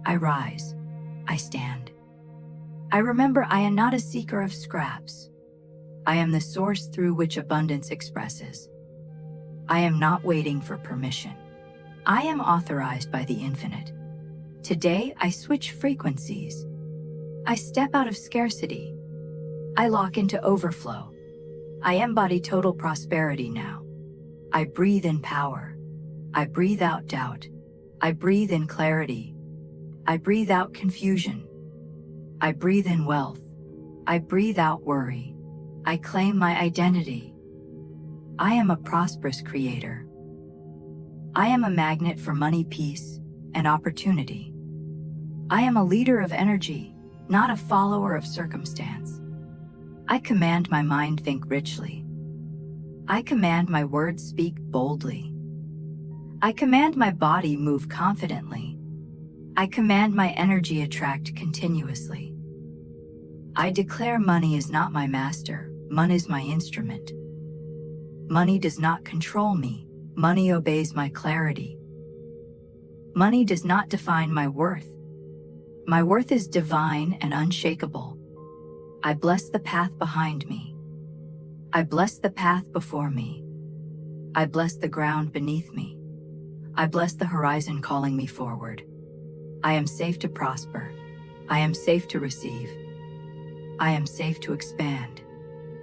I rise. I stand. I remember I am not a seeker of scraps. I am the source through which abundance expresses. I am not waiting for permission. I am authorized by the infinite. Today, I switch frequencies. I step out of scarcity. I lock into overflow. I embody total prosperity now. I breathe in power. I breathe out doubt. I breathe in clarity. I breathe out confusion. I breathe in wealth. I breathe out worry. I claim my identity. I am a prosperous creator. I am a magnet for money, peace, and opportunity. I am a leader of energy, not a follower of circumstance. I command my mind think richly. I command my words speak boldly. I command my body move confidently. I command my energy attract continuously. I declare money is not my master, money is my instrument. Money does not control me, money obeys my clarity. Money does not define my worth. My worth is divine and unshakable. I bless the path behind me. I bless the path before me. I bless the ground beneath me. I bless the horizon calling me forward. I am safe to prosper. I am safe to receive. I am safe to expand.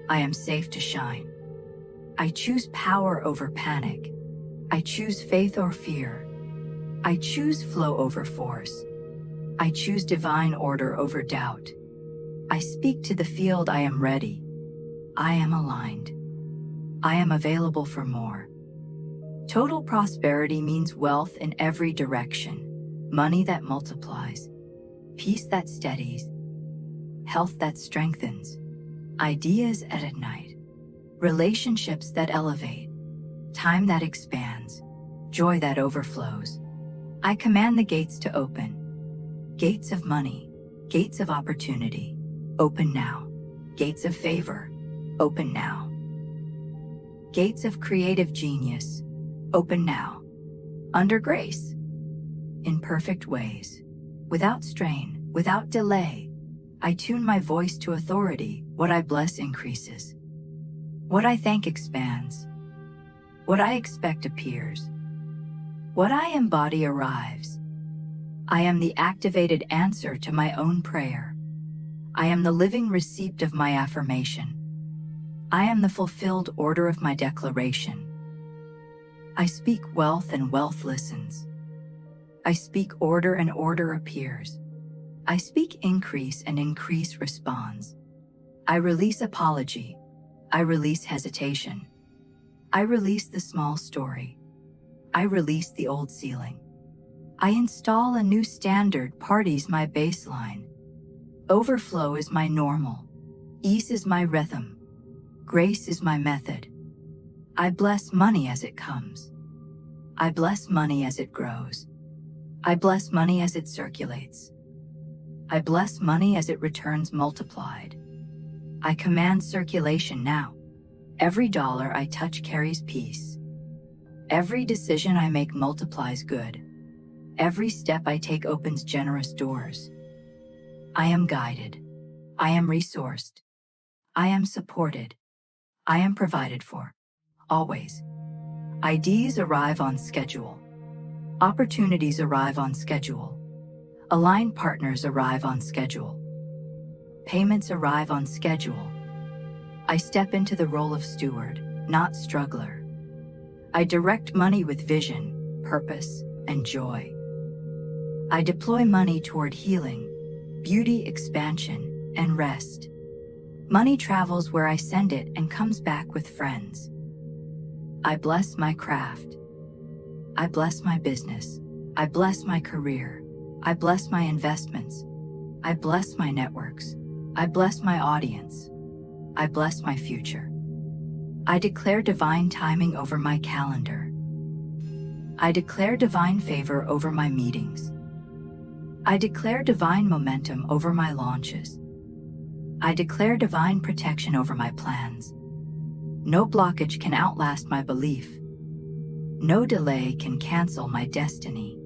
I am safe to shine. I choose power over panic. I choose faith or fear. I choose flow over force. I choose divine order over doubt. I speak to the field. I am ready. I am aligned. I am available for more. Total prosperity means wealth in every direction. Money that multiplies, peace that steadies, health that strengthens, ideas that ignite, relationships that elevate, time that expands, joy that overflows. I command the gates to open. Gates of money, gates of opportunity, open now. Gates of favor, open now. Gates of creative genius, open now. Under grace. In perfect ways, without strain, without delay, I tune my voice to authority. What I bless increases. What I thank expands. What I expect appears. What I embody arrives. I am the activated answer to my own prayer. I am the living receipt of my affirmation. I am the fulfilled order of my declaration. I speak wealth and wealth listens. I speak order and order appears. I speak increase and increase responds. I release apology. I release hesitation. I release the small story. I release the old ceiling. I install a new standard. Parties my baseline. Overflow is my normal. Ease is my rhythm. Grace is my method. I bless money as it comes. I bless money as it grows. I bless money as it circulates. I bless money as it returns multiplied. I command circulation now. Every dollar I touch carries peace. Every decision I make multiplies good. Every step I take opens generous doors. I am guided. I am resourced. I am supported. I am provided for. Always. Ideas arrive on schedule. Opportunities arrive on schedule. Aligned partners arrive on schedule. Payments arrive on schedule. I step into the role of steward, not struggler. I direct money with vision, purpose, and joy. I deploy money toward healing, beauty, expansion, and rest. Money travels where I send it and comes back with friends. I bless my craft. I bless my business. I bless my career. I bless my investments. I bless my networks. I bless my audience. I bless my future. I declare divine timing over my calendar. I declare divine favor over my meetings. I declare divine momentum over my launches. I declare divine protection over my plans. No blockage can outlast my belief. No delay can cancel my destiny.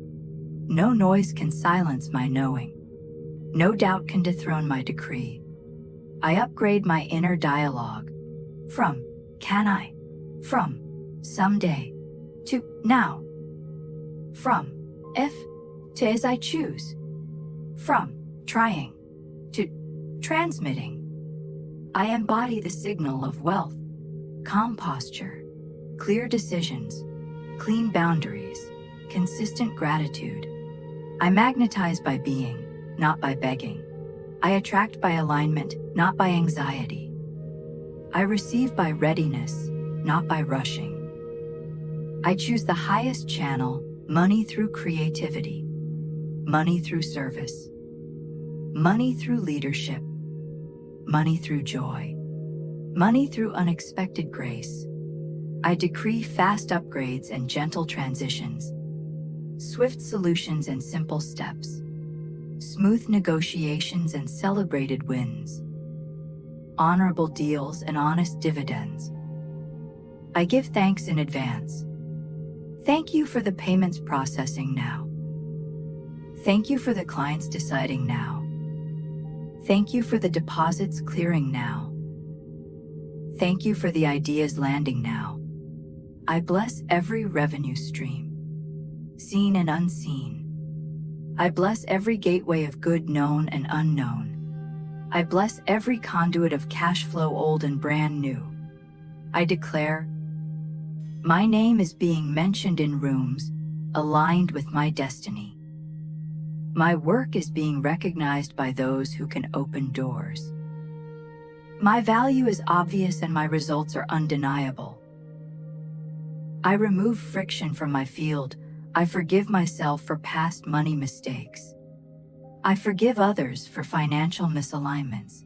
No noise can silence my knowing. No doubt can dethrone my decree. I upgrade my inner dialogue from can I, from someday, to now, from if to as I choose, from trying to transmitting. I embody the signal of wealth, calm posture, clear decisions, clean boundaries, consistent gratitude. I magnetize by being, not by begging. I attract by alignment, not by anxiety. I receive by readiness, not by rushing. I choose the highest channel, money through creativity, money through service, money through leadership, money through joy, money through unexpected grace. I decree fast upgrades and gentle transitions, swift solutions and simple steps, smooth negotiations and celebrated wins, honorable deals and honest dividends. I give thanks in advance. Thank you for the payments processing now. Thank you for the clients deciding now. Thank you for the deposits clearing now. Thank you for the ideas landing now. I bless every revenue stream, seen and unseen. I bless every gateway of good known and unknown. I bless every conduit of cash flow old and brand new. I declare, my name is being mentioned in rooms aligned with my destiny. My work is being recognized by those who can open doors. My value is obvious and my results are undeniable. I remove friction from my field. I forgive myself for past money mistakes. I forgive others for financial misalignments.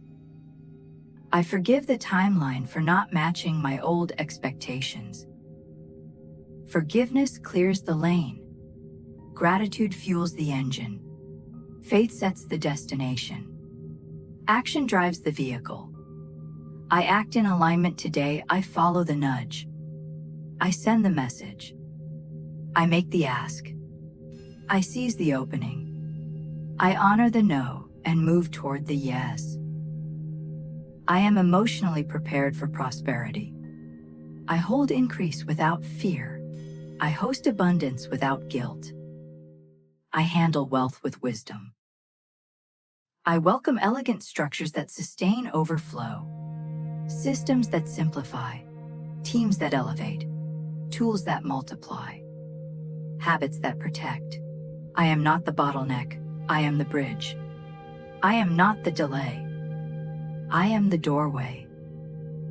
I forgive the timeline for not matching my old expectations. Forgiveness clears the lane. Gratitude fuels the engine. Faith sets the destination. Action drives the vehicle. I act in alignment today. I follow the nudge. I send the message. I make the ask. I seize the opening. I honor the no and move toward the yes. I am emotionally prepared for prosperity. I hold increase without fear. I host abundance without guilt. I handle wealth with wisdom. I welcome elegant structures that sustain overflow, systems that simplify, teams that elevate, tools that multiply, habits that protect. I am not the bottleneck, I am the bridge. I am not the delay, I am the doorway.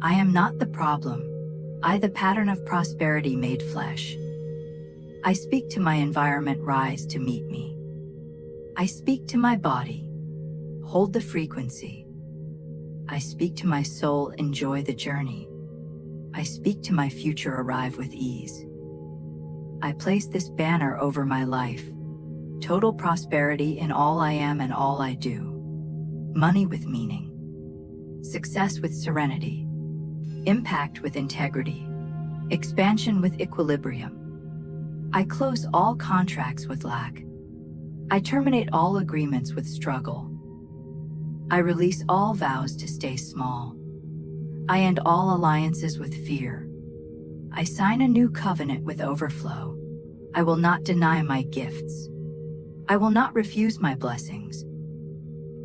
I am not the problem, I the pattern of prosperity made flesh. I speak to my environment, rise to meet me. I speak to my body, hold the frequency. I speak to my soul, enjoy the journey. I speak to my future, arrive with ease. I place this banner over my life. Total prosperity in all I am and all I do. Money with meaning. Success with serenity. Impact with integrity. Expansion with equilibrium. I close all contracts with lack. I terminate all agreements with struggle. I release all vows to stay small. I end all alliances with fear. I sign a new covenant with overflow. I will not deny my gifts. I will not refuse my blessings.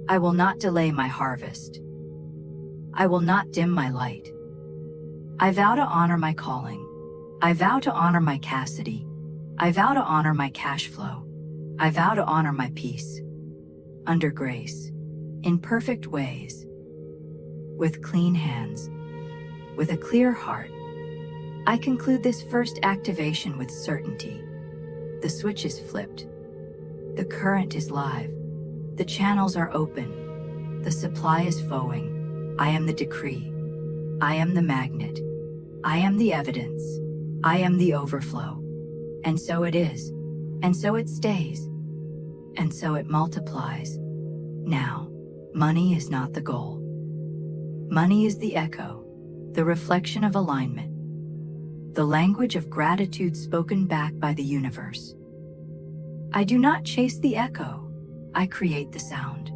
I will not delay my harvest. I will not dim my light. I vow to honor my calling. I vow to honor my chastity. I vow to honor my cash flow. I vow to honor my peace. Under grace, in perfect ways, with clean hands, with a clear heart. I conclude this first activation with certainty. The switch is flipped. The current is live. The channels are open. The supply is flowing. I am the decree. I am the magnet. I am the evidence. I am the overflow. And so it is. And so it stays. And so it multiplies. Now, money is not the goal. Money is the echo, the reflection of alignment, the language of gratitude spoken back by the universe. I do not chase the echo, I create the sound.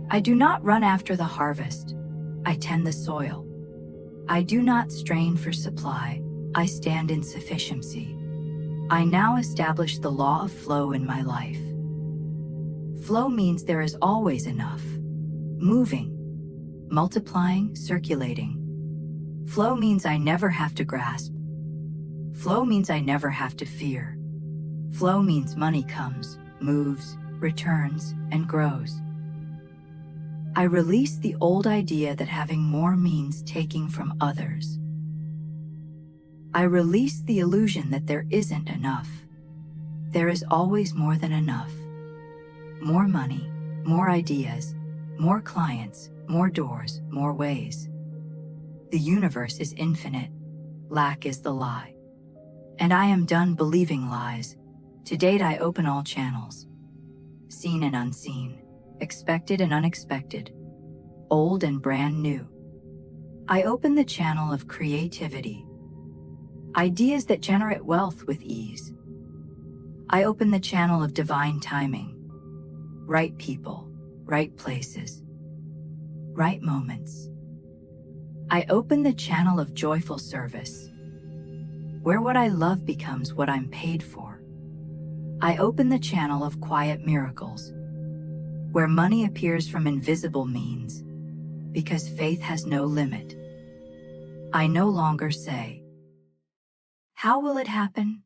I do not run after the harvest, I tend the soil. I do not strain for supply, I stand in sufficiency. I now establish the law of flow in my life. Flow means there is always enough. Moving, multiplying, circulating. Flow means I never have to grasp. Flow means I never have to fear. Flow means money comes, moves, returns, and grows. I release the old idea that having more means taking from others. I release the illusion that there isn't enough. There is always more than enough. More money, more ideas, more clients, more doors, more ways. The universe is infinite. Lack is the lie. And I am done believing lies. To date, I open all channels. Seen and unseen, expected and unexpected, old and brand new. I open the channel of creativity. Ideas that generate wealth with ease. I open the channel of divine timing. Right people, right places, right moments. I open the channel of joyful service, where what I love becomes what I'm paid for. I open the channel of quiet miracles, where money appears from invisible means, because faith has no limit. I no longer say, "How will it happen?"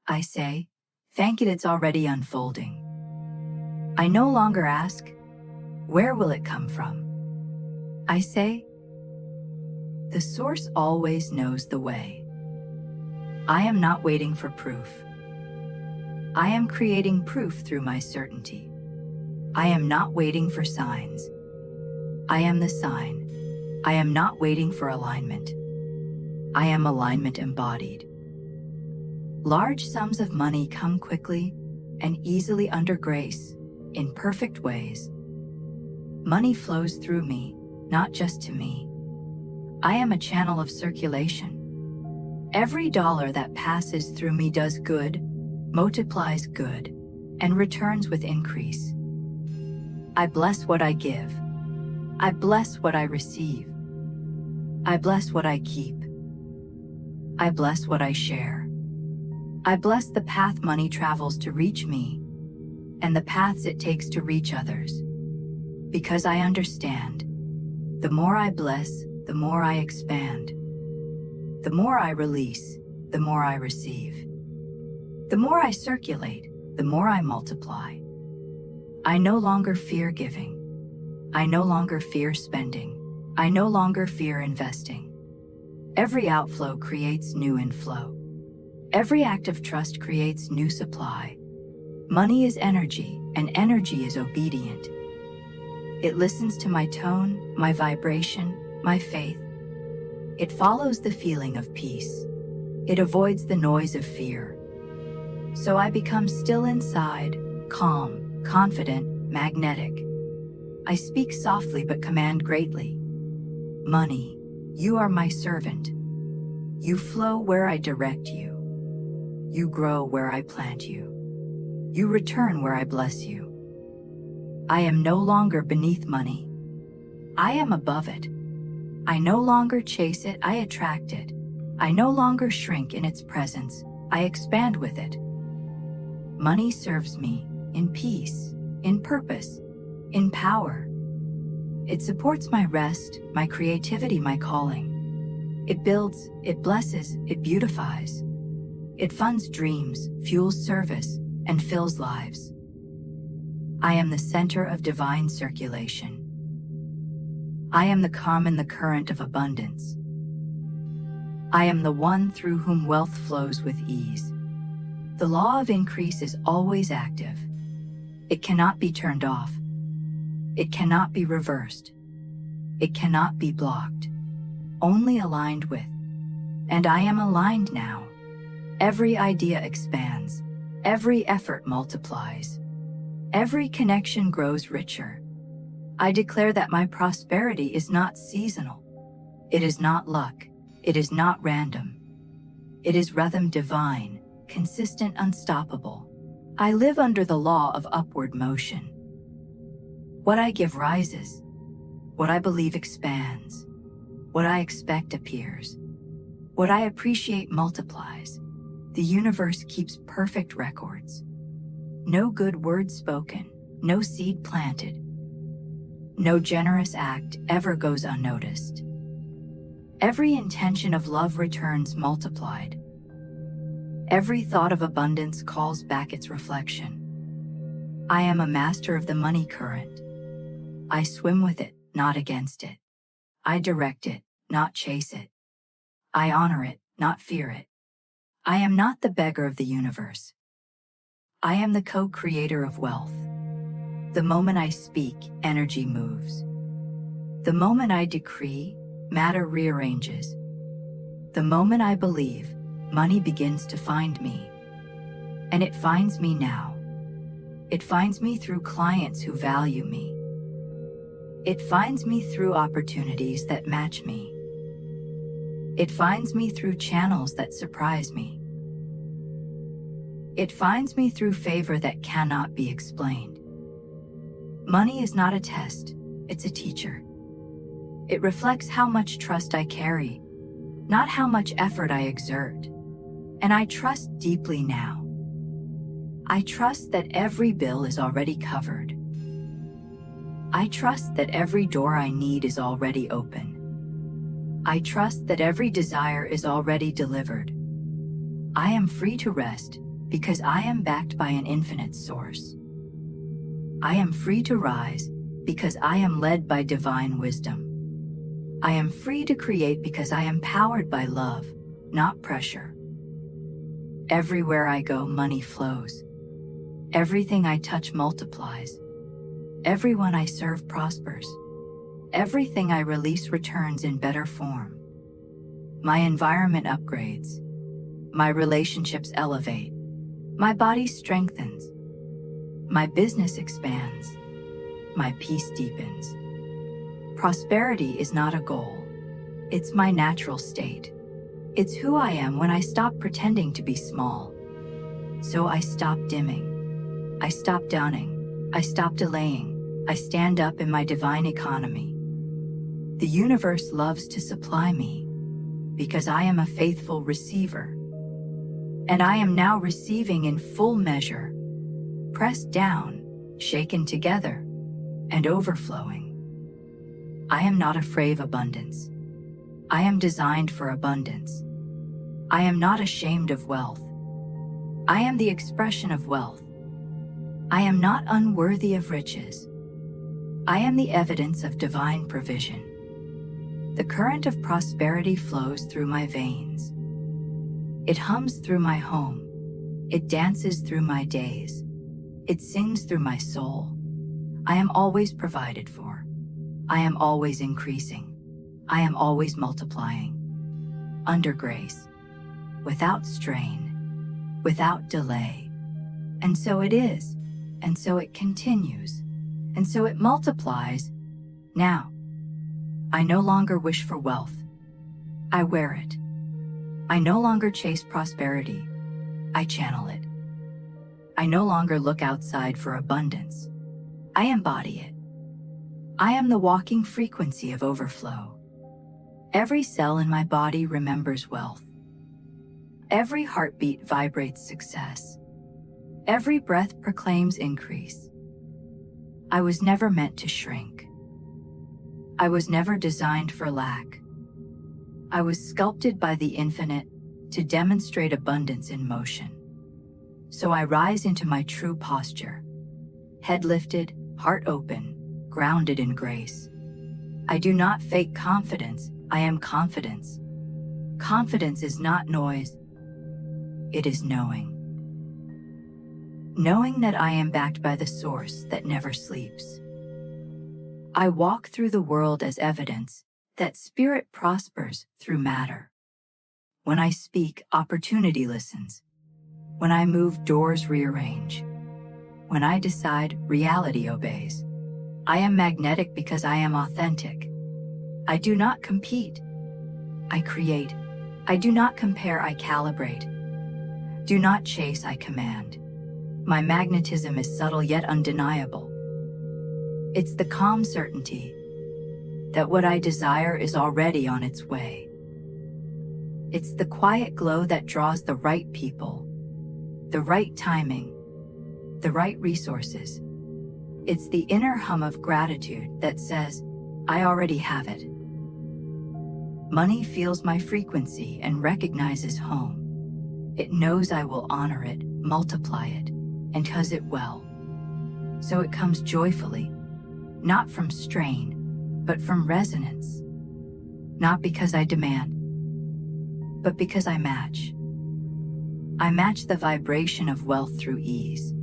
I say, "Thank it, it's already unfolding." I no longer ask, "Where will it come from?" I say, "The source always knows the way." I am not waiting for proof. I am creating proof through my certainty. I am not waiting for signs. I am the sign. I am not waiting for alignment. I am alignment embodied. Large sums of money come quickly and easily under grace, in perfect ways. Money flows through me, not just to me. I am a channel of circulation. Every dollar that passes through me does good, multiplies good, and returns with increase. I bless what I give. I bless what I receive. I bless what I keep. I bless what I share. I bless the path money travels to reach me, and the paths it takes to reach others. Because I understand, the more I bless, the more I expand. The more I release, the more I receive. The more I circulate, the more I multiply. I no longer fear giving. I no longer fear spending. I no longer fear investing. Every outflow creates new inflow. Every act of trust creates new supply. Money is energy, and energy is obedient. It listens to my tone, my vibration, my faith. It follows the feeling of peace. It avoids the noise of fear. So I become still inside, calm, confident, magnetic. I speak softly but command greatly. Money, you are my servant. You flow where I direct you. You grow where I plant you. You return where I bless you. I am no longer beneath money. I am above it. I no longer chase it, I attract it. I no longer shrink in its presence, I expand with it. Money serves me in peace, in purpose, in power. It supports my rest, my creativity, my calling. It builds, it blesses, it beautifies. It funds dreams, fuels service, and fills lives. I am the center of divine circulation. I am the calm in the current of abundance. I am the one through whom wealth flows with ease. The law of increase is always active. It cannot be turned off. It cannot be reversed. It cannot be blocked. Only aligned with. And I am aligned now. Every idea expands. Every effort multiplies. Every connection grows richer. I declare that my prosperity is not seasonal. It is not luck. It is not random. It is rhythm divine, consistent, unstoppable. I live under the law of upward motion. What I give rises. What I believe expands. What I expect appears. What I appreciate multiplies. The universe keeps perfect records. No good word spoken, no seed planted. No generous act ever goes unnoticed. Every intention of love returns multiplied. Every thought of abundance calls back its reflection. I am a master of the money current. I swim with it, not against it. I direct it, not chase it. I honor it, not fear it. I am not the beggar of the universe. I am the co-creator of wealth. The moment I speak, energy moves. The moment I decree, matter rearranges. The moment I believe, money begins to find me. And it finds me now. It finds me through clients who value me. It finds me through opportunities that match me. It finds me through channels that surprise me. It finds me through favor that cannot be explained. Money is not a test, it's a teacher. It reflects how much trust I carry, not how much effort I exert. And I trust deeply now. I trust that every bill is already covered. I trust that every door I need is already open. I trust that every desire is already delivered. I am free to rest because I am backed by an infinite source. I am free to rise because I am led by divine wisdom. I am free to create because I am powered by love, not pressure. Everywhere I go, money flows. Everything I touch multiplies. Everyone I serve prospers. Everything I release returns in better form. My environment upgrades. My relationships elevate. My body strengthens. My business expands. My peace deepens. Prosperity is not a goal. It's my natural state. It's who I am when I stop pretending to be small. So I stop dimming. I stop downing. I stop delaying. I stand up in my divine economy. The universe loves to supply me because I am a faithful receiver. And I am now receiving in full measure, pressed down, shaken together, and overflowing. I am not afraid of abundance. I am designed for abundance. I am not ashamed of wealth. I am the expression of wealth. I am not unworthy of riches. I am the evidence of divine provision. The current of prosperity flows through my veins. It hums through my home. It dances through my days. It sings through my soul. I am always provided for. I am always increasing. I am always multiplying. Under grace. Without strain. Without delay. And so it is. And so it continues. And so it multiplies. Now, I no longer wish for wealth. I wear it. I no longer chase prosperity. I channel it. I no longer look outside for abundance. I embody it. I am the walking frequency of overflow. Every cell in my body remembers wealth. Every heartbeat vibrates success. Every breath proclaims increase. I was never meant to shrink. I was never designed for lack. I was sculpted by the infinite to demonstrate abundance in motion. So I rise into my true posture. Head lifted, heart open, grounded in grace. I do not fake confidence, I am confidence. Confidence is not noise, it is knowing. Knowing that I am backed by the source that never sleeps. I walk through the world as evidence that spirit prospers through matter. When I speak, opportunity listens. When I move, doors rearrange. When I decide, reality obeys. I am magnetic because I am authentic. I do not compete. I create. I do not compare, I calibrate. Do not chase, I command. My magnetism is subtle yet undeniable. It's the calm certainty that what I desire is already on its way. It's the quiet glow that draws the right people, the right timing, the right resources. It's the inner hum of gratitude that says, I already have it. Money feels my frequency and recognizes home. It knows I will honor it, multiply it, and does it well. So it comes joyfully, not from strain, but from resonance. Not because I demand, but because I match. I match the vibration of wealth through ease.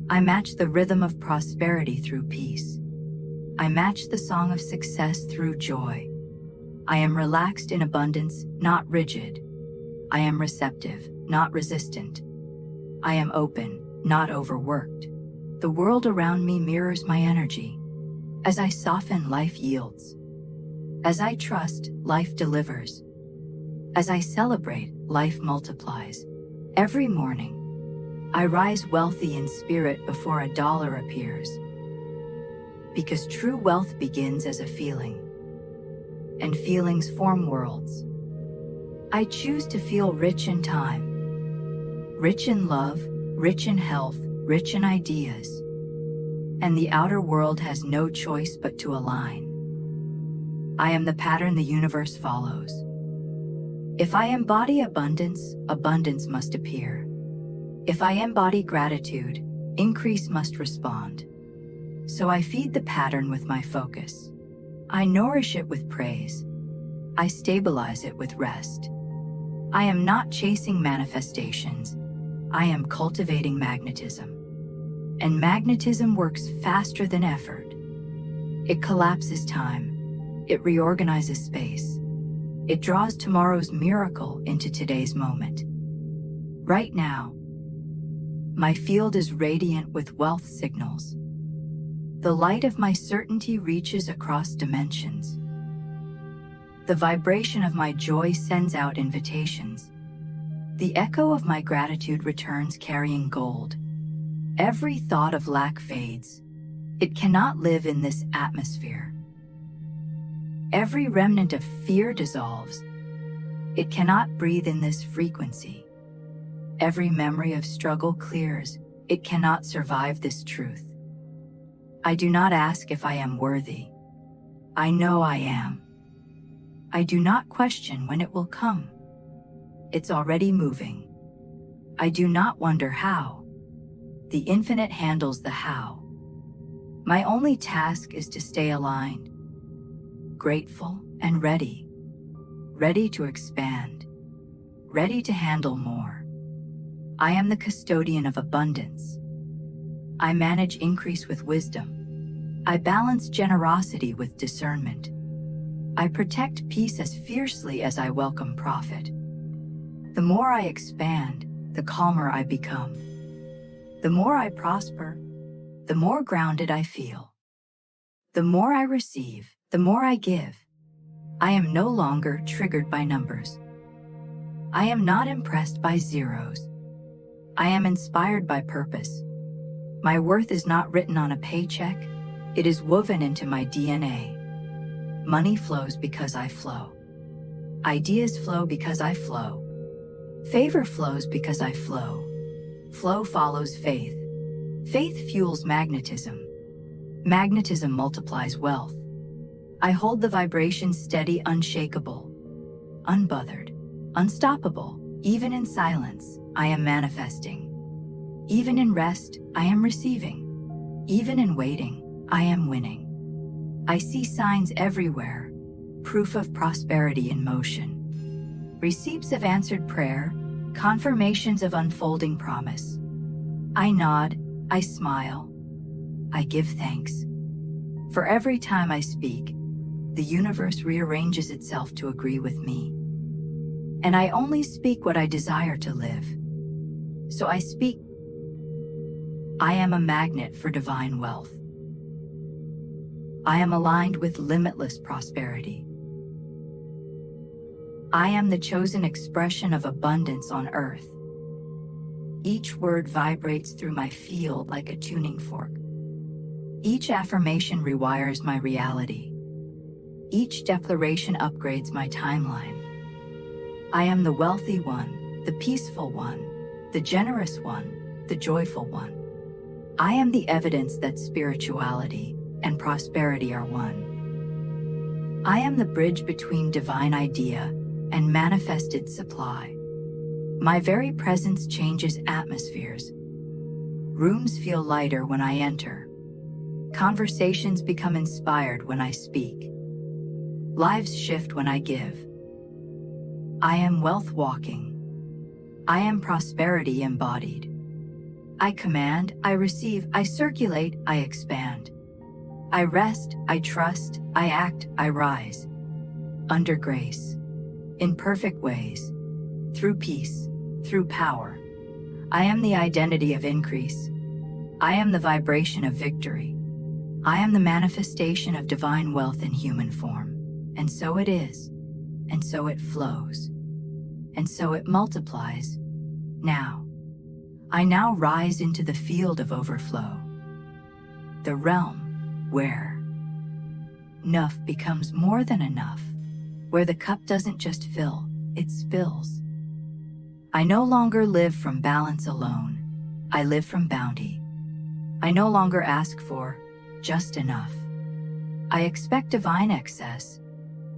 I match the rhythm of prosperity through peace. I match the song of success through joy. I am relaxed in abundance, not rigid. I am receptive, not resistant. I am open, not overworked. The world around me mirrors my energy. As I soften, life yields. As I trust, life delivers. As I celebrate, life multiplies. Every morning, I rise wealthy in spirit before a dollar appears. Because true wealth begins as a feeling, and feelings form worlds. I choose to feel rich in time, rich in love, rich in health, rich in ideas, and the outer world has no choice but to align. I am the pattern the universe follows. If I embody abundance, abundance must appear. If I embody gratitude, increase must respond. So I feed the pattern with my focus. I nourish it with praise. I stabilize it with rest. I am not chasing manifestations. I am cultivating magnetism. And magnetism works faster than effort. It collapses time. It reorganizes space. It draws tomorrow's miracle into today's moment. Right now, my field is radiant with wealth signals. The light of my certainty reaches across dimensions. The vibration of my joy sends out invitations. The echo of my gratitude returns carrying gold. Every thought of lack fades. It cannot live in this atmosphere. Every remnant of fear dissolves. It cannot breathe in this frequency. Every memory of struggle clears. It cannot survive this truth. I do not ask if I am worthy. I know I am. I do not question when it will come. It's already moving. I do not wonder how. The infinite handles the how. My only task is to stay aligned, grateful and ready. Ready to expand. Ready to handle more. I am the custodian of abundance. I manage increase with wisdom. I balance generosity with discernment. I protect peace as fiercely as I welcome profit. The more I expand, the calmer I become. The more I prosper, the more grounded I feel. The more I receive, the more I give. I am no longer triggered by numbers. I am not impressed by zeros. I am inspired by purpose. My worth is not written on a paycheck. It is woven into my DNA. Money flows because I flow. Ideas flow because I flow. Favor flows because I flow. Flow follows faith. Faith fuels magnetism. Magnetism multiplies wealth. I hold the vibration steady, unshakable, unbothered, unstoppable. Even in silence, I am manifesting. Even in rest, I am receiving. Even in waiting, I am winning. I see signs everywhere, proof of prosperity in motion. Receipts of answered prayer, confirmations of unfolding promise. I nod, I smile, I give thanks. For every time I speak, the universe rearranges itself to agree with me. And I only speak what I desire to live. So I speak. I am a magnet for divine wealth. I am aligned with limitless prosperity. I am the chosen expression of abundance on earth. Each word vibrates through my field like a tuning fork. Each affirmation rewires my reality. Each declaration upgrades my timeline. I am the wealthy one, the peaceful one, the generous one, the joyful one. I am the evidence that spirituality and prosperity are one. I am the bridge between divine idea and manifested supply. My very presence changes atmospheres. Rooms feel lighter when I enter. Conversations become inspired when I speak. Lives shift when I give. I am wealth walking. I am prosperity embodied. I command, I receive, I circulate, I expand. I rest, I trust, I act, I rise. Under grace. In perfect ways. Through peace. Through power. I am the identity of increase. I am the vibration of victory. I am the manifestation of divine wealth in human form. And so it is. And so it flows. And so it multiplies. Now. I now rise into the field of overflow. The realm where enough becomes more than enough. Where the cup doesn't just fill, it spills. I no longer live from balance alone. I live from bounty. I no longer ask for just enough. I expect divine excess,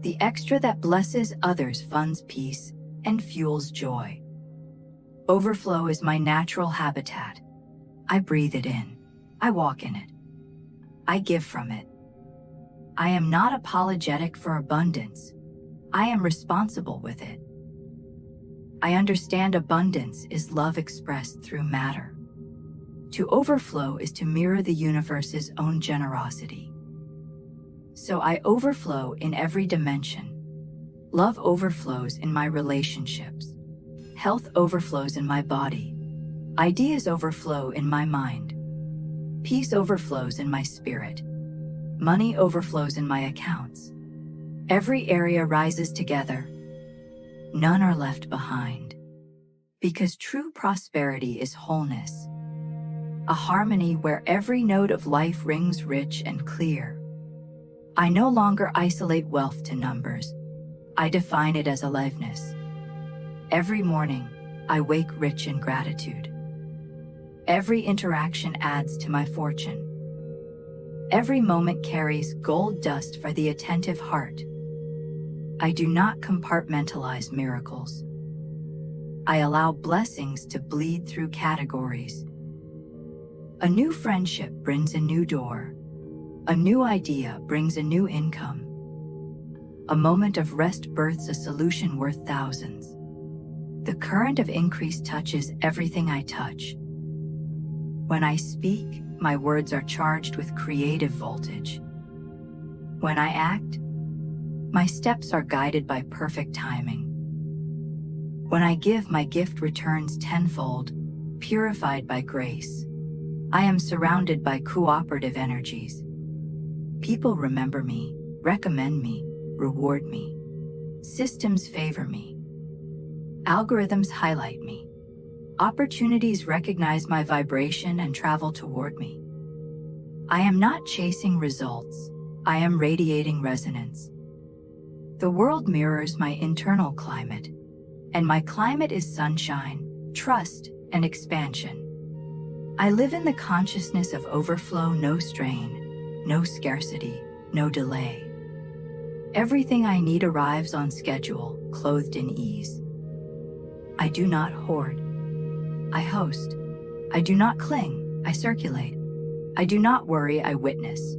the extra that blesses others, funds peace, and fuels joy. Overflow is my natural habitat. I breathe it in. I walk in it. I give from it. I am not apologetic for abundance. I am responsible with it. I understand abundance is love expressed through matter. To overflow is to mirror the universe's own generosity. So I overflow in every dimension. Love overflows in my relationships. Health overflows in my body. Ideas overflow in my mind. Peace overflows in my spirit. Money overflows in my accounts. Every area rises together. None are left behind. Because true prosperity is wholeness. A harmony where every note of life rings rich and clear. I no longer isolate wealth to numbers. I define it as aliveness. Every morning, I wake rich in gratitude. Every interaction adds to my fortune. Every moment carries gold dust for the attentive heart. I do not compartmentalize miracles. I allow blessings to bleed through categories. A new friendship brings a new door. A new idea brings a new income. A moment of rest births a solution worth thousands. The current of increase touches everything I touch. When I speak, my words are charged with creative voltage. When I act, my steps are guided by perfect timing. When I give, my gift returns tenfold, purified by grace. I am surrounded by cooperative energies. People remember me, recommend me, reward me. Systems favor me. Algorithms highlight me. Opportunities recognize my vibration and travel toward me. I am not chasing results. I am radiating resonance. The world mirrors my internal climate, and my climate is sunshine, trust, and expansion. I live in the consciousness of overflow, no strain, no scarcity, no delay. Everything I need arrives on schedule, clothed in ease. I do not hoard. I host. I do not cling. I circulate. I do not worry. I witness.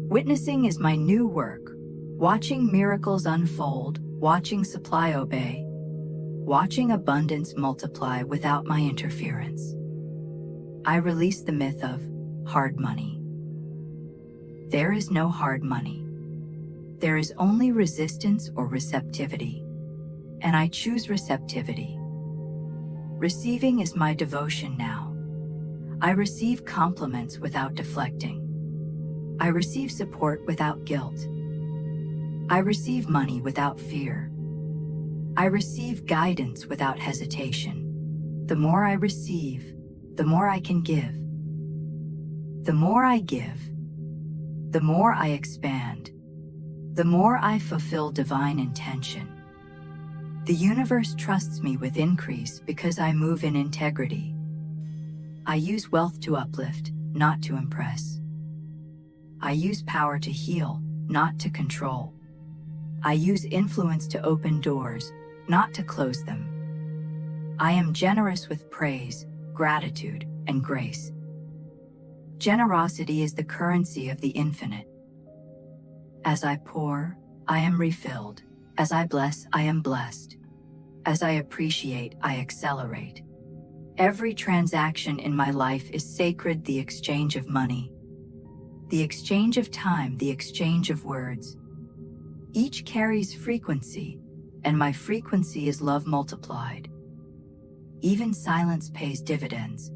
Witnessing is my new work. Watching miracles unfold, watching supply obey, watching abundance multiply without my interference. I release the myth of hard money. There is no hard money. There is only resistance or receptivity, and I choose receptivity. Receiving is my devotion now. I receive compliments without deflecting. I receive support without guilt. I receive money without fear. I receive guidance without hesitation. The more I receive, the more I can give. The more I give, the more I expand. The more I fulfill divine intention. The universe trusts me with increase because I move in integrity. I use wealth to uplift, not to impress. I use power to heal, not to control. I use influence to open doors, not to close them. I am generous with praise, gratitude, and grace. Generosity is the currency of the infinite. As I pour, I am refilled. As I bless, I am blessed. As I appreciate, I accelerate. Every transaction in my life is sacred, the exchange of money, the exchange of time, the exchange of words. Each carries frequency, and my frequency is love multiplied. Even silence pays dividends.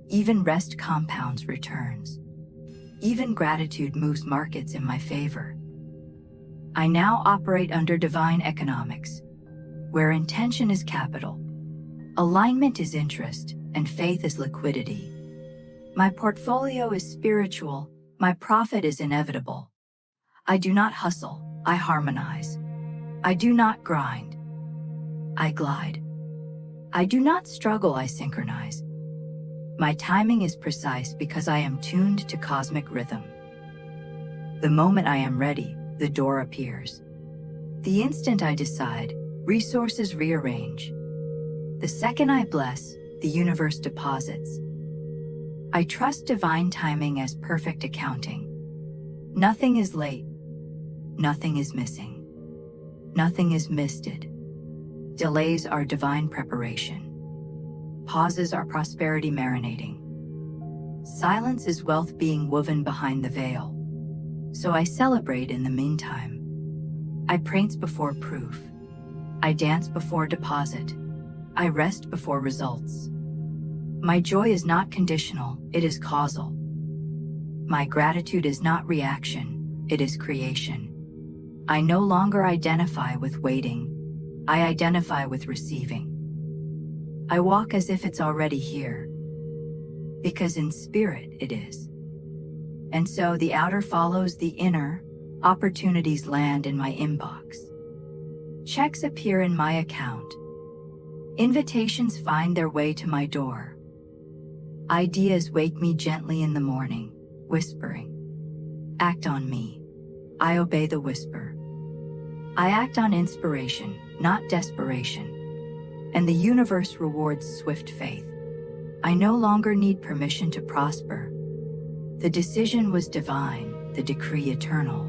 Even rest compounds returns. Even gratitude moves markets in my favor. I now operate under divine economics, where intention is capital, alignment is interest, and faith is liquidity. My portfolio is spiritual, my profit is inevitable. I do not hustle, I harmonize. I do not grind, I glide. I do not struggle, I synchronize. My timing is precise because I am tuned to cosmic rhythm. The moment I am ready, the door appears. The instant I decide, resources rearrange. The second I bless, the universe deposits. I trust divine timing as perfect accounting. Nothing is late. Nothing is missing. Nothing is misted. Delays are divine preparation. Pauses are prosperity marinating. Silence is wealth being woven behind the veil. So I celebrate in the meantime. I praise before proof. I dance before deposit. I rest before results. My joy is not conditional, it is causal. My gratitude is not reaction, it is creation. I no longer identify with waiting. I identify with receiving. I walk as if it's already here, because in spirit it is. And so the outer follows the inner, opportunities land in my inbox. Checks appear in my account. Invitations find their way to my door. Ideas wake me gently in the morning, whispering, "Act on me." I obey the whisper. I act on inspiration, not desperation. And the universe rewards swift faith. I no longer need permission to prosper. The decision was divine, the decree eternal.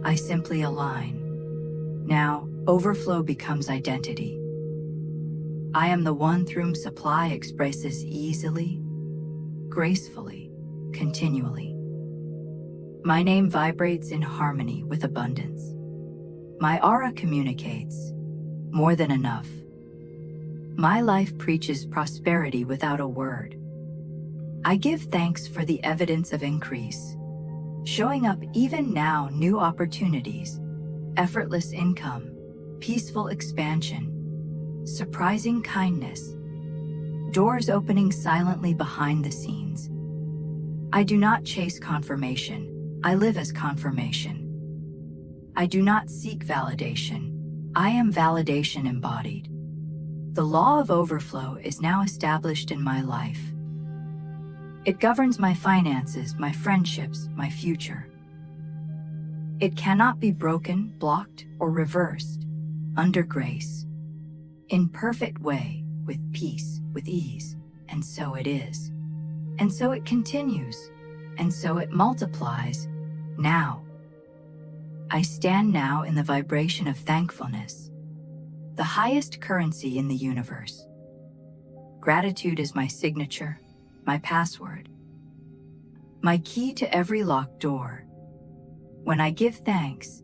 I simply align. Now, overflow becomes identity. I am the one through whom supply expresses easily, gracefully, continually. My name vibrates in harmony with abundance. My aura communicates more than enough. My life preaches prosperity without a word. I give thanks for the evidence of increase. Showing up even now, new opportunities, effortless income, peaceful expansion, surprising kindness, doors opening silently behind the scenes. I do not chase confirmation, I live as confirmation. I do not seek validation, I am validation embodied. The law of overflow is now established in my life. It governs my finances, my friendships, my future. It cannot be broken, blocked, or reversed. Under grace. In perfect way, with peace, with ease. And so it is. And so it continues. And so it multiplies. Now. I stand now in the vibration of thankfulness. The highest currency in the universe. Gratitude is my signature, my password, my key to every locked door. When I give thanks,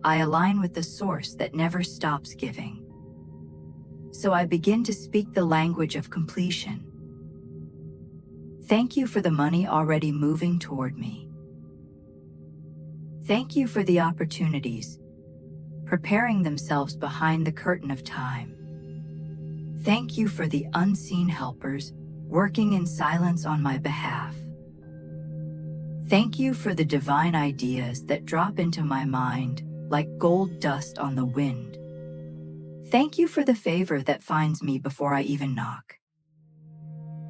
I align with the source that never stops giving. So I begin to speak the language of completion. Thank you for the money already moving toward me. Thank you for the opportunities preparing themselves behind the curtain of time. Thank you for the unseen helpers working in silence on my behalf. Thank you for the divine ideas that drop into my mind like gold dust on the wind. Thank you for the favor that finds me before I even knock.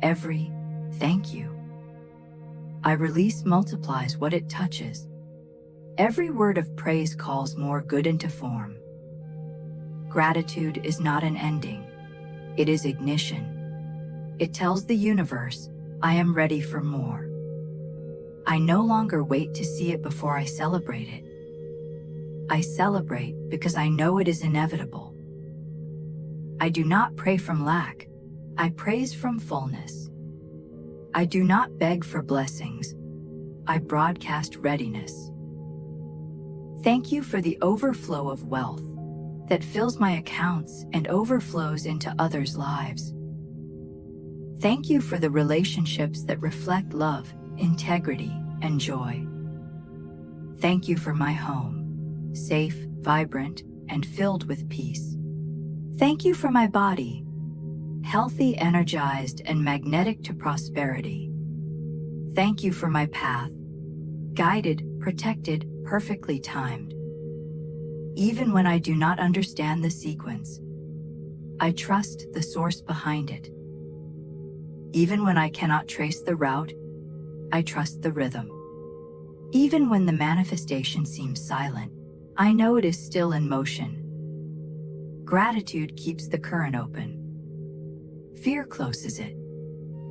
Every thank you I release multiplies what it touches. Every word of praise calls more good into form. Gratitude is not an ending. It is ignition. It tells the universe, I am ready for more. I no longer wait to see it before I celebrate it. I celebrate because I know it is inevitable. I do not pray from lack. I praise from fullness. I do not beg for blessings. I broadcast readiness. Thank you for the overflow of wealth that fills my accounts and overflows into others' lives. Thank you for the relationships that reflect love, integrity, and joy. Thank you for my home, safe, vibrant, and filled with peace. Thank you for my body, healthy, energized, and magnetic to prosperity. Thank you for my path, guided, protected, perfectly timed. Even when I do not understand the sequence, I trust the source behind it. Even when I cannot trace the route, I trust the rhythm. Even when the manifestation seems silent, I know it is still in motion. Gratitude keeps the current open. Fear closes it.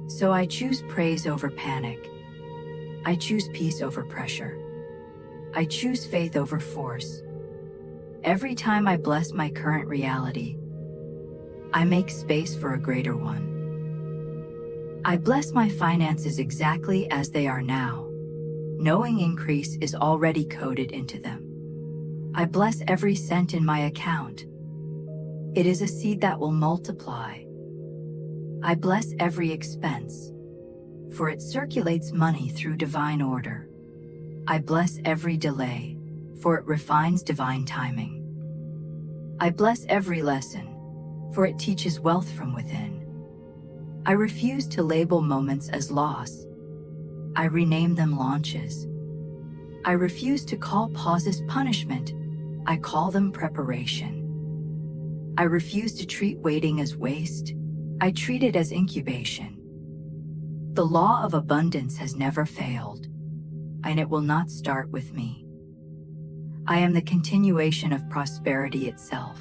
So I choose praise over panic. I choose peace over pressure. I choose faith over force. Every time I bless my current reality, I make space for a greater one. I bless my finances exactly as they are now, knowing increase is already coded into them. I bless every cent in my account. It is a seed that will multiply. I bless every expense, for it circulates money through divine order. I bless every delay, for it refines divine timing. I bless every lesson, for it teaches wealth from within. I refuse to label moments as loss. I rename them launches. I refuse to call pauses punishment. I call them preparation. I refuse to treat waiting as waste. I treat it as incubation. The law of abundance has never failed, and it will not start with me. I am the continuation of prosperity itself.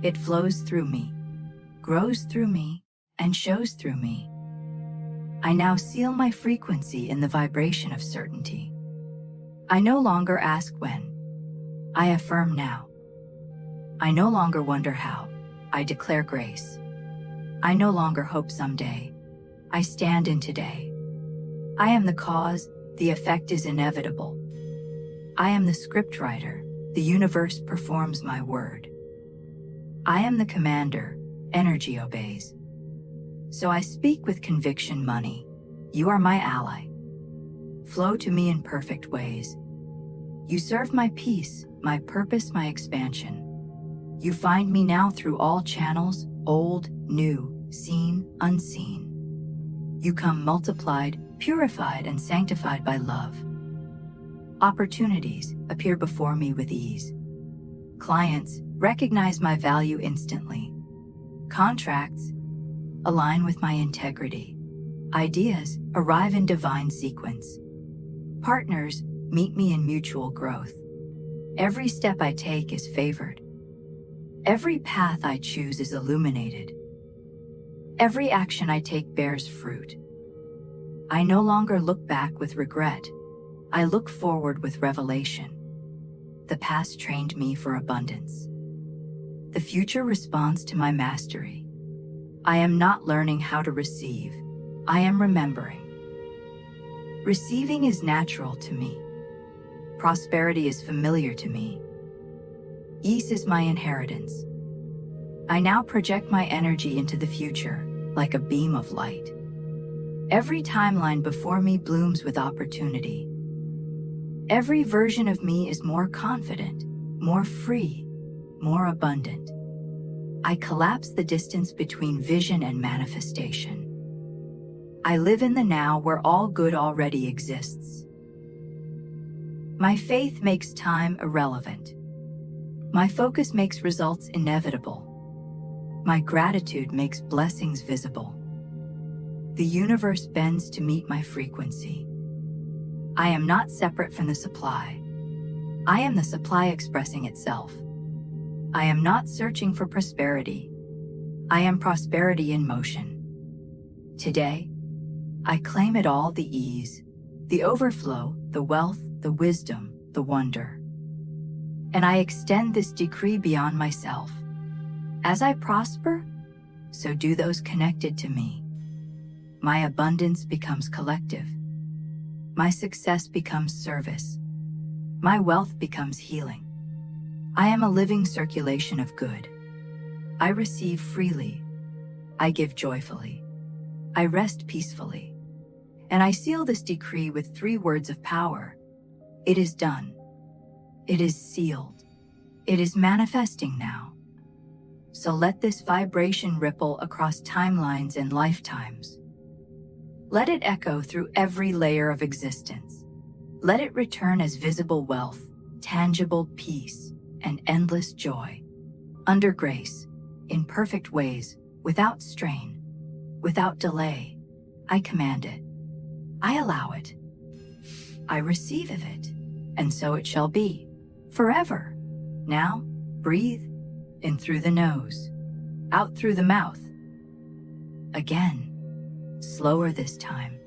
It flows through me, grows through me, and shows through me. I now seal my frequency in the vibration of certainty. I no longer ask when. I affirm now. I no longer wonder how. I declare grace. I no longer hope someday. I stand in today. I am the cause, the effect is inevitable. I am the scriptwriter, the universe performs my word. I am the commander, energy obeys. So I speak with conviction, money. You are my ally. Flow to me in perfect ways. You serve my peace, my purpose, my expansion. You find me now through all channels, old, new, seen, unseen. You come multiplied, purified, and sanctified by love. Opportunities appear before me with ease. Clients recognize my value instantly. Contracts align with my integrity. Ideas arrive in divine sequence. Partners meet me in mutual growth. Every step I take is favored. Every path I choose is illuminated. Every action I take bears fruit. I no longer look back with regret. I look forward with revelation. The past trained me for abundance. The future responds to my mastery. I am not learning how to receive. I am remembering. Receiving is natural to me. Prosperity is familiar to me. Ease is my inheritance. I now project my energy into the future, like a beam of light. Every timeline before me blooms with opportunity. Every version of me is more confident, more free, more abundant. I collapse the distance between vision and manifestation. I live in the now where all good already exists. My faith makes time irrelevant. My focus makes results inevitable. My gratitude makes blessings visible. The universe bends to meet my frequency. I am not separate from the supply. I am the supply expressing itself. I am not searching for prosperity. I am prosperity in motion. Today, I claim it all: the ease, the overflow, the wealth, the wisdom, the wonder. And I extend this decree beyond myself. As I prosper, so do those connected to me. My abundance becomes collective. My success becomes service. My wealth becomes healing. I am a living circulation of good. I receive freely. I give joyfully. I rest peacefully. And I seal this decree with 3 words of power. It is done. It is sealed. It is manifesting now. So let this vibration ripple across timelines and lifetimes. Let it echo through every layer of existence. Let it return as visible wealth, tangible peace, and endless joy. Under grace, in perfect ways, without strain, without delay, I command it. I allow it. I receive of it, and so it shall be, forever. Now, breathe, in through the nose, out through the mouth. Again, slower this time.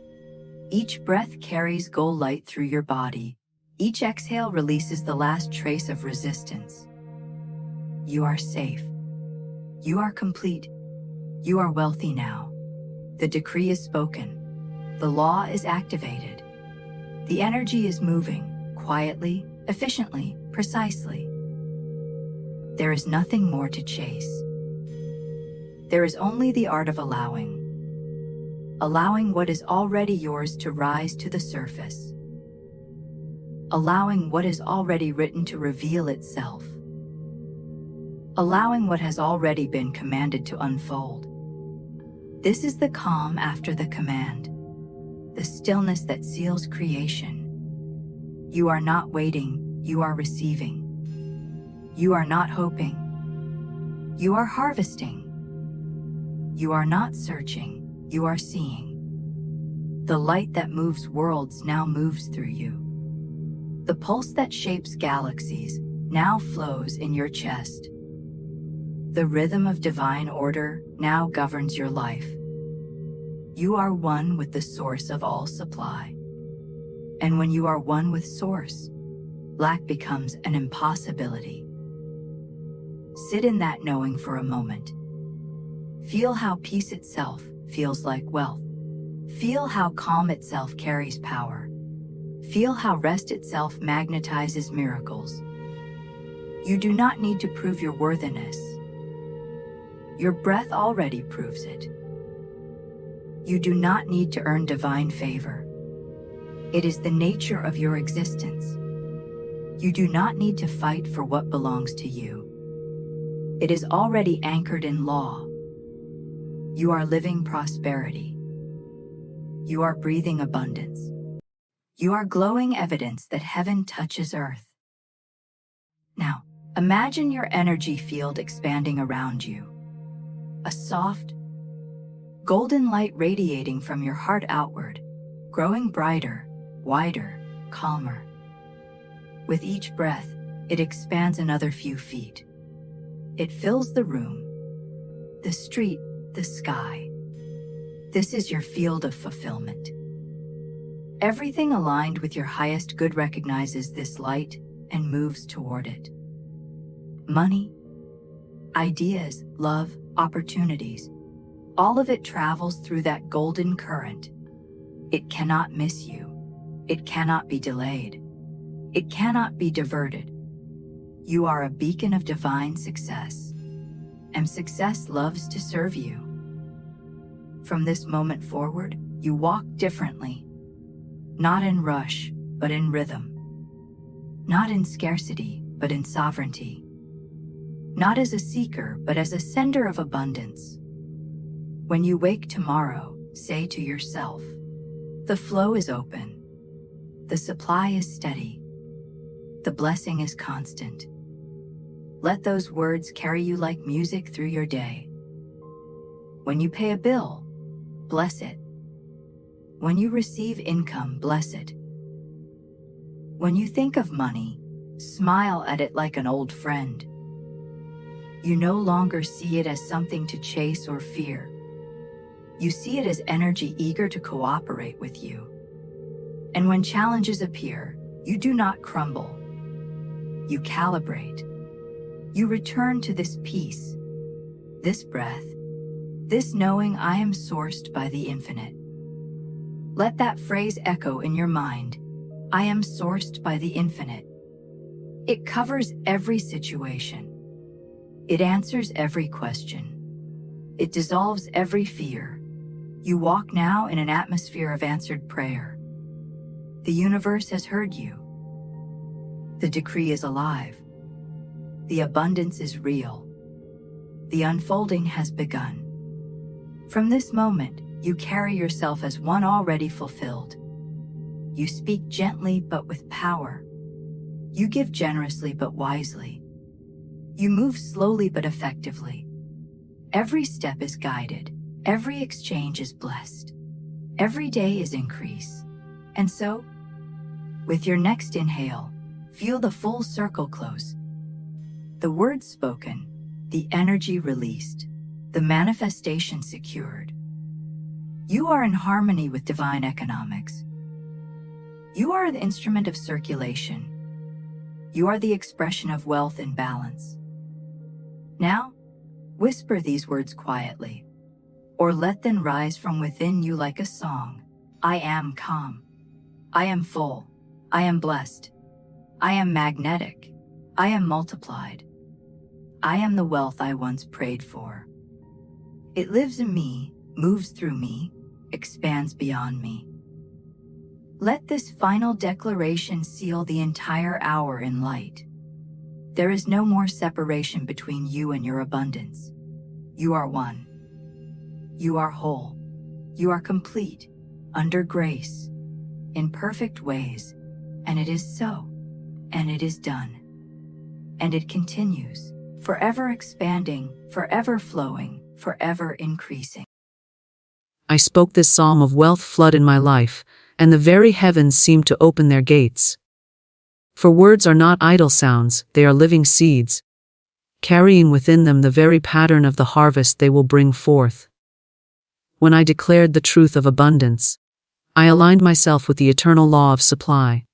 Each breath carries gold light through your body. Each exhale releases the last trace of resistance. You are safe. You are complete. You are wealthy now. The decree is spoken. The law is activated. The energy is moving, quietly, efficiently, precisely. There is nothing more to chase. There is only the art of allowing. Allowing what is already yours to rise to the surface. Allowing what is already written to reveal itself. Allowing what has already been commanded to unfold. This is the calm after the command, the stillness that seals creation. You are not waiting, you are receiving. You are not hoping. You are harvesting. You are not searching, you are seeing. The light that moves worlds now moves through you. The pulse that shapes galaxies now flows in your chest. The rhythm of divine order now governs your life. You are one with the source of all supply. And when you are one with source, lack becomes an impossibility. Sit in that knowing for a moment. Feel how peace itself feels like wealth. Feel how calm itself carries power. Feel how rest itself magnetizes miracles. You do not need to prove your worthiness. Your breath already proves it. You do not need to earn divine favor. It is the nature of your existence. You do not need to fight for what belongs to you. It is already anchored in law. You are living prosperity. You are breathing abundance. You are glowing evidence that heaven touches earth. Now, imagine your energy field expanding around you. A soft, golden light radiating from your heart outward, growing brighter, wider, calmer. With each breath, it expands another few feet. It fills the room, the street, the sky. This is your field of fulfillment. Everything aligned with your highest good recognizes this light and moves toward it. Money, ideas, love, opportunities, all of it travels through that golden current. It cannot miss you. It cannot be delayed. It cannot be diverted. You are a beacon of divine success, and success loves to serve you. From this moment forward, you walk differently, not in rush, but in rhythm, not in scarcity, but in sovereignty. not as a seeker, but as a sender of abundance. When you wake tomorrow, say to yourself, the flow is open, the supply is steady, the blessing is constant. Let those words carry you like music through your day. When you pay a bill, bless it. When you receive income, bless it. When you think of money, smile at it like an old friend. You no longer see it as something to chase or fear. You see it as energy eager to cooperate with you. And when challenges appear, you do not crumble. You calibrate. You return to this peace, this breath, this knowing I am sourced by the infinite. Let that phrase echo in your mind. I am sourced by the infinite. It covers every situation. It answers every question. It dissolves every fear. You walk now in an atmosphere of answered prayer. The universe has heard you. The decree is alive. The abundance is real. The unfolding has begun. From this moment, you carry yourself as one already fulfilled. You speak gently but with power. You give generously but wisely. You move slowly but effectively. Every step is guided. Every exchange is blessed. Every day is increase. And so, with your next inhale, feel the full circle close. The words spoken, the energy released, the manifestation secured. You are in harmony with divine economics. You are the instrument of circulation. You are the expression of wealth in balance. Now, whisper these words quietly, or let them rise from within you like a song. I am calm. I am full. I am blessed. I am magnetic. I am multiplied. I am the wealth I once prayed for. It lives in me, moves through me, expands beyond me. Let this final declaration seal the entire hour in light. There is no more separation between you and your abundance. You are one. You are whole. You are complete, under grace, in perfect ways, and it is so, and it is done. And it continues, forever expanding, forever flowing, forever increasing. I spoke this psalm of wealth flood in my life, and the very heavens seemed to open their gates. For words are not idle sounds, they are living seeds, carrying within them the very pattern of the harvest they will bring forth. When I declared the truth of abundance, I aligned myself with the eternal law of supply.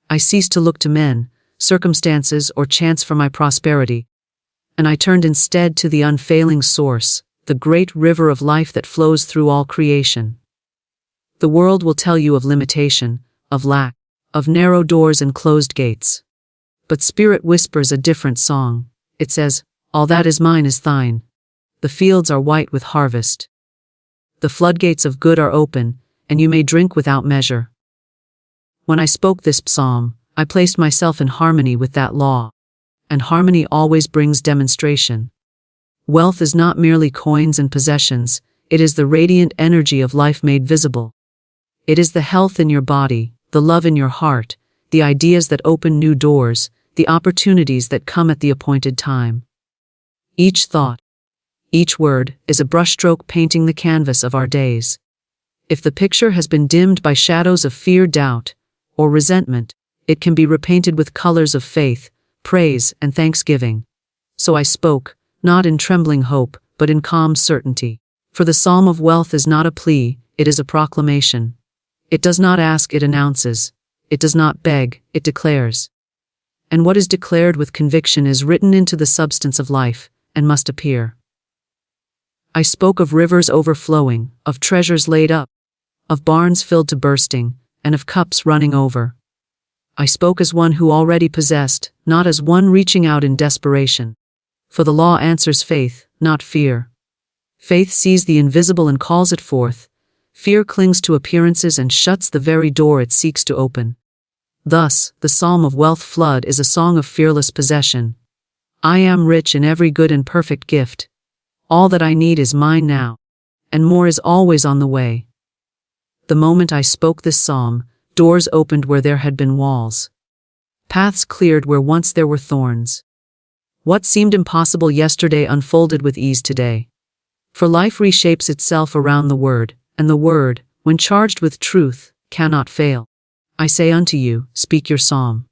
I ceased to look to men, circumstances, or chance for my prosperity, and I turned instead to the unfailing source, the great river of life that flows through all creation. The world will tell you of limitation, of lack, of narrow doors and closed gates. But Spirit whispers a different song. It says, all that is mine is thine. The fields are white with harvest. The floodgates of good are open, and you may drink without measure. When I spoke this psalm, I placed myself in harmony with that law. And harmony always brings demonstration. Wealth is not merely coins and possessions, it is the radiant energy of life made visible. It is the health in your body, the love in your heart, the ideas that open new doors, the opportunities that come at the appointed time. Each thought, each word, is a brushstroke painting the canvas of our days. If the picture has been dimmed by shadows of fear, doubt, or resentment, it can be repainted with colors of faith, praise, and thanksgiving. So I spoke, not in trembling hope, but in calm certainty. For the psalm of wealth is not a plea, it is a proclamation. It does not ask, it announces. It does not beg, it declares. And what is declared with conviction is written into the substance of life, and must appear. I spoke of rivers overflowing, of treasures laid up, of barns filled to bursting, and of cups running over. I spoke as one who already possessed, not as one reaching out in desperation. For the law answers faith, not fear. Faith sees the invisible and calls it forth. Fear clings to appearances and shuts the very door it seeks to open. Thus, the psalm of wealth flood is a song of fearless possession. I am rich in every good and perfect gift. All that I need is mine now, and more is always on the way. The moment I spoke this psalm, doors opened where there had been walls. Paths cleared where once there were thorns. What seemed impossible yesterday unfolded with ease today. For life reshapes itself around the word, and the word, when charged with truth, cannot fail. I say unto you, speak your psalm.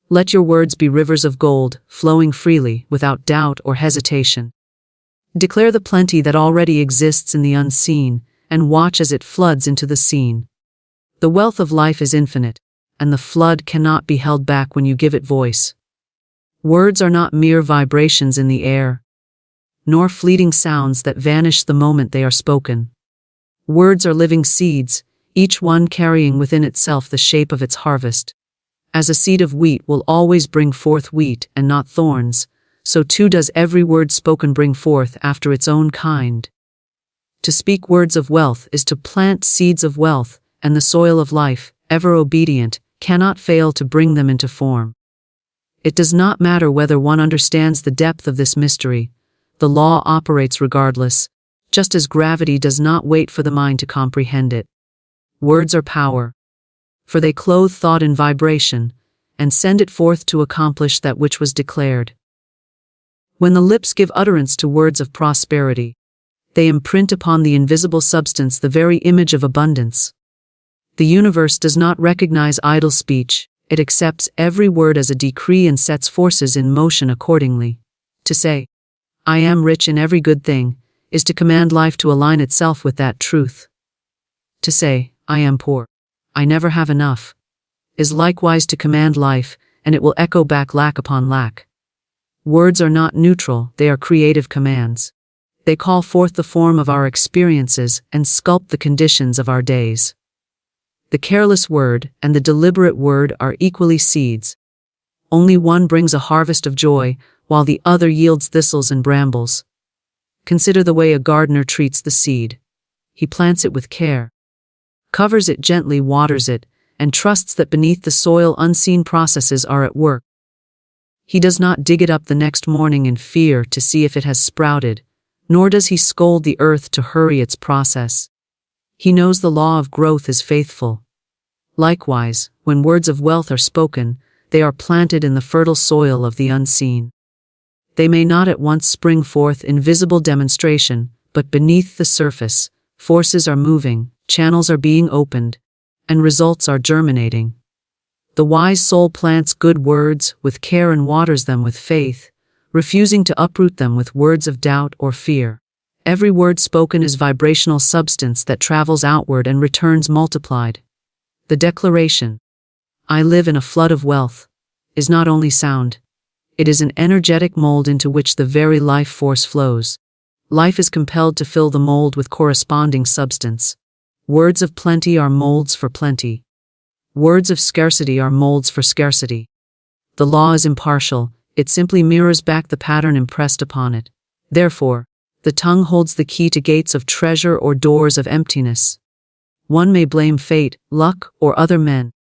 Let your words be rivers of gold, flowing freely, without doubt or hesitation. Declare the plenty that already exists in the unseen, and watch as it floods into the seen. The wealth of life is infinite, and the flood cannot be held back when you give it voice. Words are not mere vibrations in the air, nor fleeting sounds that vanish the moment they are spoken. Words are living seeds, each one carrying within itself the shape of its harvest. As a seed of wheat will always bring forth wheat and not thorns, so too does every word spoken bring forth after its own kind. To speak words of wealth is to plant seeds of wealth, and the soil of life, ever obedient, cannot fail to bring them into form. It does not matter whether one understands the depth of this mystery, the law operates regardless, just as gravity does not wait for the mind to comprehend it. Words are power, for they clothe thought in vibration, and send it forth to accomplish that which was declared. When the lips give utterance to words of prosperity, they imprint upon the invisible substance the very image of abundance. The universe does not recognize idle speech, it accepts every word as a decree and sets forces in motion accordingly. To say, I am rich in every good thing, is to command life to align itself with that truth. To say, I am poor, I never have enough, is likewise to command life, and it will echo back lack upon lack. Words are not neutral, they are creative commands. They call forth the form of our experiences and sculpt the conditions of our days. The careless word and the deliberate word are equally seeds. Only one brings a harvest of joy, while the other yields thistles and brambles. Consider the way a gardener treats the seed. He plants it with care, covers it gently, waters it, and trusts that beneath the soil unseen processes are at work. He does not dig it up the next morning in fear to see if it has sprouted, nor does he scold the earth to hurry its process. He knows the law of growth is faithful. Likewise, when words of wealth are spoken, they are planted in the fertile soil of the unseen. They may not at once spring forth in visible demonstration, but beneath the surface, forces are moving, channels are being opened, and results are germinating. The wise soul plants good words with care and waters them with faith, refusing to uproot them with words of doubt or fear. Every word spoken is vibrational substance that travels outward and returns multiplied. The declaration, I live in a flood of wealth, is not only sound, it is an energetic mold into which the very life force flows. Life is compelled to fill the mold with corresponding substance. Words of plenty are molds for plenty. Words of scarcity are molds for scarcity. The law is impartial, it simply mirrors back the pattern impressed upon it. Therefore, the tongue holds the key to gates of treasure or doors of emptiness. One may blame fate, luck, or other men.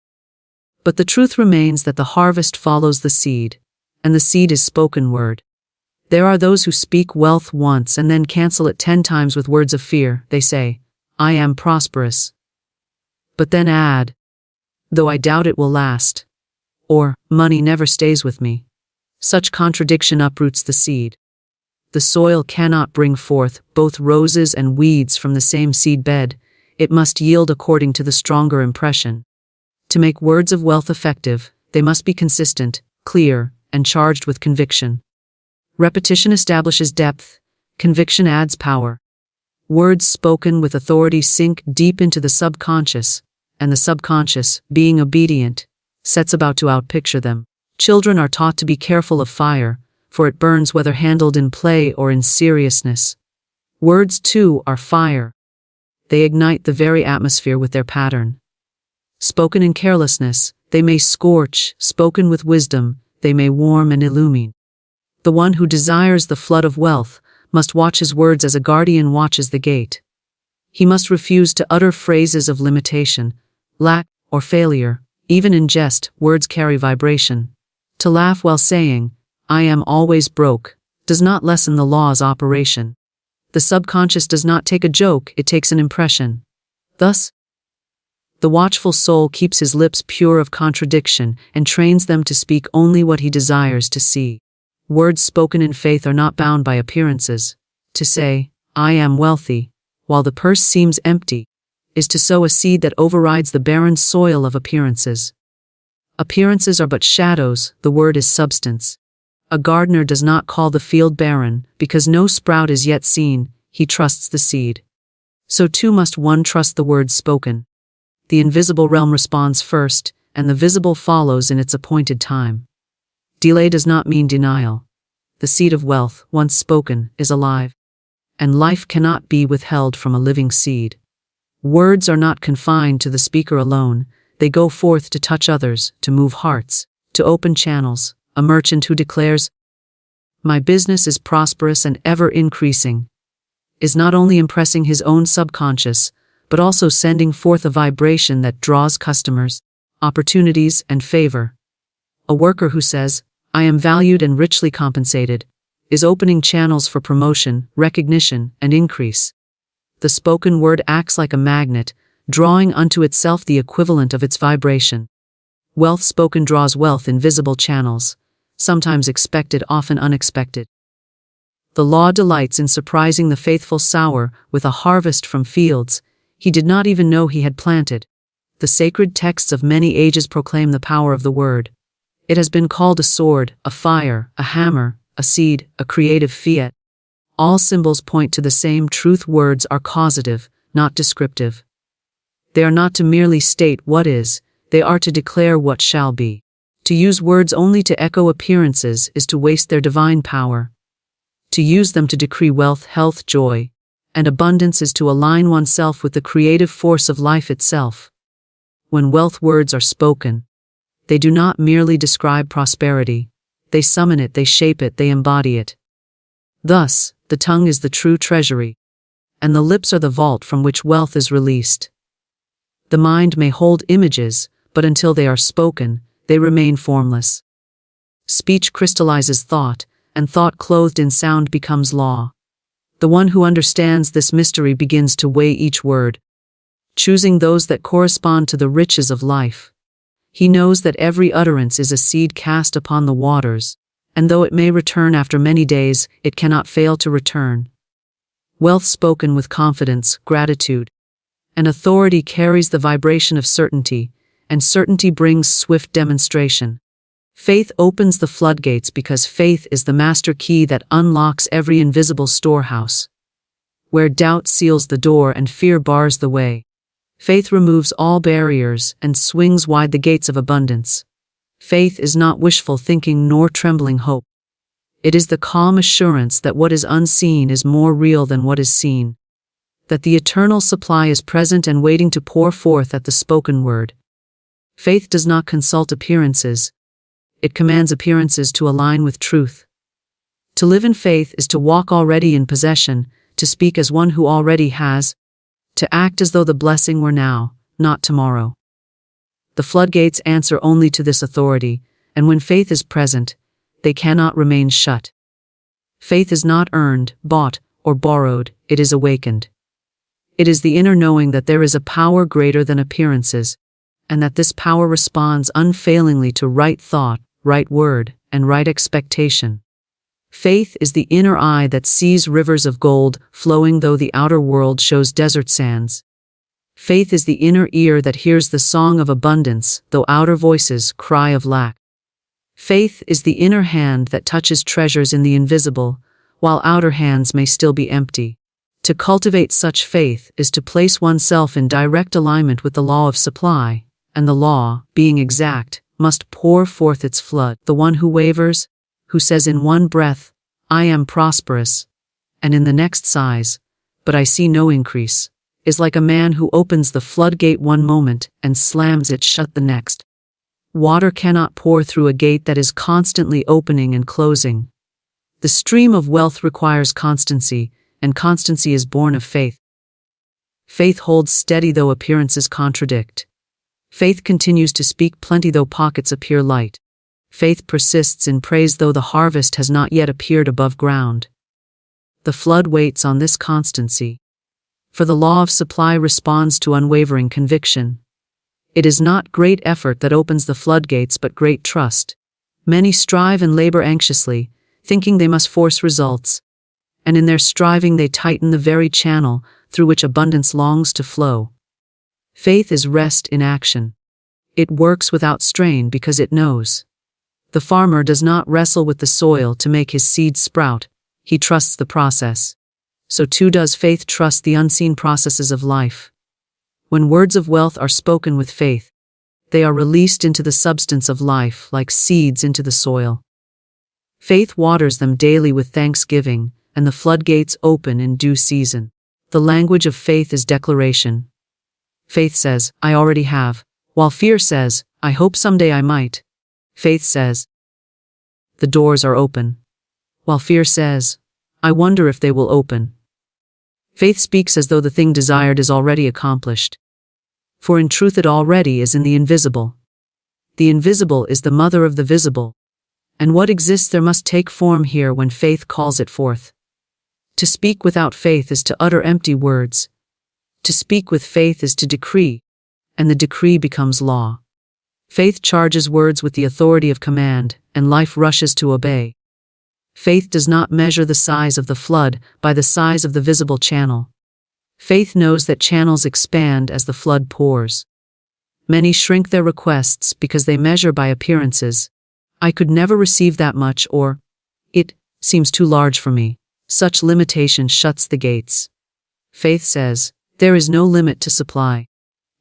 But the truth remains that the harvest follows the seed, and the seed is spoken word. There are those who speak wealth once and then cancel it 10 times with words of fear. They say, I am prosperous. But then add, though I doubt it will last. Or, money never stays with me. Such contradiction uproots the seed. The soil cannot bring forth both roses and weeds from the same seed bed. It must yield according to the stronger impression. To make words of wealth effective, they must be consistent, clear, and charged with conviction. Repetition establishes depth, conviction adds power. Words spoken with authority sink deep into the subconscious, and the subconscious, being obedient, sets about to outpicture them. Children are taught to be careful of fire, for it burns whether handled in play or in seriousness. Words, too, are fire. They ignite the very atmosphere with their pattern. Spoken in carelessness, they may scorch; spoken with wisdom, they may warm and illumine. The one who desires the flood of wealth must watch his words as a guardian watches the gate. He must refuse to utter phrases of limitation, lack, or failure. Even in jest, words carry vibration. To laugh while saying, "I am always broke," does not lessen the law's operation. The subconscious does not take a joke, it takes an impression. Thus, the watchful soul keeps his lips pure of contradiction and trains them to speak only what he desires to see. Words spoken in faith are not bound by appearances. To say, "I am wealthy," while the purse seems empty, is to sow a seed that overrides the barren soil of appearances. Appearances are but shadows, the word is substance. A gardener does not call the field barren, because no sprout is yet seen, he trusts the seed. So too must one trust the words spoken. The invisible realm responds first, and the visible follows in its appointed time. Delay does not mean denial. The seed of wealth, once spoken, is alive. And life cannot be withheld from a living seed. Words are not confined to the speaker alone, they go forth to touch others, to move hearts, to open channels. A merchant who declares, "My business is prosperous and ever increasing," is not only impressing his own subconscious, but also sending forth a vibration that draws customers, opportunities, and favor. A worker who says, "I am valued and richly compensated," is opening channels for promotion, recognition, and increase. The spoken word acts like a magnet, drawing unto itself the equivalent of its vibration. Wealth spoken draws wealth in visible channels, sometimes expected, often unexpected. The law delights in surprising the faithful sower with a harvest from fields he did not even know he had planted. The sacred texts of many ages proclaim the power of the word. It has been called a sword, a fire, a hammer, a seed, a creative fiat. All symbols point to the same truth. Words are causative, not descriptive. They are not to merely state what is, they are to declare what shall be. To use words only to echo appearances is to waste their divine power. To use them to decree wealth, health, joy, and abundance is to align oneself with the creative force of life itself. When wealth words are spoken, they do not merely describe prosperity. They summon it, they shape it, they embody it. Thus, the tongue is the true treasury, and the lips are the vault from which wealth is released. The mind may hold images, but until they are spoken, they remain formless. Speech crystallizes thought, and thought clothed in sound becomes law. The one who understands this mystery begins to weigh each word, choosing those that correspond to the riches of life. He knows that every utterance is a seed cast upon the waters, and though it may return after many days, it cannot fail to return. Wealth spoken with confidence, gratitude, and authority carries the vibration of certainty, and certainty brings swift demonstration. Faith opens the floodgates because faith is the master key that unlocks every invisible storehouse. Where doubt seals the door and fear bars the way, faith removes all barriers and swings wide the gates of abundance. Faith is not wishful thinking nor trembling hope. It is the calm assurance that what is unseen is more real than what is seen, that the eternal supply is present and waiting to pour forth at the spoken word. Faith does not consult appearances. It commands appearances to align with truth. To live in faith is to walk already in possession, to speak as one who already has, to act as though the blessing were now, not tomorrow. The floodgates answer only to this authority, and when faith is present, they cannot remain shut. Faith is not earned, bought, or borrowed, it is awakened. It is the inner knowing that there is a power greater than appearances, and that this power responds unfailingly to right thought, right word, and right expectation. Faith is the inner eye that sees rivers of gold flowing though the outer world shows desert sands. Faith is the inner ear that hears the song of abundance though outer voices cry of lack. Faith is the inner hand that touches treasures in the invisible, while outer hands may still be empty. To cultivate such faith is to place oneself in direct alignment with the law of supply, and the law, being exact, must pour forth its flood. The one who wavers, who says in one breath, "I am prosperous," and in the next sighs, "But I see no increase," is like a man who opens the floodgate one moment and slams it shut the next. Water cannot pour through a gate that is constantly opening and closing. The stream of wealth requires constancy, and constancy is born of faith. Faith holds steady though appearances contradict. Faith continues to speak plenty though pockets appear light. Faith persists in praise though the harvest has not yet appeared above ground. The flood waits on this constancy. For the law of supply responds to unwavering conviction. It is not great effort that opens the floodgates but great trust. Many strive and labor anxiously, thinking they must force results, and in their striving they tighten the very channel through which abundance longs to flow. Faith is rest in action. It works without strain because it knows. The farmer does not wrestle with the soil to make his seeds sprout, he trusts the process. So too does faith trust the unseen processes of life. When words of wealth are spoken with faith, they are released into the substance of life like seeds into the soil. Faith waters them daily with thanksgiving, and the floodgates open in due season. The language of faith is declaration. Faith says, I already have, while fear says, I hope someday I might. Faith says, the doors are open, while fear says, I wonder if they will open. Faith speaks as though the thing desired is already accomplished. For in truth it already is in the invisible. The invisible is the mother of the visible, and what exists there must take form here when faith calls it forth. To speak without faith is to utter empty words. To speak with faith is to decree, and the decree becomes law. Faith charges words with the authority of command, and life rushes to obey. Faith does not measure the size of the flood by the size of the visible channel. Faith knows that channels expand as the flood pours. Many shrink their requests because they measure by appearances. I could never receive that much, or it seems too large for me. Such limitation shuts the gates. Faith says, there is no limit to supply,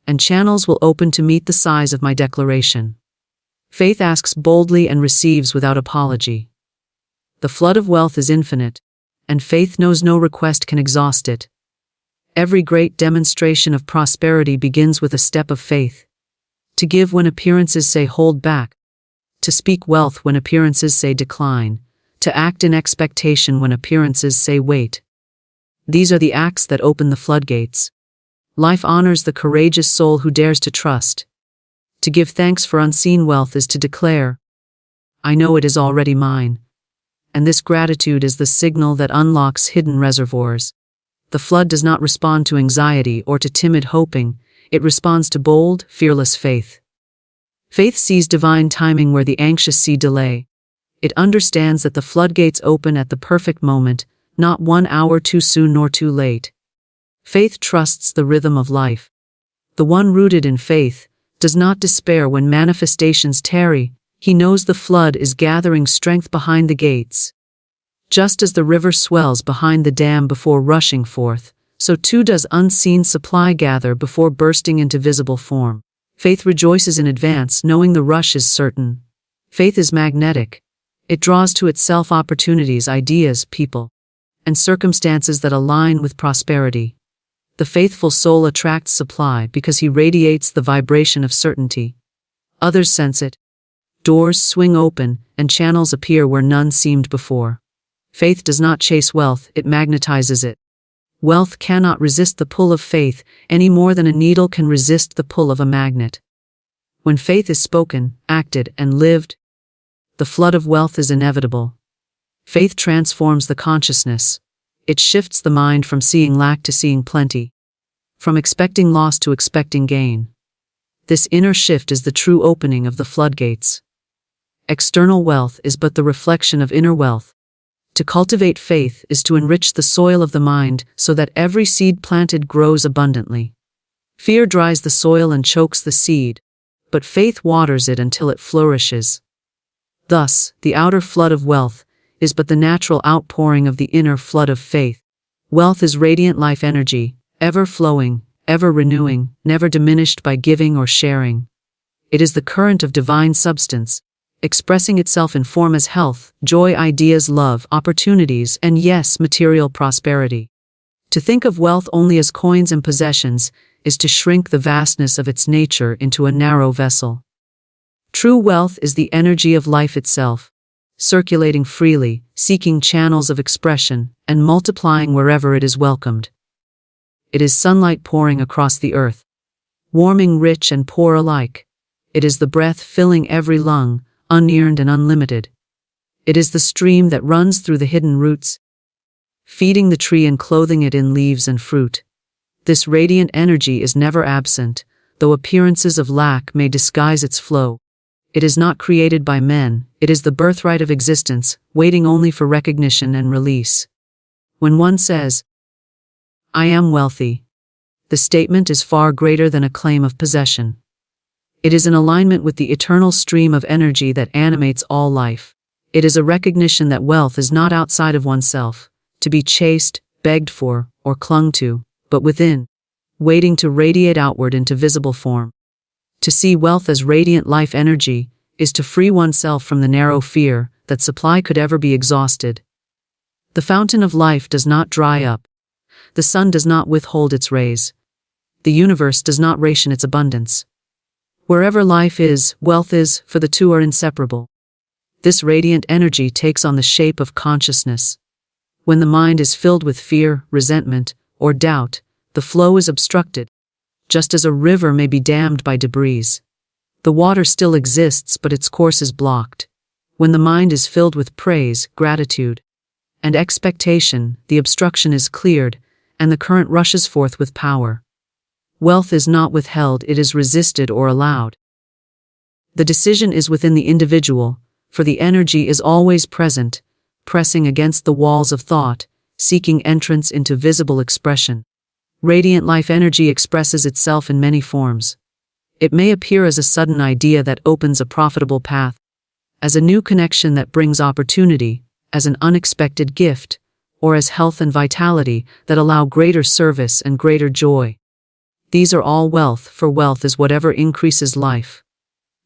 and channels will open to meet the size of my declaration. Faith asks boldly and receives without apology. The flood of wealth is infinite, and faith knows no request can exhaust it. Every great demonstration of prosperity begins with a step of faith. To give when appearances say hold back. To speak wealth when appearances say decline. To act in expectation when appearances say wait. These are the acts that open the floodgates. Life honors the courageous soul who dares to trust. To give thanks for unseen wealth is to declare, I know it is already mine. And this gratitude is the signal that unlocks hidden reservoirs. The flood does not respond to anxiety or to timid hoping, it responds to bold, fearless faith. Faith sees divine timing where the anxious see delay. It understands that the floodgates open at the perfect moment, not 1 hour too soon nor too late. Faith trusts the rhythm of life. The one rooted in faith does not despair when manifestations tarry. He knows the flood is gathering strength behind the gates. Just as the river swells behind the dam before rushing forth, so too does unseen supply gather before bursting into visible form. Faith rejoices in advance, knowing the rush is certain. Faith is magnetic. It draws to itself opportunities, ideas, people, and circumstances that align with prosperity. The faithful soul attracts supply because he radiates the vibration of certainty. Others sense it. Doors swing open, and channels appear where none seemed before. Faith does not chase wealth, it magnetizes it. Wealth cannot resist the pull of faith any more than a needle can resist the pull of a magnet. When faith is spoken, acted, and lived, the flood of wealth is inevitable. Faith transforms the consciousness. It shifts the mind from seeing lack to seeing plenty, from expecting loss to expecting gain. This inner shift is the true opening of the floodgates. External wealth is but the reflection of inner wealth. To cultivate faith is to enrich the soil of the mind so that every seed planted grows abundantly. Fear dries the soil and chokes the seed, but faith waters it until it flourishes. Thus, the outer flood of wealth is but the natural outpouring of the inner flood of faith. Wealth is radiant life energy, ever flowing, ever renewing, never diminished by giving or sharing. It is the current of divine substance, expressing itself in form as health, joy, ideas, love, opportunities, and yes, material prosperity. To think of wealth only as coins and possessions is to shrink the vastness of its nature into a narrow vessel. True wealth is the energy of life itself, circulating freely, seeking channels of expression, and multiplying wherever it is welcomed. It is sunlight pouring across the earth, warming rich and poor alike. It is the breath filling every lung, unearned and unlimited. It is the stream that runs through the hidden roots, feeding the tree and clothing it in leaves and fruit. This radiant energy is never absent, though appearances of lack may disguise its flow. It is not created by men, it is the birthright of existence, waiting only for recognition and release. When one says, "I am wealthy," the statement is far greater than a claim of possession. It is in alignment with the eternal stream of energy that animates all life. It is a recognition that wealth is not outside of oneself, to be chased, begged for, or clung to, but within, waiting to radiate outward into visible form. To see wealth as radiant life energy is to free oneself from the narrow fear that supply could ever be exhausted. The fountain of life does not dry up. The sun does not withhold its rays. The universe does not ration its abundance. Wherever life is, wealth is, for the two are inseparable. This radiant energy takes on the shape of consciousness. When the mind is filled with fear, resentment, or doubt, the flow is obstructed, just as a river may be dammed by debris. The water still exists, but its course is blocked. When the mind is filled with praise, gratitude, and expectation, the obstruction is cleared, and the current rushes forth with power. Wealth is not withheld, it is resisted or allowed. The decision is within the individual, for the energy is always present, pressing against the walls of thought, seeking entrance into visible expression. Radiant life energy expresses itself in many forms. It may appear as a sudden idea that opens a profitable path, as a new connection that brings opportunity, as an unexpected gift, or as health and vitality that allow greater service and greater joy. These are all wealth, for wealth is whatever increases life.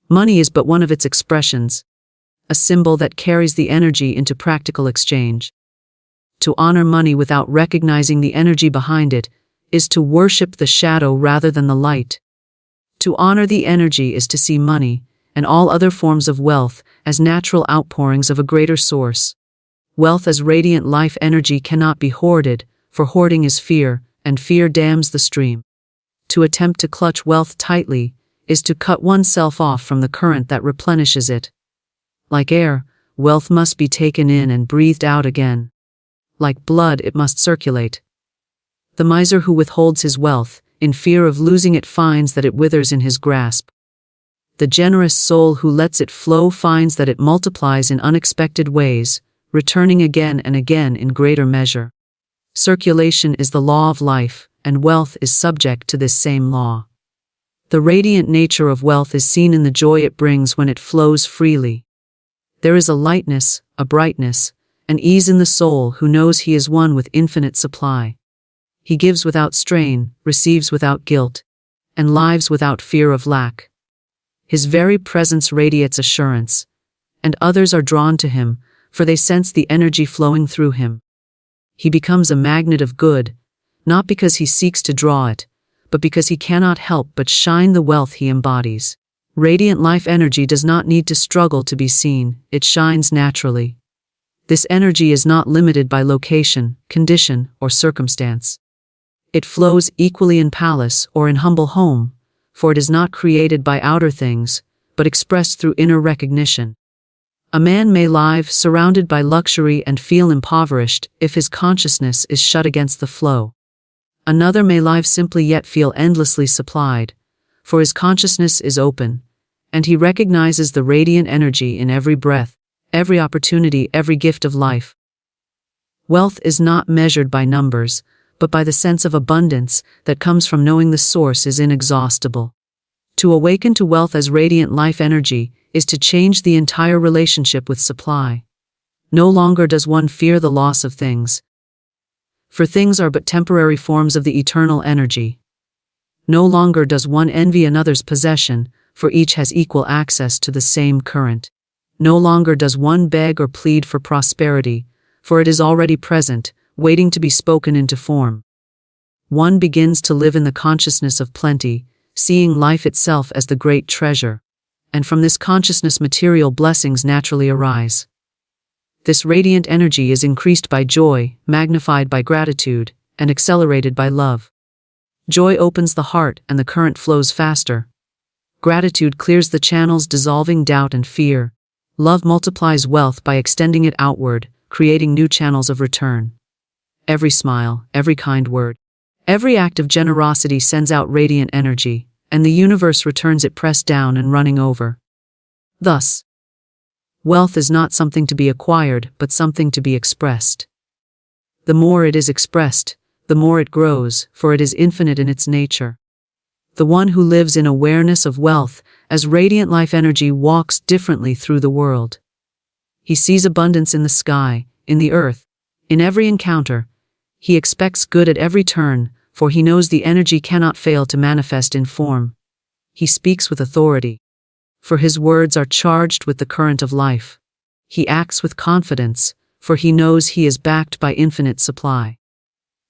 Money is but one of its expressions, a symbol that carries the energy into practical exchange. To honor money without recognizing the energy behind it is to worship the shadow rather than the light. To honor the energy is to see money, and all other forms of wealth, as natural outpourings of a greater source. Wealth as radiant life energy cannot be hoarded, for hoarding is fear, and fear dams the stream. To attempt to clutch wealth tightly is to cut oneself off from the current that replenishes it. Like air, wealth must be taken in and breathed out again. Like blood, it must circulate. The miser who withholds his wealth, in fear of losing it, finds that it withers in his grasp. The generous soul who lets it flow finds that it multiplies in unexpected ways, returning again and again in greater measure. Circulation is the law of life, and wealth is subject to this same law. The radiant nature of wealth is seen in the joy it brings when it flows freely. There is a lightness, a brightness, an ease in the soul who knows he is one with infinite supply. He gives without strain, receives without guilt, and lives without fear of lack. His very presence radiates assurance, and others are drawn to him, for they sense the energy flowing through him. He becomes a magnet of good, not because he seeks to draw it, but because he cannot help but shine the wealth he embodies. Radiant life energy does not need to struggle to be seen, it shines naturally. This energy is not limited by location, condition, or circumstance. It flows equally in palace or in humble home, for it is not created by outer things, but expressed through inner recognition. A man may live surrounded by luxury and feel impoverished if his consciousness is shut against the flow. Another may live simply yet feel endlessly supplied, for his consciousness is open, and he recognizes the radiant energy in every breath, every opportunity, every gift of life. Wealth is not measured by numbers, but by the sense of abundance that comes from knowing the source is inexhaustible. To awaken to wealth as radiant life energy is to change the entire relationship with supply. No longer does one fear the loss of things, for things are but temporary forms of the eternal energy. No longer does one envy another's possession, for each has equal access to the same current. No longer does one beg or plead for prosperity, for it is already present, waiting to be spoken into form. One begins to live in the consciousness of plenty, seeing life itself as the great treasure, and from this consciousness material blessings naturally arise. This radiant energy is increased by joy, magnified by gratitude, and accelerated by love. Joy opens the heart and the current flows faster. Gratitude clears the channels dissolving doubt and fear, Love multiplies wealth by extending it outward, creating new channels of return. Every smile, every kind word, every act of generosity sends out radiant energy, and the universe returns it pressed down and running over. Thus, wealth is not something to be acquired, but something to be expressed. The more it is expressed, the more it grows, for it is infinite in its nature. The one who lives in awareness of wealth as radiant life energy walks differently through the world. He sees abundance in the sky, in the earth, in every encounter. He expects good at every turn, for he knows the energy cannot fail to manifest in form. He speaks with authority, for his words are charged with the current of life. He acts with confidence, for he knows he is backed by infinite supply.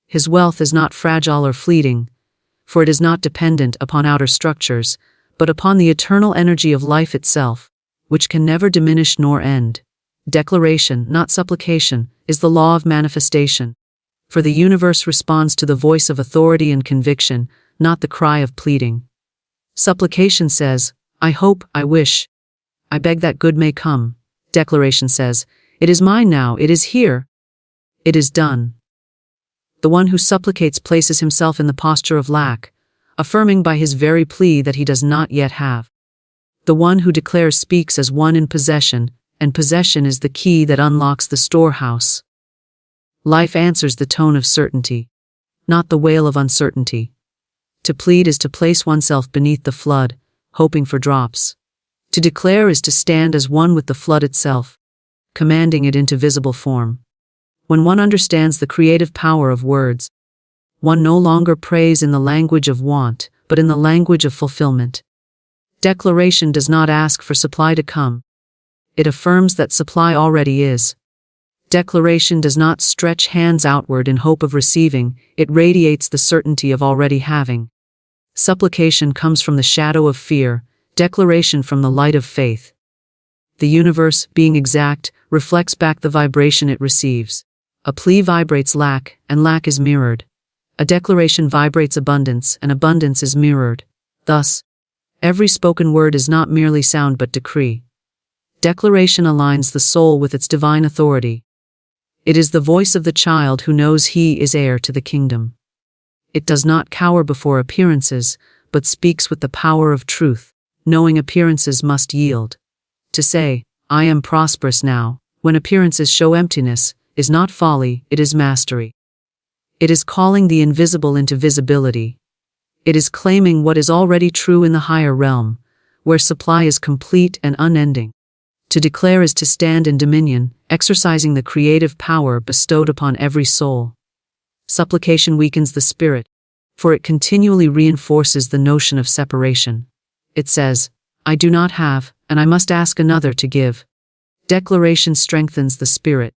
His wealth is not fragile or fleeting, for it is not dependent upon outer structures, but upon the eternal energy of life itself, which can never diminish nor end. Declaration, not supplication, is the law of manifestation. For the universe responds to the voice of authority and conviction, not the cry of pleading. Supplication says, I hope, I wish, I beg that good may come. Declaration says, it is mine now, it is here, it is done. The one who supplicates places himself in the posture of lack, affirming by his very plea that he does not yet have. The one who declares speaks as one in possession, and possession is the key that unlocks the storehouse. Life answers the tone of certainty, not the wail of uncertainty. To plead is to place oneself beneath the flood, hoping for drops. To declare is to stand as one with the flood itself, commanding it into visible form. When one understands the creative power of words, one no longer prays in the language of want, but in the language of fulfillment. Declaration does not ask for supply to come. It affirms that supply already is. Declaration does not stretch hands outward in hope of receiving, it radiates the certainty of already having. Supplication comes from the shadow of fear, declaration from the light of faith. The universe, being exact, reflects back the vibration it receives. A plea vibrates lack, and lack is mirrored. A declaration vibrates abundance, and abundance is mirrored. Thus, every spoken word is not merely sound but decree. Declaration aligns the soul with its divine authority. It is the voice of the child who knows he is heir to the kingdom. It does not cower before appearances, but speaks with the power of truth, knowing appearances must yield. To say, I am prosperous now, when appearances show emptiness, is not folly, it is mastery. It is calling the invisible into visibility. It is claiming what is already true in the higher realm, where supply is complete and unending. To declare is to stand in dominion, exercising the creative power bestowed upon every soul. Supplication weakens the spirit, for it continually reinforces the notion of separation. It says, I do not have, and I must ask another to give. Declaration strengthens the spirit,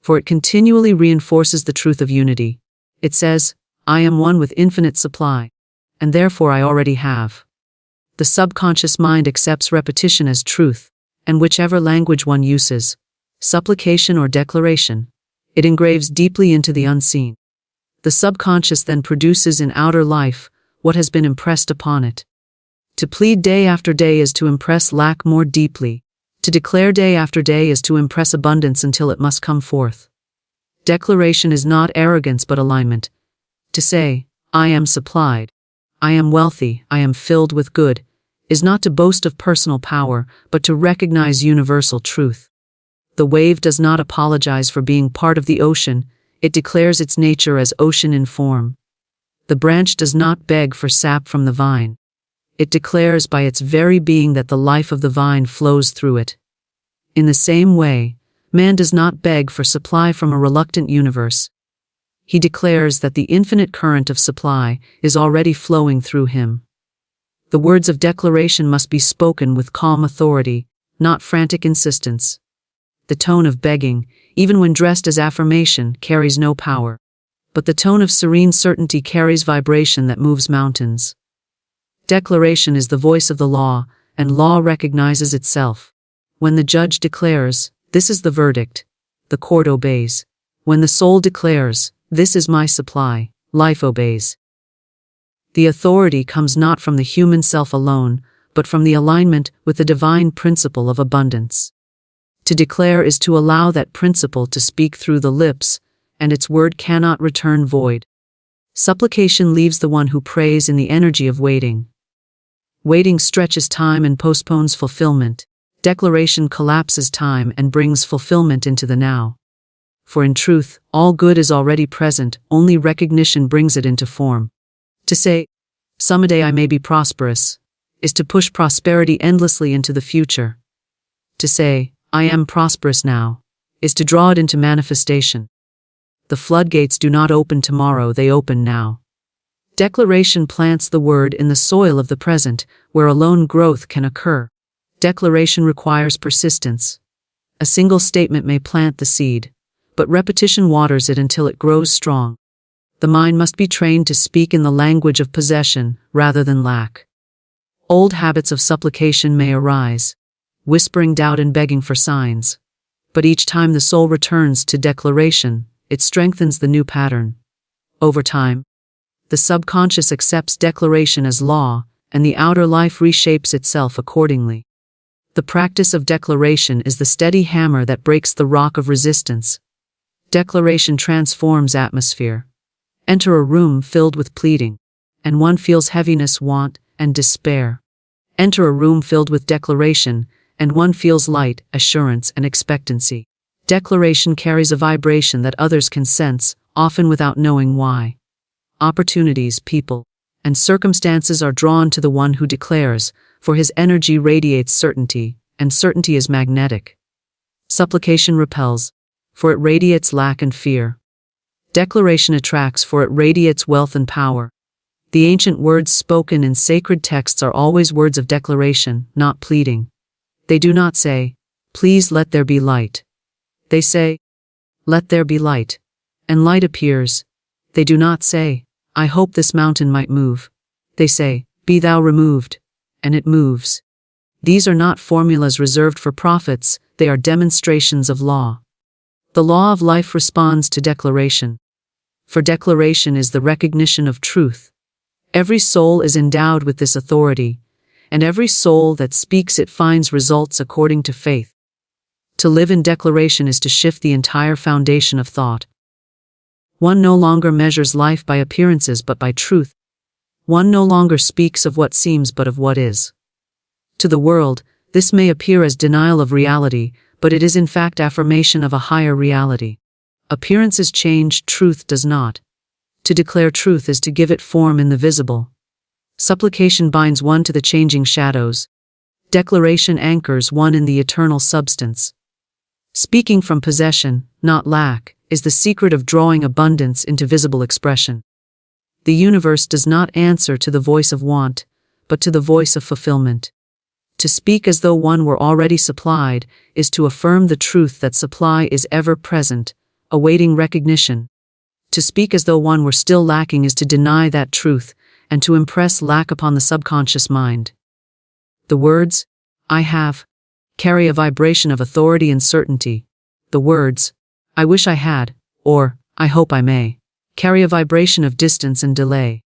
for it continually reinforces the truth of unity. It says, I am one with infinite supply, and therefore I already have. The subconscious mind accepts repetition as truth, and whichever language one uses, supplication or declaration, it engraves deeply into the unseen. The subconscious then produces in outer life what has been impressed upon it. To plead day after day is to impress lack more deeply. To declare day after day is to impress abundance until it must come forth. Declaration is not arrogance but alignment. To say, I am supplied, I am wealthy, I am filled with good, is not to boast of personal power, but to recognize universal truth. The wave does not apologize for being part of the ocean, it declares its nature as ocean in form. The branch does not beg for sap from the vine. It declares by its very being that the life of the vine flows through it. In the same way, man does not beg for supply from a reluctant universe. He declares that the infinite current of supply is already flowing through him. The words of declaration must be spoken with calm authority, not frantic insistence. The tone of begging, even when dressed as affirmation, carries no power. But the tone of serene certainty carries vibration that moves mountains. Declaration is the voice of the law, and law recognizes itself. When the judge declares, this is the verdict, the court obeys. When the soul declares, this is my supply, life obeys. The authority comes not from the human self alone, but from the alignment with the divine principle of abundance. To declare is to allow that principle to speak through the lips, and its word cannot return void. Supplication leaves the one who prays in the energy of waiting. Waiting stretches time and postpones fulfillment. Declaration collapses time and brings fulfillment into the now. For in truth, all good is already present, only recognition brings it into form. To say, "Someday I may be prosperous," is to push prosperity endlessly into the future. To say, "I am prosperous now," is to draw it into manifestation. The floodgates do not open tomorrow, they open now. Declaration plants the word in the soil of the present, where alone growth can occur. Declaration requires persistence. A single statement may plant the seed, but repetition waters it until it grows strong. The mind must be trained to speak in the language of possession rather than lack. Old habits of supplication may arise, whispering doubt and begging for signs. But each time the soul returns to declaration, it strengthens the new pattern. Over time, the subconscious accepts declaration as law, and the outer life reshapes itself accordingly. The practice of declaration is the steady hammer that breaks the rock of resistance. Declaration transforms atmosphere. Enter a room filled with pleading, and one feels heaviness, want, and despair. Enter a room filled with declaration, and one feels light, assurance, and expectancy. Declaration carries a vibration that others can sense, often without knowing why. Opportunities, people, and circumstances are drawn to the one who declares, for his energy radiates certainty, and certainty is magnetic. Supplication repels, for it radiates lack and fear. Declaration attracts, for it radiates wealth and power. The ancient words spoken in sacred texts are always words of declaration, not pleading. They do not say, "Please let there be light." They say, "Let there be light," and light appears. They do not say, "I hope this mountain might move." They say, "Be thou removed," and it moves. These are not formulas reserved for prophets, they are demonstrations of law. The law of life responds to declaration. For declaration is the recognition of truth. Every soul is endowed with this authority, and every soul that speaks it finds results according to faith. To live in declaration is to shift the entire foundation of thought. One no longer measures life by appearances but by truth. One no longer speaks of what seems but of what is. To the world, this may appear as denial of reality, but it is in fact affirmation of a higher reality. Appearances change, truth does not. To declare truth is to give it form in the visible. Supplication binds one to the changing shadows. Declaration anchors one in the eternal substance. Speaking from possession, not lack, is the secret of drawing abundance into visible expression. The universe does not answer to the voice of want, but to the voice of fulfillment. To speak as though one were already supplied is to affirm the truth that supply is ever present, awaiting recognition. To speak as though one were still lacking is to deny that truth, and to impress lack upon the subconscious mind. The words, "I have," carry a vibration of authority and certainty. The words, "I wish I had," or "I hope I may," carry a vibration of distance and delay.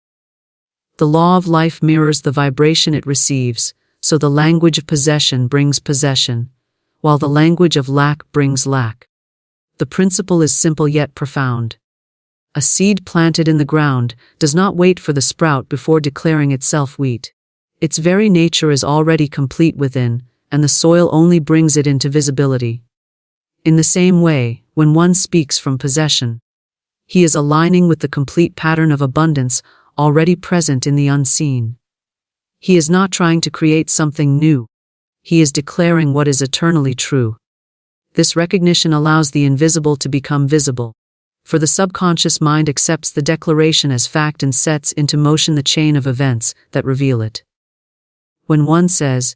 The law of life mirrors the vibration it receives, so the language of possession brings possession, while the language of lack brings lack. The principle is simple yet profound. A seed planted in the ground does not wait for the sprout before declaring itself wheat. Its very nature is already complete within, and the soil only brings it into visibility. In the same way, when one speaks from possession, he is aligning with the complete pattern of abundance already present in the unseen. He is not trying to create something new. He is declaring what is eternally true. This recognition allows the invisible to become visible, for the subconscious mind accepts the declaration as fact and sets into motion the chain of events that reveal it. When one says,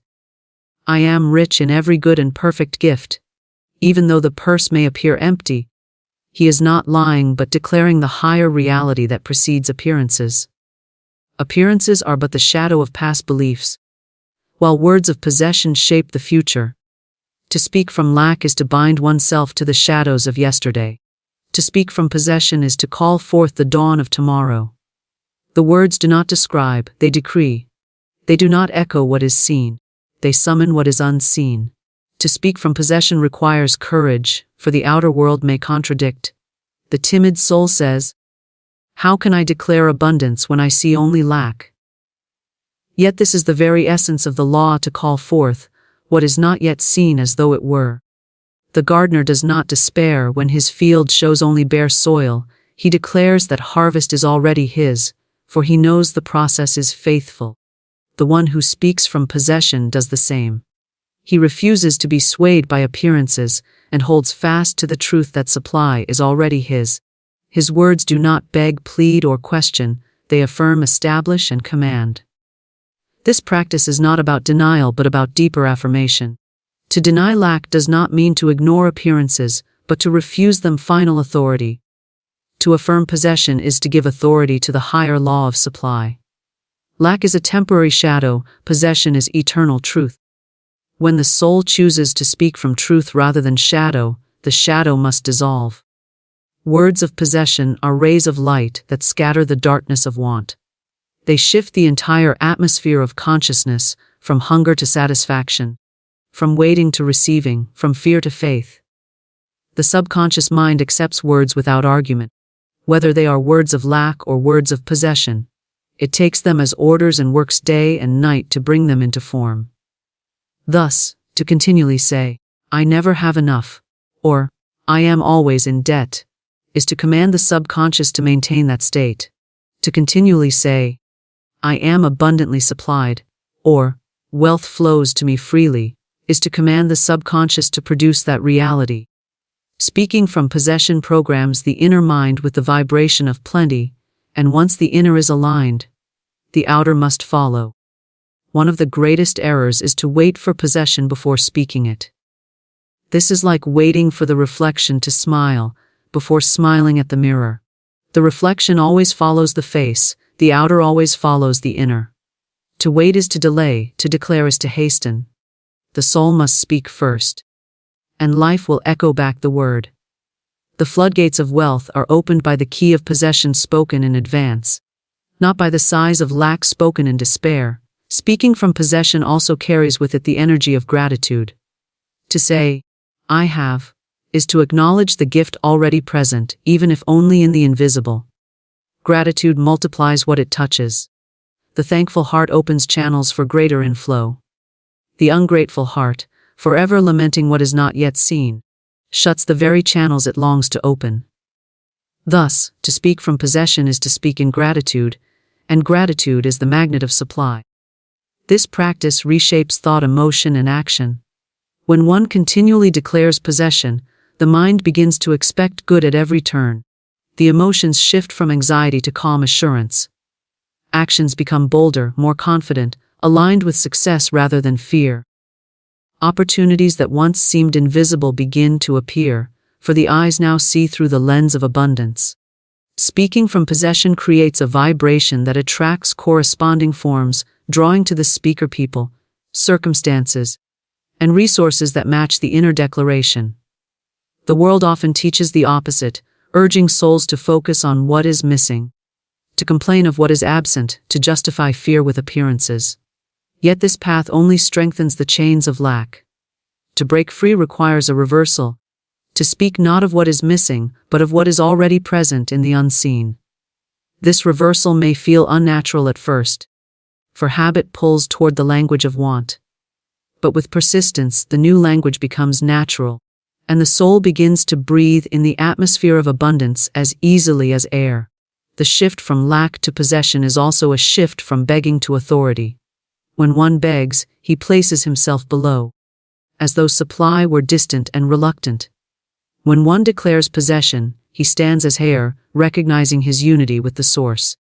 "I am rich in every good and perfect gift," even though the purse may appear empty, he is not lying but declaring the higher reality that precedes appearances. Appearances are but the shadow of past beliefs, while words of possession shape the future. To speak from lack is to bind oneself to the shadows of yesterday. To speak from possession is to call forth the dawn of tomorrow. The words do not describe, they decree. They do not echo what is seen, they summon what is unseen. To speak from possession requires courage, for the outer world may contradict. The timid soul says, "How can I declare abundance when I see only lack?" Yet this is the very essence of the law, to call forth what is not yet seen as though it were. The gardener does not despair when his field shows only bare soil. He declares that harvest is already his, for he knows the process is faithful. The one who speaks from possession does the same. He refuses to be swayed by appearances and holds fast to the truth that supply is already his. His words do not beg, plead, or question. They affirm, establish, and command. This practice is not about denial but about deeper affirmation. To deny lack does not mean to ignore appearances, but to refuse them final authority. To affirm possession is to give authority to the higher law of supply. Lack is a temporary shadow, possession is eternal truth. When the soul chooses to speak from truth rather than shadow, the shadow must dissolve. Words of possession are rays of light that scatter the darkness of want. They shift the entire atmosphere of consciousness, from hunger to satisfaction, from waiting to receiving, from fear to faith. The subconscious mind accepts words without argument. Whether they are words of lack or words of possession, it takes them as orders and works day and night to bring them into form. Thus, to continually say, "I never have enough," or "I am always in debt," is to command the subconscious to maintain that state. To continually say, "I am abundantly supplied," or "wealth flows to me freely," is to command the subconscious to produce that reality. Speaking from possession programs the inner mind with the vibration of plenty, and once the inner is aligned, the outer must follow. One of the greatest errors is to wait for possession before speaking it. This is like waiting for the reflection to smile before smiling at the mirror. The reflection always follows the face, the outer always follows the inner. To wait is to delay, to declare is to hasten. The soul must speak first, and life will echo back the word. The floodgates of wealth are opened by the key of possession spoken in advance, not by the sighs of lack spoken in despair. Speaking from possession also carries with it the energy of gratitude. To say, "I have," is to acknowledge the gift already present, even if only in the invisible. Gratitude multiplies what it touches. The thankful heart opens channels for greater inflow. The ungrateful heart, forever lamenting what is not yet seen, shuts the very channels it longs to open. Thus, to speak from possession is to speak in gratitude, and gratitude is the magnet of supply. This practice reshapes thought, emotion, and action. When one continually declares possession, the mind begins to expect good at every turn. The emotions shift from anxiety to calm assurance. Actions become bolder, more confident, aligned with success rather than fear. Opportunities that once seemed invisible begin to appear, for the eyes now see through the lens of abundance. Speaking from possession creates a vibration that attracts corresponding forms, drawing to the speaker people, circumstances, and resources that match the inner declaration. The world often teaches the opposite, urging souls to focus on what is missing, to complain of what is absent, to justify fear with appearances. Yet this path only strengthens the chains of lack. To break free requires a reversal, to speak not of what is missing, but of what is already present in the unseen. This reversal may feel unnatural at first, for habit pulls toward the language of want. But with persistence, the new language becomes natural, and the soul begins to breathe in the atmosphere of abundance as easily as air. The shift from lack to possession is also a shift from begging to authority. When one begs, he places himself below, as though supply were distant and reluctant. When one declares possession, he stands as heir, recognizing his unity with the source.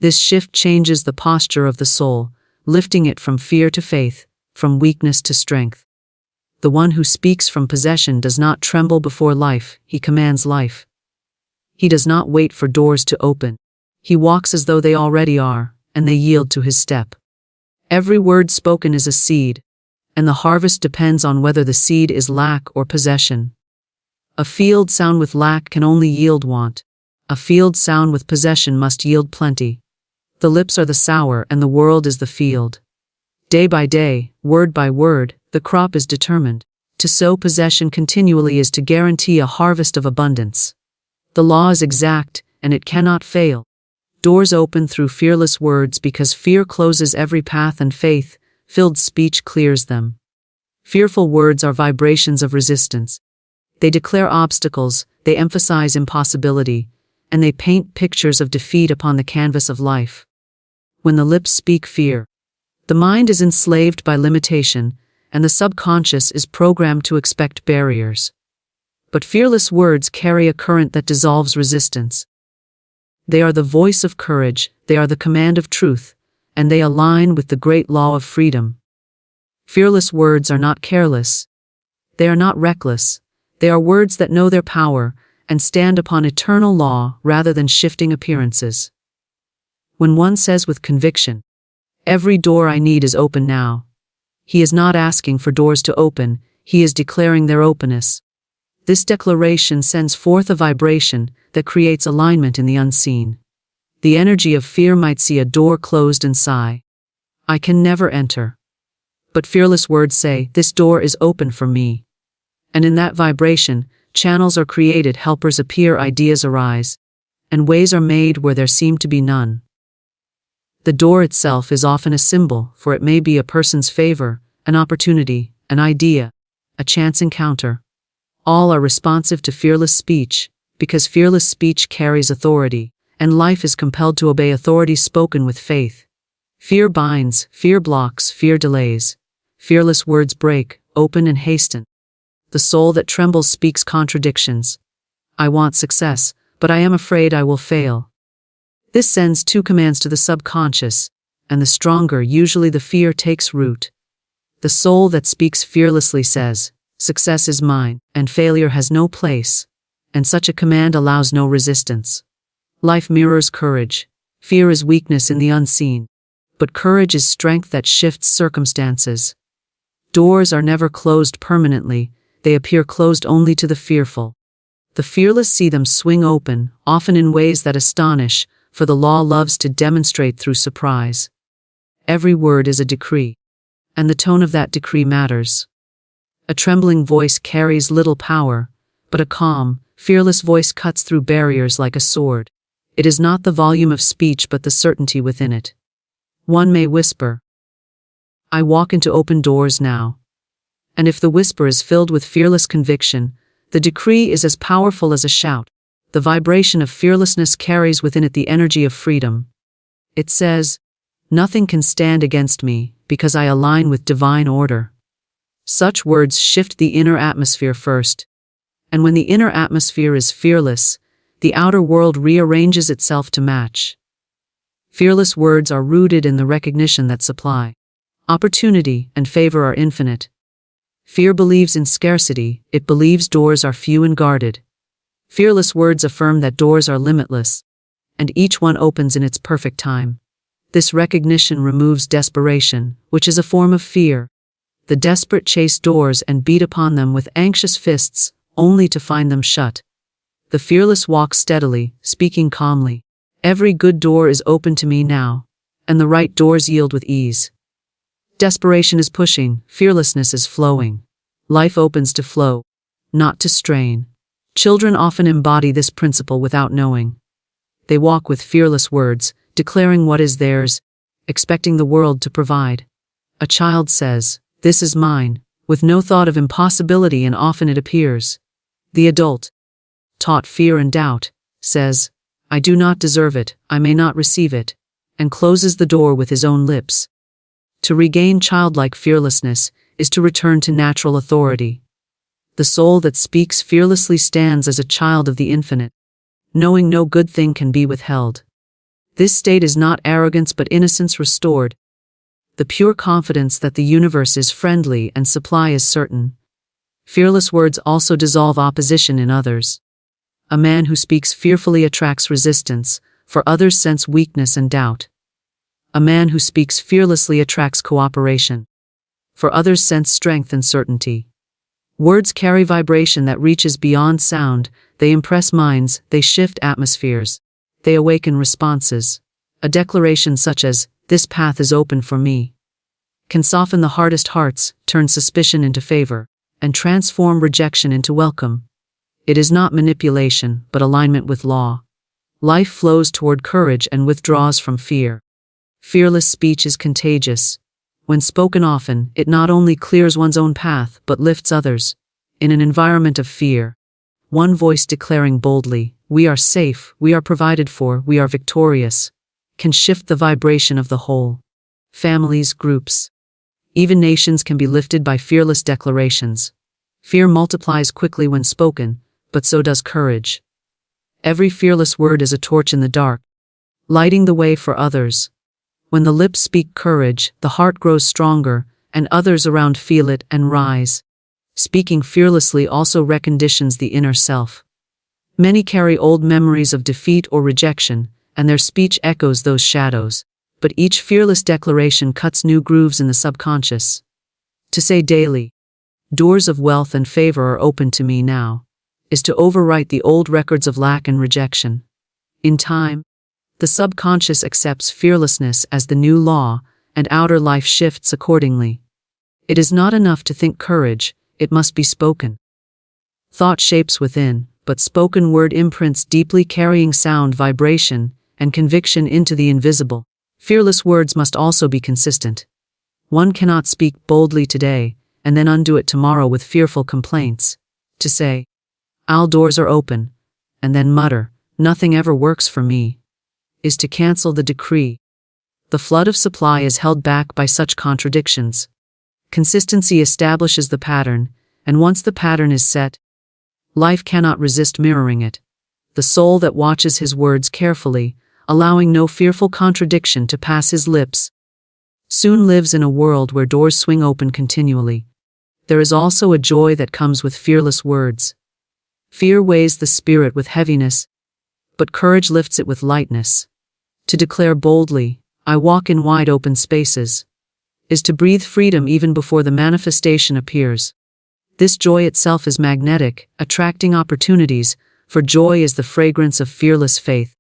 This shift changes the posture of the soul, lifting it from fear to faith, from weakness to strength. The one who speaks from possession does not tremble before life, he commands life. He does not wait for doors to open. He walks as though they already are, and they yield to his step. Every word spoken is a seed, and the harvest depends on whether the seed is lack or possession. A field sown with lack can only yield want. A field sown with possession must yield plenty. The lips are the sower and the world is the field. Day by day, word by word, the crop is determined. To sow possession continually is to guarantee a harvest of abundance. The law is exact, and it cannot fail. Doors open through fearless words because fear closes every path and faith-filled speech clears them. Fearful words are vibrations of resistance. They declare obstacles, they emphasize impossibility, and they paint pictures of defeat upon the canvas of life. When the lips speak fear, the mind is enslaved by limitation, and the subconscious is programmed to expect barriers. But fearless words carry a current that dissolves resistance. They are the voice of courage, they are the command of truth, and they align with the great law of freedom. Fearless words are not careless. They are not reckless. They are words that know their power and stand upon eternal law rather than shifting appearances. When one says with conviction, "Every door I need is open now," he is not asking for doors to open, he is declaring their openness. This declaration sends forth a vibration that creates alignment in the unseen. The energy of fear might see a door closed and sigh, "I can never enter." But fearless words say, "This door is open for me." And in that vibration, channels are created, helpers appear, ideas arise, and ways are made where there seem to be none. The door itself is often a symbol, for it may be a person's favor, an opportunity, an idea, a chance encounter. All are responsive to fearless speech, because fearless speech carries authority, and life is compelled to obey authority spoken with faith. Fear binds, fear blocks, fear delays. Fearless words break, open and hasten. The soul that trembles speaks contradictions. "I want success, but I am afraid I will fail." This sends two commands to the subconscious, and the stronger usually the fear takes root. The soul that speaks fearlessly says, "Success is mine, and failure has no place," and such a command allows no resistance. Life mirrors courage. Fear is weakness in the unseen, but courage is strength that shifts circumstances. Doors are never closed permanently, they appear closed only to the fearful. The fearless see them swing open, often in ways that astonish, for the law loves to demonstrate through surprise. Every word is a decree, and the tone of that decree matters. A trembling voice carries little power, but a calm, fearless voice cuts through barriers like a sword. It is not the volume of speech but the certainty within it. One may whisper, "I walk into open doors now." And if the whisper is filled with fearless conviction, the decree is as powerful as a shout. The vibration of fearlessness carries within it the energy of freedom. It says, "Nothing can stand against me, because I align with divine order." Such words shift the inner atmosphere first. And when the inner atmosphere is fearless, the outer world rearranges itself to match. Fearless words are rooted in the recognition that supply, opportunity, and favor are infinite. Fear believes in scarcity, it believes doors are few and guarded. Fearless words affirm that doors are limitless, and each one opens in its perfect time. This recognition removes desperation, which is a form of fear. The desperate chase doors and beat upon them with anxious fists, only to find them shut. The fearless walk steadily, speaking calmly. "Every good door is open to me now, and the right doors yield with ease." Desperation is pushing, fearlessness is flowing. Life opens to flow, not to strain. Children often embody this principle without knowing. They walk with fearless words, declaring what is theirs, expecting the world to provide. A child says, "This is mine," with no thought of impossibility, and often it appears. The adult, taught fear and doubt, says, "I do not deserve it, I may not receive it," and closes the door with his own lips. To regain childlike fearlessness is to return to natural authority. The soul that speaks fearlessly stands as a child of the infinite, knowing no good thing can be withheld. This state is not arrogance but innocence restored, the pure confidence that the universe is friendly and supply is certain. Fearless words also dissolve opposition in others. A man who speaks fearfully attracts resistance, for others sense weakness and doubt. A man who speaks fearlessly attracts cooperation, for others sense strength and certainty. Words carry vibration that reaches beyond sound, they impress minds, they shift atmospheres, they awaken responses. A declaration such as, "This path is open for me," can soften the hardest hearts, turn suspicion into favor, and transform rejection into welcome. It is not manipulation, but alignment with law. Life flows toward courage and withdraws from fear. Fearless speech is contagious. When spoken often, it not only clears one's own path, but lifts others. In an environment of fear, one voice declaring boldly, "We are safe, we are provided for, we are victorious," can shift the vibration of the whole. Families, groups, even nations can be lifted by fearless declarations. Fear multiplies quickly when spoken, but so does courage. Every fearless word is a torch in the dark, lighting the way for others. When the lips speak courage, the heart grows stronger, and others around feel it and rise. Speaking fearlessly also reconditions the inner self. Many carry old memories of defeat or rejection, and their speech echoes those shadows. But each fearless declaration cuts new grooves in the subconscious. To say daily, "Doors of wealth and favor are open to me now," is to overwrite the old records of lack and rejection. In time, the subconscious accepts fearlessness as the new law, and outer life shifts accordingly. It is not enough to think courage, it must be spoken. Thought shapes within, but spoken word imprints deeply, carrying sound, vibration, and conviction into the invisible. Fearless words must also be consistent. One cannot speak boldly today, and then undo it tomorrow with fearful complaints. To say, "All doors are open," and then mutter, "Nothing ever works for me," is to cancel the decree. The flood of supply is held back by such contradictions. Consistency establishes the pattern, and once the pattern is set, life cannot resist mirroring it. The soul that watches his words carefully, allowing no fearful contradiction to pass his lips, soon lives in a world where doors swing open continually. There is also a joy that comes with fearless words. Fear weighs the spirit with heaviness, but courage lifts it with lightness. To declare boldly, "I walk in wide open spaces," is to breathe freedom even before the manifestation appears. This joy itself is magnetic, attracting opportunities, for joy is the fragrance of fearless faith.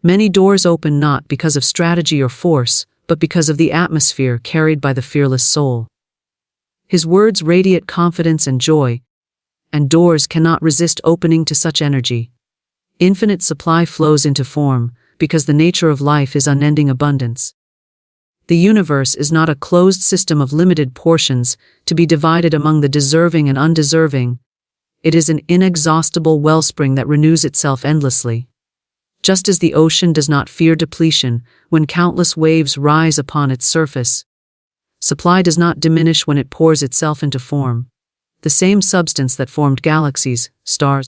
Many doors open not because of strategy or force, but because of the atmosphere carried by the fearless soul. His words radiate confidence and joy, and doors cannot resist opening to such energy. Infinite supply flows into form, because the nature of life is unending abundance. The universe is not a closed system of limited portions to be divided among the deserving and undeserving. It is an inexhaustible wellspring that renews itself endlessly. Just as the ocean does not fear depletion when countless waves rise upon its surface, supply does not diminish when it pours itself into form. The same substance that formed galaxies, stars,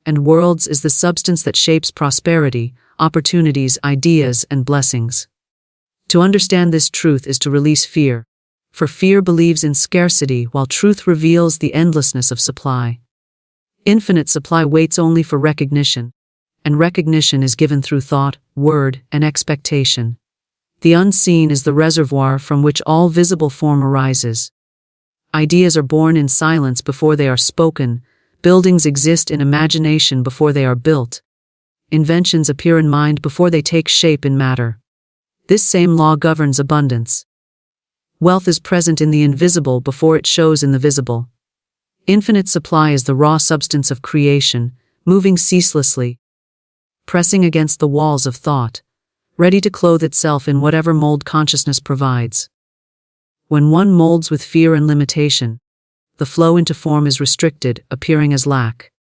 and worlds is the substance that shapes prosperity, opportunities, ideas, and blessings. To understand this truth is to release fear, for fear believes in scarcity while truth reveals the endlessness of supply. Infinite supply waits only for recognition, and recognition is given through thought, word, and expectation. The unseen is the reservoir from which all visible form arises. Ideas are born in silence before they are spoken, buildings exist in imagination before they are built, inventions appear in mind before they take shape in matter. This same law governs abundance. Wealth is present in the invisible before it shows in the visible. Infinite supply is the raw substance of creation, moving ceaselessly, pressing against the walls of thought, ready to clothe itself in whatever mold consciousness provides. When one molds with fear and limitation, the flow into form is restricted, appearing as lack.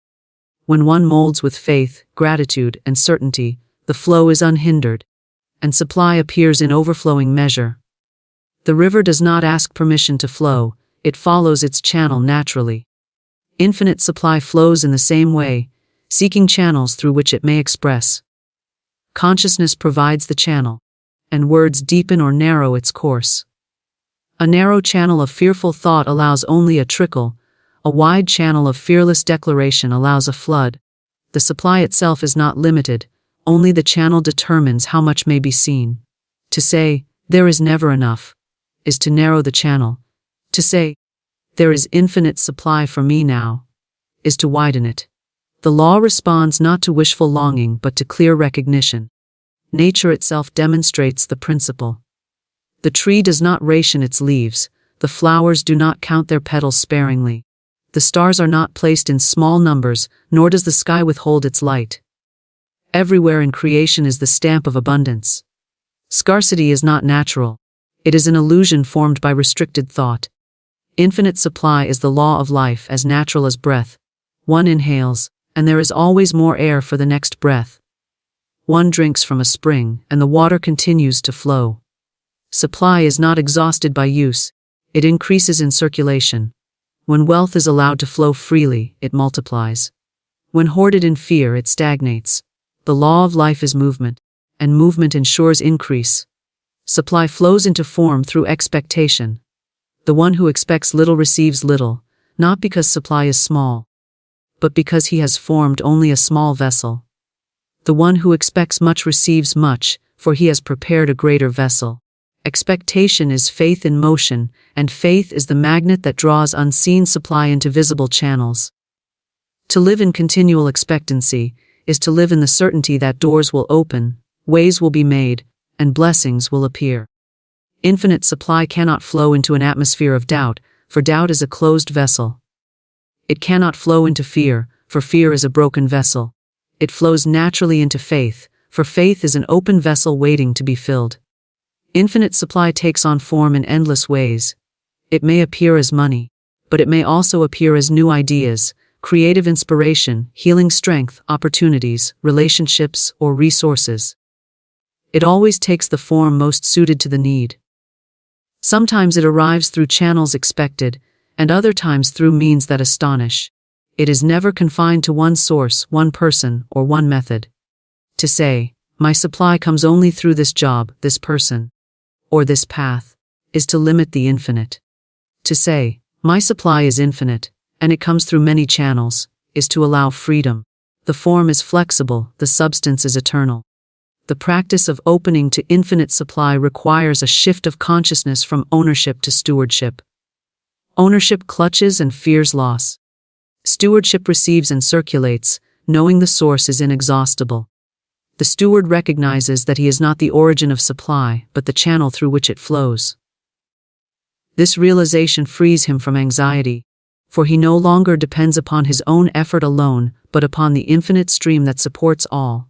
When one molds with faith, gratitude, and certainty, the flow is unhindered, and supply appears in overflowing measure. The river does not ask permission to flow, it follows its channel naturally. Infinite supply flows in the same way, seeking channels through which it may express. Consciousness provides the channel, and words deepen or narrow its course. A narrow channel of fearful thought allows only a trickle, a wide channel of fearless declaration allows a flood. The supply itself is not limited, only the channel determines how much may be seen. To say, "There is never enough," is to narrow the channel. To say, "There is infinite supply for me now," is to widen it. The law responds not to wishful longing but to clear recognition. Nature itself demonstrates the principle. The tree does not ration its leaves, the flowers do not count their petals sparingly. The stars are not placed in small numbers, nor does the sky withhold its light. Everywhere in creation is the stamp of abundance. Scarcity is not natural. It is an illusion formed by restricted thought. Infinite supply is the law of life, as natural as breath. One inhales, and there is always more air for the next breath. One drinks from a spring, and the water continues to flow. Supply is not exhausted by use. It increases in circulation. When wealth is allowed to flow freely, it multiplies. When hoarded in fear, it stagnates. The law of life is movement, and movement ensures increase. Supply flows into form through expectation. The one who expects little receives little, not because supply is small, but because he has formed only a small vessel. The one who expects much receives much, for he has prepared a greater vessel. Expectation is faith in motion, and faith is the magnet that draws unseen supply into visible channels. To live in continual expectancy is to live in the certainty that doors will open, ways will be made, and blessings will appear. Infinite supply cannot flow into an atmosphere of doubt, for doubt is a closed vessel. It cannot flow into fear, for fear is a broken vessel. It flows naturally into faith, for faith is an open vessel waiting to be filled. Infinite supply takes on form in endless ways. It may appear as money, but it may also appear as new ideas, creative inspiration, healing strength, opportunities, relationships, or resources. It always takes the form most suited to the need. Sometimes it arrives through channels expected, and other times through means that astonish. It is never confined to one source, one person, or one method. To say, my supply comes only through this job, this person, or this path, is to limit the infinite. To say, my supply is infinite, and it comes through many channels, is to allow freedom. The form is flexible, the substance is eternal. The practice of opening to infinite supply requires a shift of consciousness from ownership to stewardship. Ownership clutches and fears loss. Stewardship receives and circulates, knowing the source is inexhaustible. The steward recognizes that he is not the origin of supply, but the channel through which it flows. This realization frees him from anxiety, for he no longer depends upon his own effort alone, but upon the infinite stream that supports all.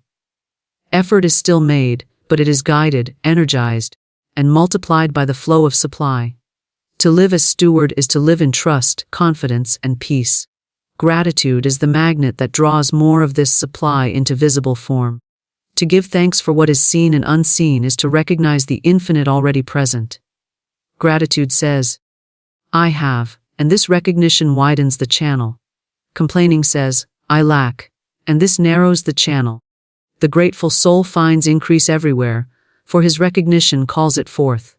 Effort is still made, but it is guided, energized, and multiplied by the flow of supply. To live as steward is to live in trust, confidence, and peace. Gratitude is the magnet that draws more of this supply into visible form. To give thanks for what is seen and unseen is to recognize the infinite already present. Gratitude says, I have, and this recognition widens the channel. Complaining says, I lack, and this narrows the channel. The grateful soul finds increase everywhere, for his recognition calls it forth.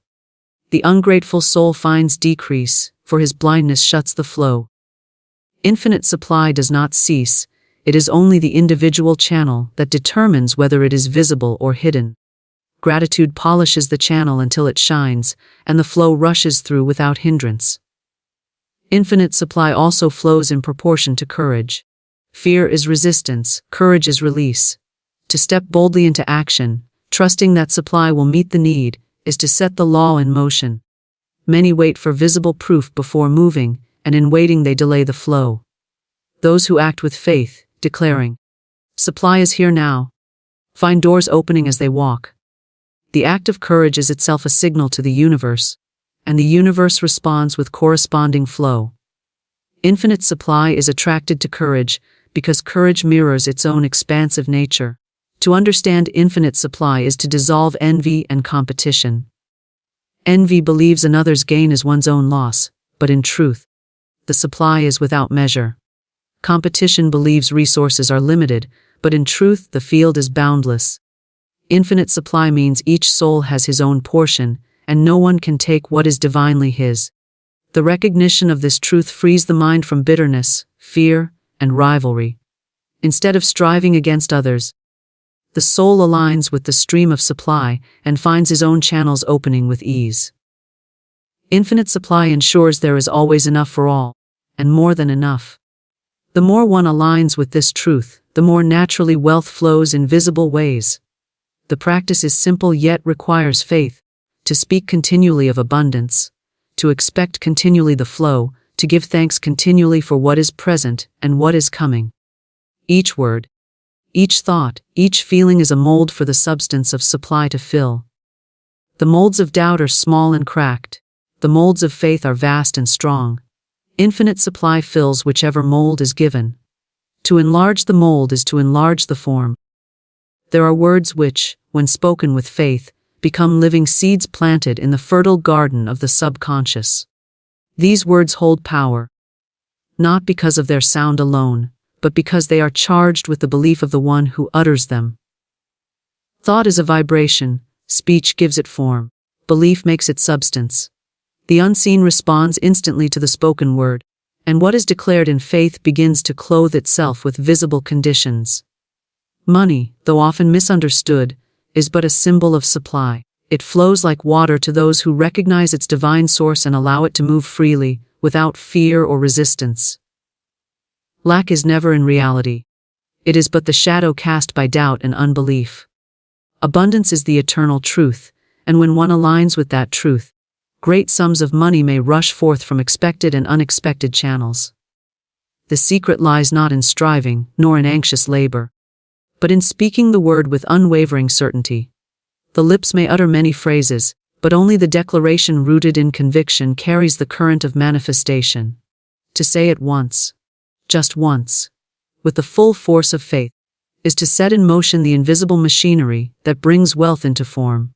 The ungrateful soul finds decrease, for his blindness shuts the flow. Infinite supply does not cease, it is only the individual channel that determines whether it is visible or hidden. Gratitude polishes the channel until it shines, and the flow rushes through without hindrance. Infinite supply also flows in proportion to courage. Fear is resistance, courage is release. To step boldly into action, trusting that supply will meet the need, is to set the law in motion. Many wait for visible proof before moving, and in waiting they delay the flow. Those who act with faith, declaring, supply is here now, find doors opening as they walk. The act of courage is itself a signal to the universe, and the universe responds with corresponding flow. Infinite supply is attracted to courage because courage mirrors its own expansive nature. To understand infinite supply is to dissolve envy and competition. Envy believes another's gain is one's own loss, but in truth, the supply is without measure. Competition believes resources are limited, but in truth the field is boundless. Infinite supply means each soul has his own portion, and no one can take what is divinely his. The recognition of this truth frees the mind from bitterness, fear, and rivalry. Instead of striving against others, the soul aligns with the stream of supply and finds his own channels opening with ease. Infinite supply ensures there is always enough for all, and more than enough. The more one aligns with this truth, the more naturally wealth flows in visible ways. The practice is simple yet requires faith, to speak continually of abundance, to expect continually the flow, to give thanks continually for what is present and what is coming. Each word, each thought, each feeling is a mold for the substance of supply to fill. The molds of doubt are small and cracked. The molds of faith are vast and strong. Infinite supply fills whichever mold is given. To enlarge the mold is to enlarge the form. There are words which, when spoken with faith, become living seeds planted in the fertile garden of the subconscious. These words hold power, not because of their sound alone, but because they are charged with the belief of the one who utters them. Thought is a vibration, speech gives it form, belief makes it substance. The unseen responds instantly to the spoken word, and what is declared in faith begins to clothe itself with visible conditions. Money, though often misunderstood, is but a symbol of supply. It flows like water to those who recognize its divine source and allow it to move freely, without fear or resistance. Lack is never in reality. It is but the shadow cast by doubt and unbelief. Abundance is the eternal truth, and when one aligns with that truth, great sums of money may rush forth from expected and unexpected channels. The secret lies not in striving, nor in anxious labor, but in speaking the word with unwavering certainty. The lips may utter many phrases, but only the declaration rooted in conviction carries the current of manifestation. To say it once, just once, with the full force of faith, is to set in motion the invisible machinery that brings wealth into form.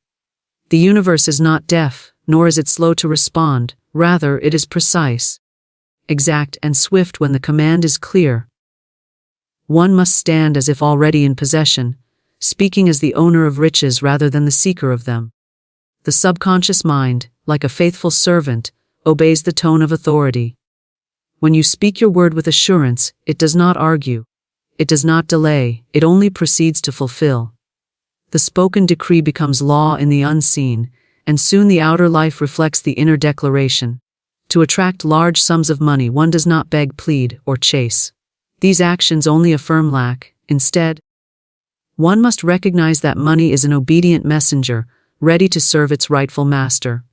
The universe is not deaf, nor is it slow to respond, rather it is precise, exact and swift when the command is clear. One must stand as if already in possession, speaking as the owner of riches rather than the seeker of them. The subconscious mind, like a faithful servant, obeys the tone of authority. When you speak your word with assurance, it does not argue. It does not delay, it only proceeds to fulfill. The spoken decree becomes law in the unseen, and soon the outer life reflects the inner declaration. To attract large sums of money, one does not beg, plead, or chase. These actions only affirm lack. Instead, one must recognize that money is an obedient messenger, ready to serve its rightful master.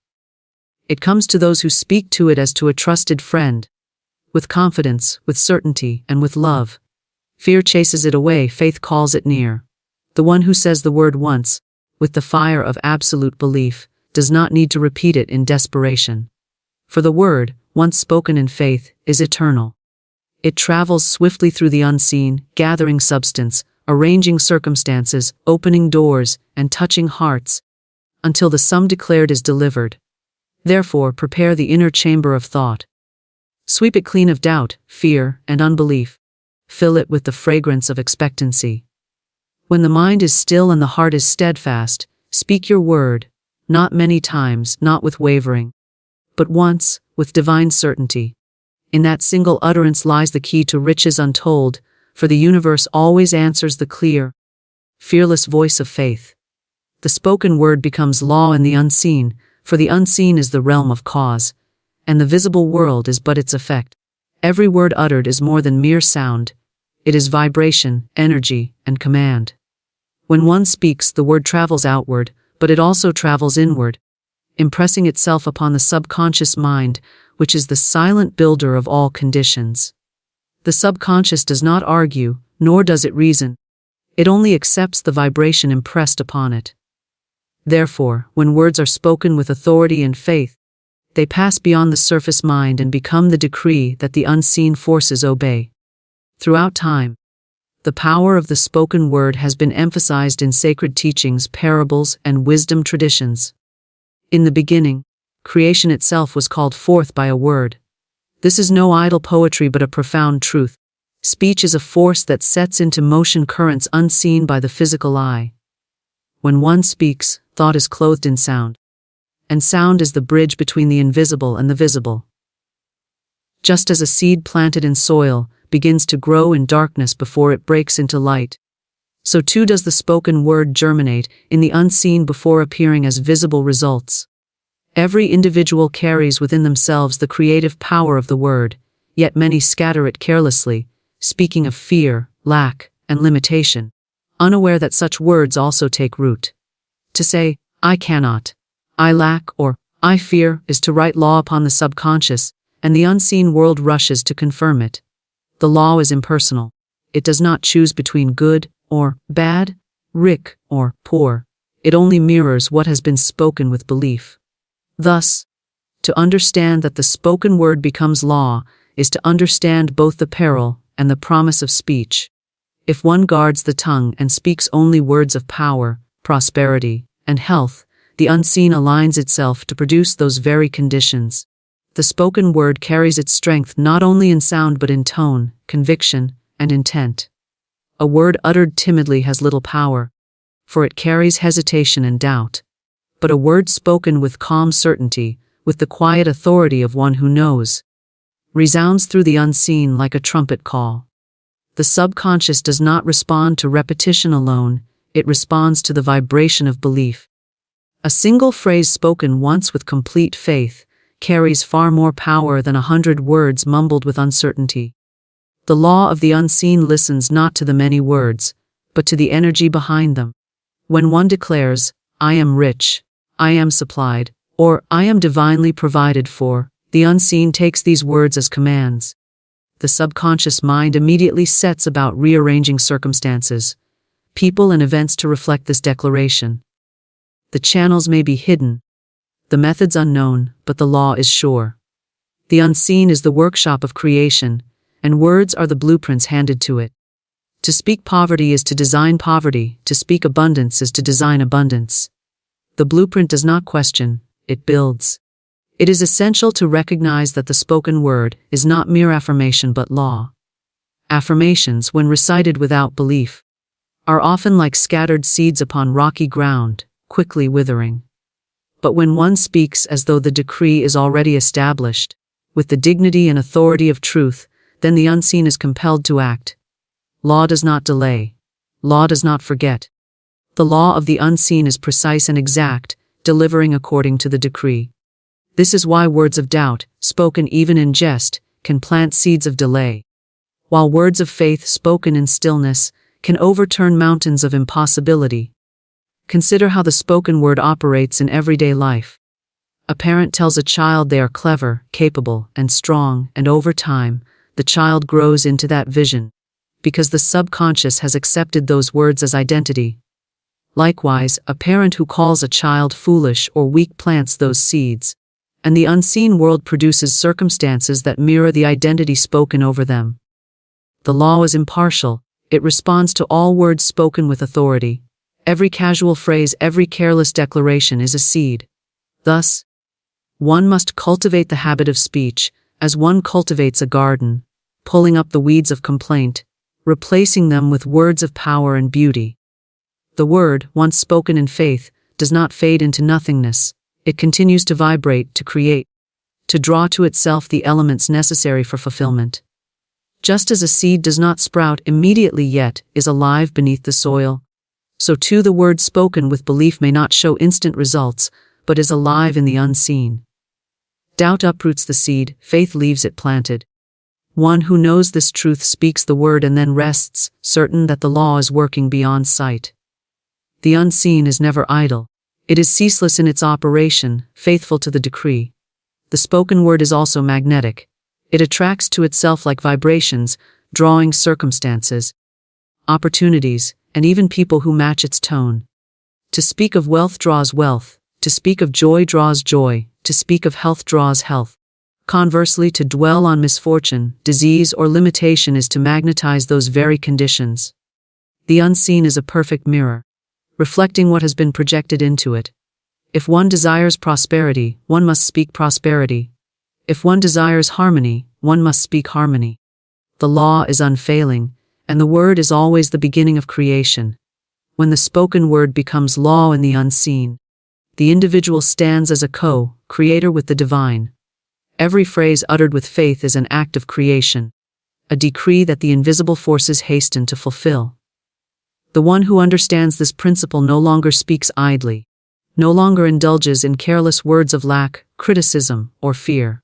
It comes to those who speak to it as to a trusted friend, with confidence, with certainty, and with love. Fear chases it away, faith calls it near. The one who says the word once, with the fire of absolute belief, does not need to repeat it in desperation. For the word, once spoken in faith, is eternal. It travels swiftly through the unseen, gathering substance, arranging circumstances, opening doors, and touching hearts, until the sum declared is delivered. Therefore, prepare the inner chamber of thought. Sweep it clean of doubt, fear, and unbelief. Fill it with the fragrance of expectancy. When the mind is still and the heart is steadfast, speak your word, not many times, not with wavering, but once, with divine certainty. In that single utterance lies the key to riches untold, for the universe always answers the clear, fearless voice of faith. The spoken word becomes law in the unseen, for the unseen is the realm of cause, and the visible world is but its effect. Every word uttered is more than mere sound. It is vibration, energy, and command. When one speaks, the word travels outward, but it also travels inward, impressing itself upon the subconscious mind, which is the silent builder of all conditions. The subconscious does not argue, nor does it reason. It only accepts the vibration impressed upon it. Therefore, when words are spoken with authority and faith, they pass beyond the surface mind and become the decree that the unseen forces obey. Throughout time, the power of the spoken word has been emphasized in sacred teachings, parables, and wisdom traditions. In the beginning, creation itself was called forth by a word. This is no idle poetry but a profound truth. Speech is a force that sets into motion currents unseen by the physical eye. When one speaks, thought is clothed in sound, and sound is the bridge between the invisible and the visible. Just as a seed planted in soil begins to grow in darkness before it breaks into light, so too does the spoken word germinate in the unseen before appearing as visible results. Every individual carries within themselves the creative power of the word, yet many scatter it carelessly, speaking of fear, lack, and limitation, unaware that such words also take root. To say, I cannot, I lack, or I fear, is to write law upon the subconscious, and the unseen world rushes to confirm it. The law is impersonal. It does not choose between good or bad, rich or poor. It only mirrors what has been spoken with belief. Thus, to understand that the spoken word becomes law is to understand both the peril and the promise of speech. If one guards the tongue and speaks only words of power, prosperity, and health, the unseen aligns itself to produce those very conditions. The spoken word carries its strength not only in sound but in tone, conviction, and intent. A word uttered timidly has little power, for it carries hesitation and doubt. But a word spoken with calm certainty, with the quiet authority of one who knows, resounds through the unseen like a trumpet call. The subconscious does not respond to repetition alone, it responds to the vibration of belief. A single phrase spoken once with complete faith carries far more power than 100 words mumbled with uncertainty. The law of the unseen listens not to the many words, but to the energy behind them. When one declares, "I am rich," "I am supplied," or "I am divinely provided for," the unseen takes these words as commands. The subconscious mind immediately sets about rearranging circumstances, people and events to reflect this declaration. The channels may be hidden, the methods unknown, but the law is sure. The unseen is the workshop of creation, and words are the blueprints handed to it. To speak poverty is to design poverty, to speak abundance is to design abundance. The blueprint does not question, it builds. It is essential to recognize that the spoken word is not mere affirmation but law. Affirmations, when recited without belief, are often like scattered seeds upon rocky ground, quickly withering. But when one speaks as though the decree is already established, with the dignity and authority of truth, then the unseen is compelled to act. Law does not delay. Law does not forget. The law of the unseen is precise and exact, delivering according to the decree. This is why words of doubt, spoken even in jest, can plant seeds of delay, while words of faith spoken in stillness can overturn mountains of impossibility. Consider how the spoken word operates in everyday life. A parent tells a child they are clever, capable, and strong, and over time, the child grows into that vision, because the subconscious has accepted those words as identity. Likewise, a parent who calls a child foolish or weak plants those seeds, and the unseen world produces circumstances that mirror the identity spoken over them. The law is impartial, it responds to all words spoken with authority. Every casual phrase, every careless declaration is a seed. Thus, one must cultivate the habit of speech, as one cultivates a garden, pulling up the weeds of complaint, replacing them with words of power and beauty. The word, once spoken in faith, does not fade into nothingness. It continues to vibrate, to create, to draw to itself the elements necessary for fulfillment. Just as a seed does not sprout immediately yet is alive beneath the soil, so too the word spoken with belief may not show instant results, but is alive in the unseen. Doubt uproots the seed, faith leaves it planted. One who knows this truth speaks the word and then rests, certain that the law is working beyond sight. The unseen is never idle. It is ceaseless in its operation, faithful to the decree. The spoken word is also magnetic. It attracts to itself like vibrations, drawing circumstances, opportunities, and even people who match its tone. To speak of wealth draws wealth, to speak of joy draws joy, to speak of health draws health. Conversely, to dwell on misfortune, disease, or limitation is to magnetize those very conditions. The unseen is a perfect mirror, reflecting what has been projected into it. If one desires prosperity, one must speak prosperity. If one desires harmony, one must speak harmony. The law is unfailing, and the word is always the beginning of creation. When the spoken word becomes law in the unseen, the individual stands as a co-creator with the divine. Every phrase uttered with faith is an act of creation, a decree that the invisible forces hasten to fulfill. The one who understands this principle no longer speaks idly, no longer indulges in careless words of lack, criticism, or fear.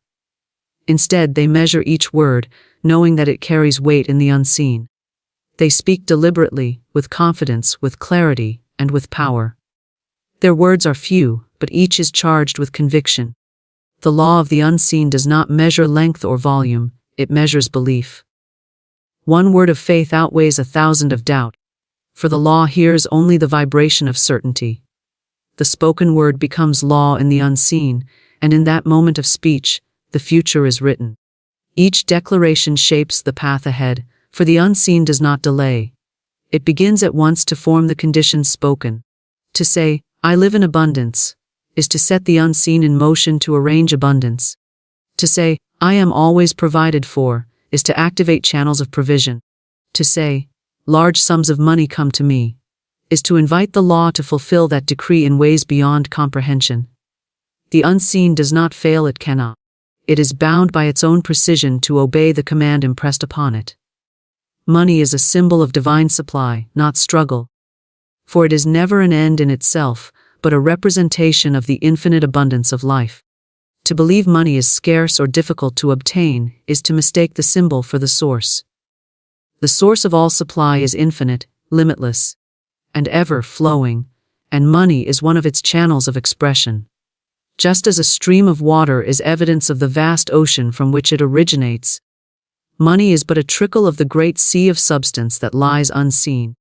Instead, they measure each word, knowing that it carries weight in the unseen. They speak deliberately, with confidence, with clarity, and with power. Their words are few, but each is charged with conviction. The law of the unseen does not measure length or volume, it measures belief. One word of faith outweighs 1,000 of doubt, for the law hears only the vibration of certainty. The spoken word becomes law in the unseen, and in that moment of speech, the future is written. Each declaration shapes the path ahead, for the unseen does not delay. It begins at once to form the conditions spoken. To say, "I live in abundance," is to set the unseen in motion to arrange abundance. To say, "I am always provided for," is to activate channels of provision. To say, "Large sums of money come to me," is to invite the law to fulfill that decree in ways beyond comprehension. The unseen does not fail, it cannot. It is bound by its own precision to obey the command impressed upon it. Money is a symbol of divine supply, not struggle. For it is never an end in itself, but a representation of the infinite abundance of life. To believe money is scarce or difficult to obtain is to mistake the symbol for the source. The source of all supply is infinite, limitless, and ever flowing, and money is one of its channels of expression. Just as a stream of water is evidence of the vast ocean from which it originates, money is but a trickle of the great sea of substance that lies unseen.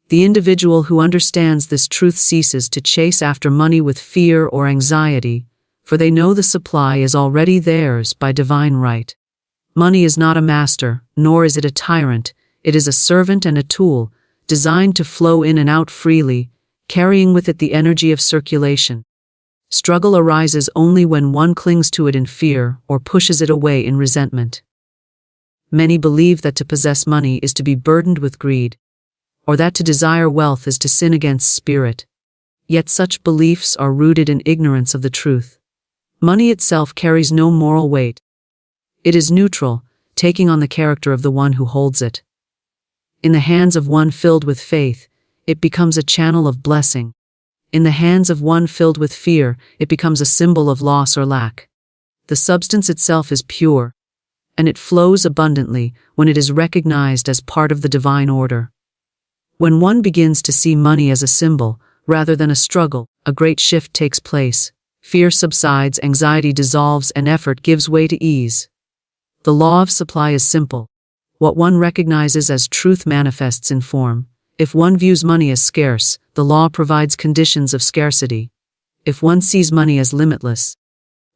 The individual who understands this truth ceases to chase after money with fear or anxiety, for they know the supply is already theirs by divine right. Money is not a master, nor is it a tyrant, it is a servant and a tool, designed to flow in and out freely, carrying with it the energy of circulation. Struggle arises only when one clings to it in fear or pushes it away in resentment. Many believe that to possess money is to be burdened with greed, or that to desire wealth is to sin against spirit. Yet such beliefs are rooted in ignorance of the truth. Money itself carries no moral weight. It is neutral, taking on the character of the one who holds it. In the hands of one filled with faith, it becomes a channel of blessing. In the hands of one filled with fear, it becomes a symbol of loss or lack. The substance itself is pure, and it flows abundantly when it is recognized as part of the divine order. When one begins to see money as a symbol, rather than a struggle, a great shift takes place. Fear subsides, anxiety dissolves, and effort gives way to ease. The law of supply is simple. What one recognizes as truth manifests in form. If one views money as scarce, the law provides conditions of scarcity. If one sees money as limitless,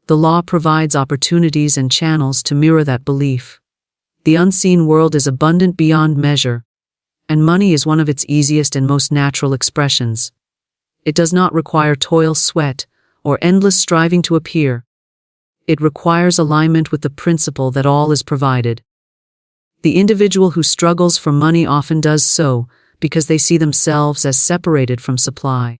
the law provides opportunities and channels to mirror that belief. The unseen world is abundant beyond measure, and money is one of its easiest and most natural expressions. It does not require toil, sweat, or endless striving to appear. It requires alignment with the principle that all is provided. The individual who struggles for money often does so because they see themselves as separated from supply.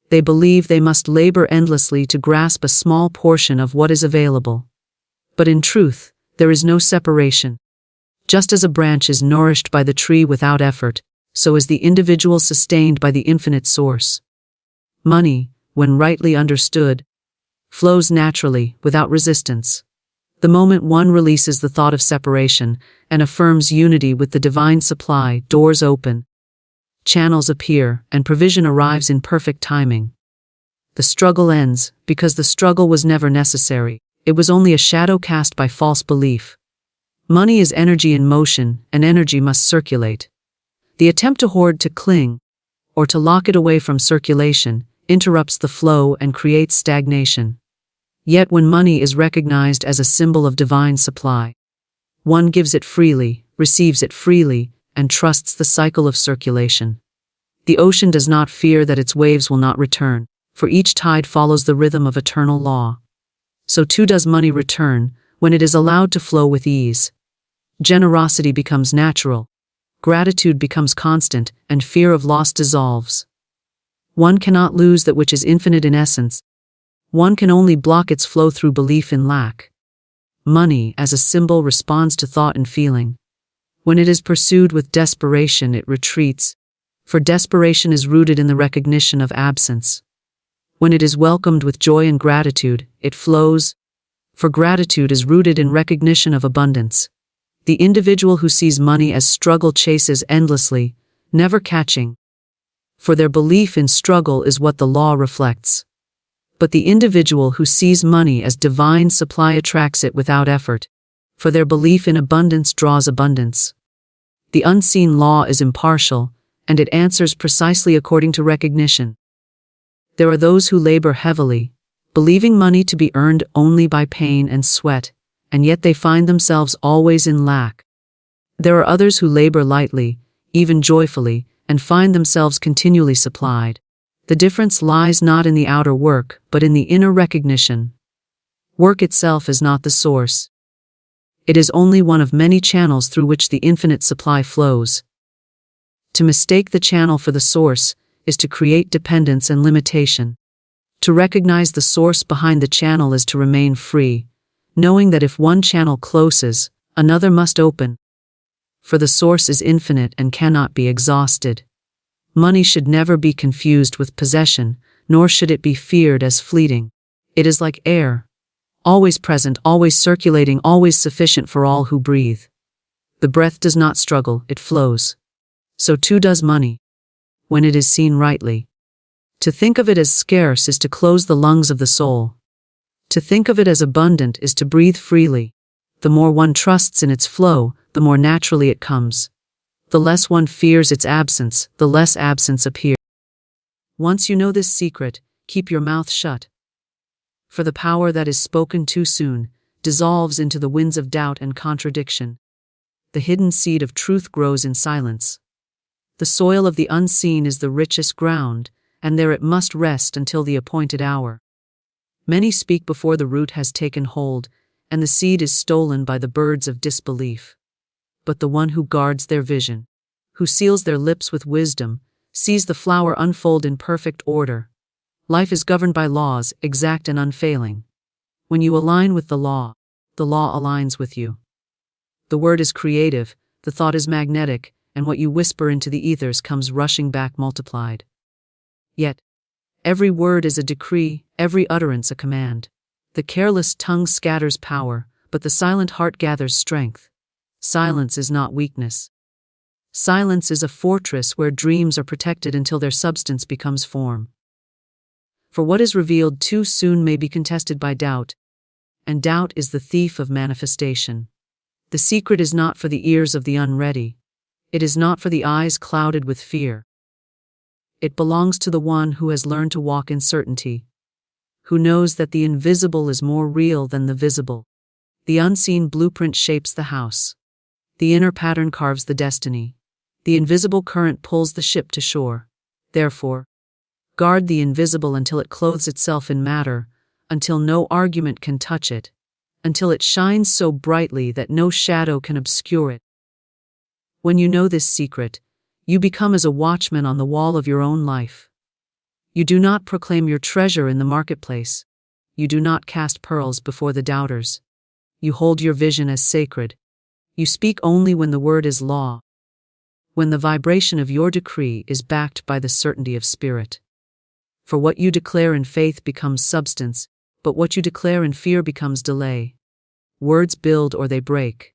They believe they must labor endlessly to grasp a small portion of what is available. But in truth, there is no separation. Just as a branch is nourished by the tree without effort, so is the individual sustained by the infinite source. Money, when rightly understood, flows naturally, without resistance. The moment one releases the thought of separation and affirms unity with the divine supply, doors open, channels appear, and provision arrives in perfect timing. The struggle ends, because the struggle was never necessary. It was only a shadow cast by false belief. Money is energy in motion, and energy must circulate. The attempt to hoard, to cling, or to lock it away from circulation, interrupts the flow and creates stagnation. Yet when money is recognized as a symbol of divine supply, one gives it freely, receives it freely, and trusts the cycle of circulation. The ocean does not fear that its waves will not return, for each tide follows the rhythm of eternal law. So too does money return, when it is allowed to flow with ease. Generosity becomes natural, gratitude becomes constant, and fear of loss dissolves. One cannot lose that which is infinite in essence. One can only block its flow through belief in lack. Money, as a symbol, responds to thought and feeling. When it is pursued with desperation, it retreats, for desperation is rooted in the recognition of absence. When it is welcomed with joy and gratitude, it flows, for gratitude is rooted in recognition of abundance. The individual who sees money as struggle chases endlessly, never catching, for their belief in struggle is what the law reflects. But the individual who sees money as divine supply attracts it without effort, for their belief in abundance draws abundance. The unseen law is impartial, and it answers precisely according to recognition. There are those who labor heavily, believing money to be earned only by pain and sweat, and yet they find themselves always in lack. There are others who labor lightly, even joyfully, and find themselves continually supplied. The difference lies not in the outer work, but in the inner recognition. Work itself is not the source. It is only one of many channels through which the infinite supply flows. To mistake the channel for the source is to create dependence and limitation. To recognize the source behind the channel is to remain free, knowing that if one channel closes, another must open. For the source is infinite and cannot be exhausted. Money should never be confused with possession, nor should it be feared as fleeting. It is like air, always present, always circulating, always sufficient for all who breathe. The breath does not struggle, it flows. So too does money, when it is seen rightly. To think of it as scarce is to close the lungs of the soul. To think of it as abundant is to breathe freely. The more one trusts in its flow, the more naturally it comes. The less one fears its absence, the less absence appears. Once you know this secret, keep your mouth shut. For the power that is spoken too soon dissolves into the winds of doubt and contradiction. The hidden seed of truth grows in silence. The soil of the unseen is the richest ground, and there it must rest until the appointed hour. Many speak before the root has taken hold, and the seed is stolen by the birds of disbelief. But the one who guards their vision, who seals their lips with wisdom, sees the flower unfold in perfect order. Life is governed by laws, exact and unfailing. When you align with the law aligns with you. The word is creative, the thought is magnetic, and what you whisper into the ethers comes rushing back multiplied. Yet, every word is a decree, every utterance a command. The careless tongue scatters power, but the silent heart gathers strength. Silence is not weakness. Silence is a fortress where dreams are protected until their substance becomes form. For what is revealed too soon may be contested by doubt, and doubt is the thief of manifestation. The secret is not for the ears of the unready. It is not for the eyes clouded with fear. It belongs to the one who has learned to walk in certainty, who knows that the invisible is more real than the visible. The unseen blueprint shapes the house. The inner pattern carves the destiny. The invisible current pulls the ship to shore. Therefore, guard the invisible until it clothes itself in matter, until no argument can touch it, until it shines so brightly that no shadow can obscure it. When you know this secret, you become as a watchman on the wall of your own life. You do not proclaim your treasure in the marketplace. You do not cast pearls before the doubters. You hold your vision as sacred. You speak only when the word is law, when the vibration of your decree is backed by the certainty of spirit. For what you declare in faith becomes substance, but what you declare in fear becomes delay. Words build or they break.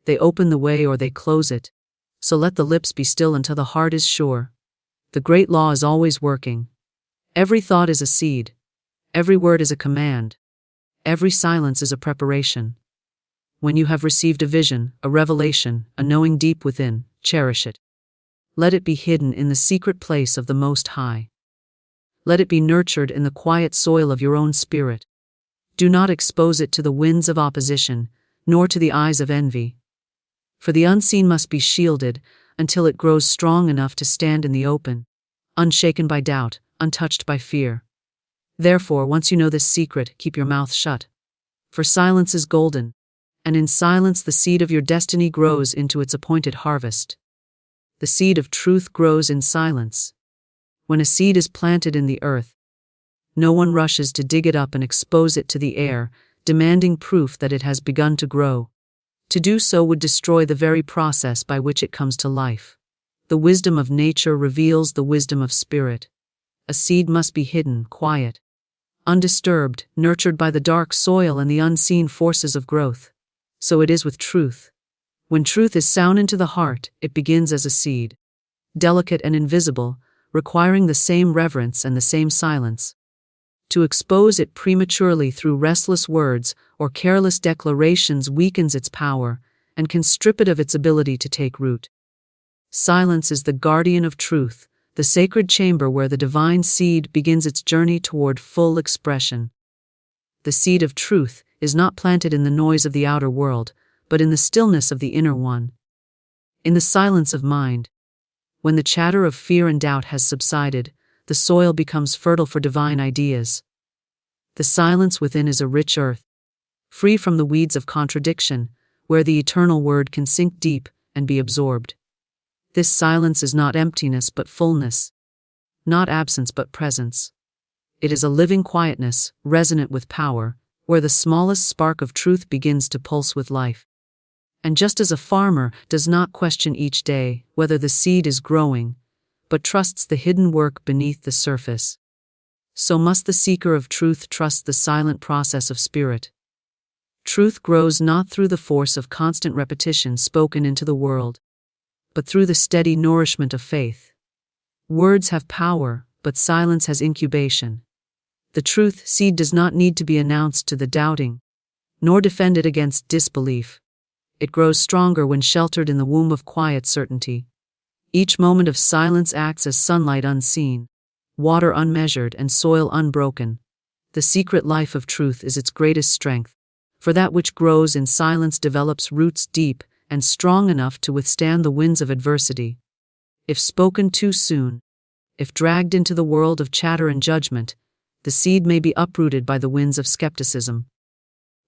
They open the way or they close it. So let the lips be still until the heart is sure. The great law is always working. Every thought is a seed. Every word is a command. Every silence is a preparation. When you have received a vision, a revelation, a knowing deep within, cherish it. Let it be hidden in the secret place of the Most High. Let it be nurtured in the quiet soil of your own spirit. Do not expose it to the winds of opposition, nor to the eyes of envy. For the unseen must be shielded until it grows strong enough to stand in the open, unshaken by doubt, untouched by fear. Therefore, once you know this secret, keep your mouth shut. For silence is golden, and in silence the seed of your destiny grows into its appointed harvest. The seed of truth grows in silence. When a seed is planted in the earth, no one rushes to dig it up and expose it to the air, demanding proof that it has begun to grow. To do so would destroy the very process by which it comes to life. The wisdom of nature reveals the wisdom of spirit. A seed must be hidden, quiet, undisturbed, nurtured by the dark soil and the unseen forces of growth. So it is with truth. When truth is sown into the heart, it begins as a seed, delicate and invisible, requiring the same reverence and the same silence. To expose it prematurely through restless words or careless declarations weakens its power and can strip it of its ability to take root. Silence is the guardian of truth, the sacred chamber where the divine seed begins its journey toward full expression. The seed of truth is not planted in the noise of the outer world, but in the stillness of the inner one. In the silence of mind. When the chatter of fear and doubt has subsided, the soil becomes fertile for divine ideas. The silence within is a rich earth, free from the weeds of contradiction, where the eternal word can sink deep and be absorbed. This silence is not emptiness but fullness, not absence but presence. It is a living quietness, resonant with power, where the smallest spark of truth begins to pulse with life. And just as a farmer does not question each day whether the seed is growing, but trusts the hidden work beneath the surface, so must the seeker of truth trust the silent process of spirit. Truth grows not through the force of constant repetition spoken into the world, but through the steady nourishment of faith. Words have power, but silence has incubation. The truth seed does not need to be announced to the doubting, nor defended against disbelief. It grows stronger when sheltered in the womb of quiet certainty. Each moment of silence acts as sunlight unseen, water unmeasured, and soil unbroken. The secret life of truth is its greatest strength, for that which grows in silence develops roots deep and strong enough to withstand the winds of adversity. If spoken too soon, if dragged into the world of chatter and judgment, the seed may be uprooted by the winds of skepticism.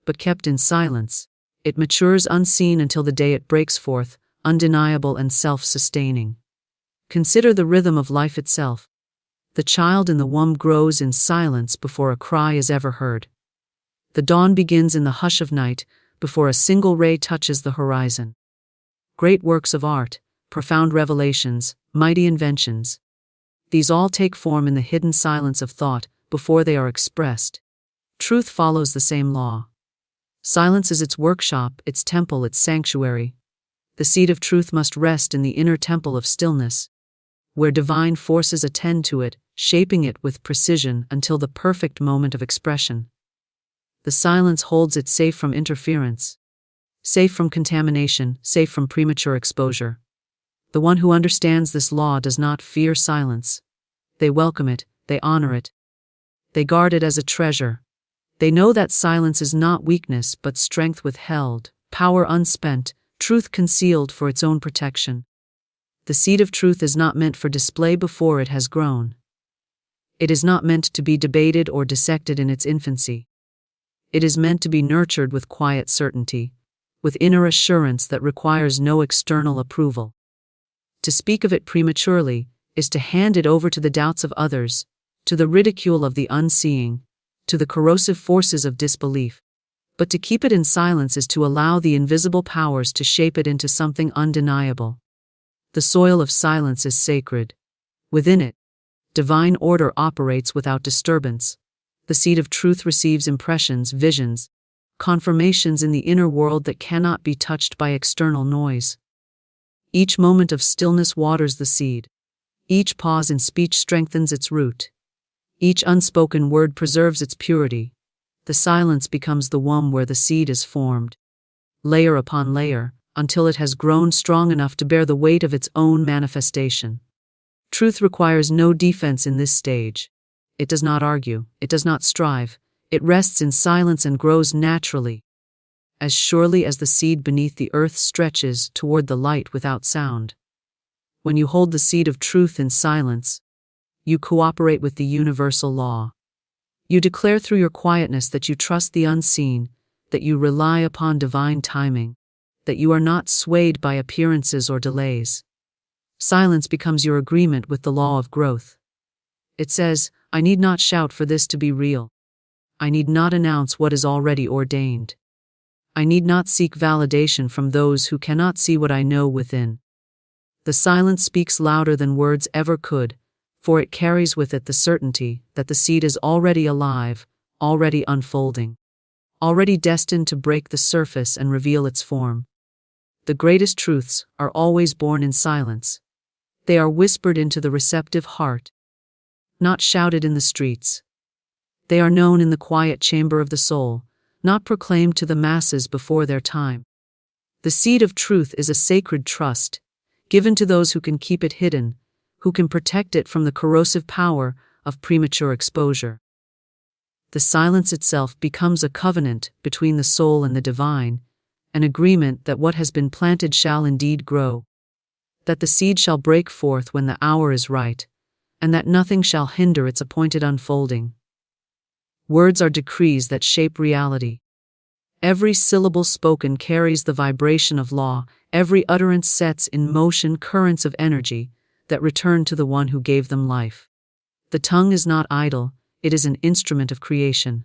But kept in silence, it matures unseen until the day it breaks forth, undeniable and self-sustaining. Consider the rhythm of life itself. The child in the womb grows in silence before a cry is ever heard. The dawn begins in the hush of night, before a single ray touches the horizon. Great works of art, profound revelations, mighty inventions. These all take form in the hidden silence of thought before they are expressed. Truth follows the same law. Silence is its workshop, its temple, its sanctuary. The seed of truth must rest in the inner temple of stillness, where divine forces attend to it, shaping it with precision until the perfect moment of expression. The silence holds it safe from interference, safe from contamination, safe from premature exposure. The one who understands this law does not fear silence. They welcome it, they honor it. They guard it as a treasure. They know that silence is not weakness but strength withheld, power unspent, truth concealed for its own protection. The seed of truth is not meant for display before it has grown. It is not meant to be debated or dissected in its infancy. It is meant to be nurtured with quiet certainty, with inner assurance that requires no external approval. To speak of it prematurely is to hand it over to the doubts of others, to the ridicule of the unseeing, to the corrosive forces of disbelief. But to keep it in silence is to allow the invisible powers to shape it into something undeniable. The soil of silence is sacred. Within it, divine order operates without disturbance. The seed of truth receives impressions, visions, confirmations in the inner world that cannot be touched by external noise. Each moment of stillness waters the seed. Each pause in speech strengthens its root. Each unspoken word preserves its purity. The silence becomes the womb where the seed is formed, layer upon layer, until it has grown strong enough to bear the weight of its own manifestation. Truth requires no defense in this stage. It does not argue, it does not strive, it rests in silence and grows naturally, as surely as the seed beneath the earth stretches toward the light without sound. When you hold the seed of truth in silence, you cooperate with the universal law. You declare through your quietness that you trust the unseen, that you rely upon divine timing, that you are not swayed by appearances or delays. Silence becomes your agreement with the law of growth. It says, I need not shout for this to be real. I need not announce what is already ordained. I need not seek validation from those who cannot see what I know within. The silence speaks louder than words ever could, for it carries with it the certainty that the seed is already alive, already unfolding, already destined to break the surface and reveal its form. The greatest truths are always born in silence. They are whispered into the receptive heart, not shouted in the streets. They are known in the quiet chamber of the soul, not proclaimed to the masses before their time. The seed of truth is a sacred trust, given to those who can keep it hidden, who can protect it from the corrosive power of premature exposure. The silence itself becomes a covenant between the soul and the divine, an agreement that what has been planted shall indeed grow, that the seed shall break forth when the hour is right, and that nothing shall hinder its appointed unfolding. Words are decrees that shape reality. Every syllable spoken carries the vibration of law, every utterance sets in motion currents of energy that return to the one who gave them life. The tongue is not idle, it is an instrument of creation.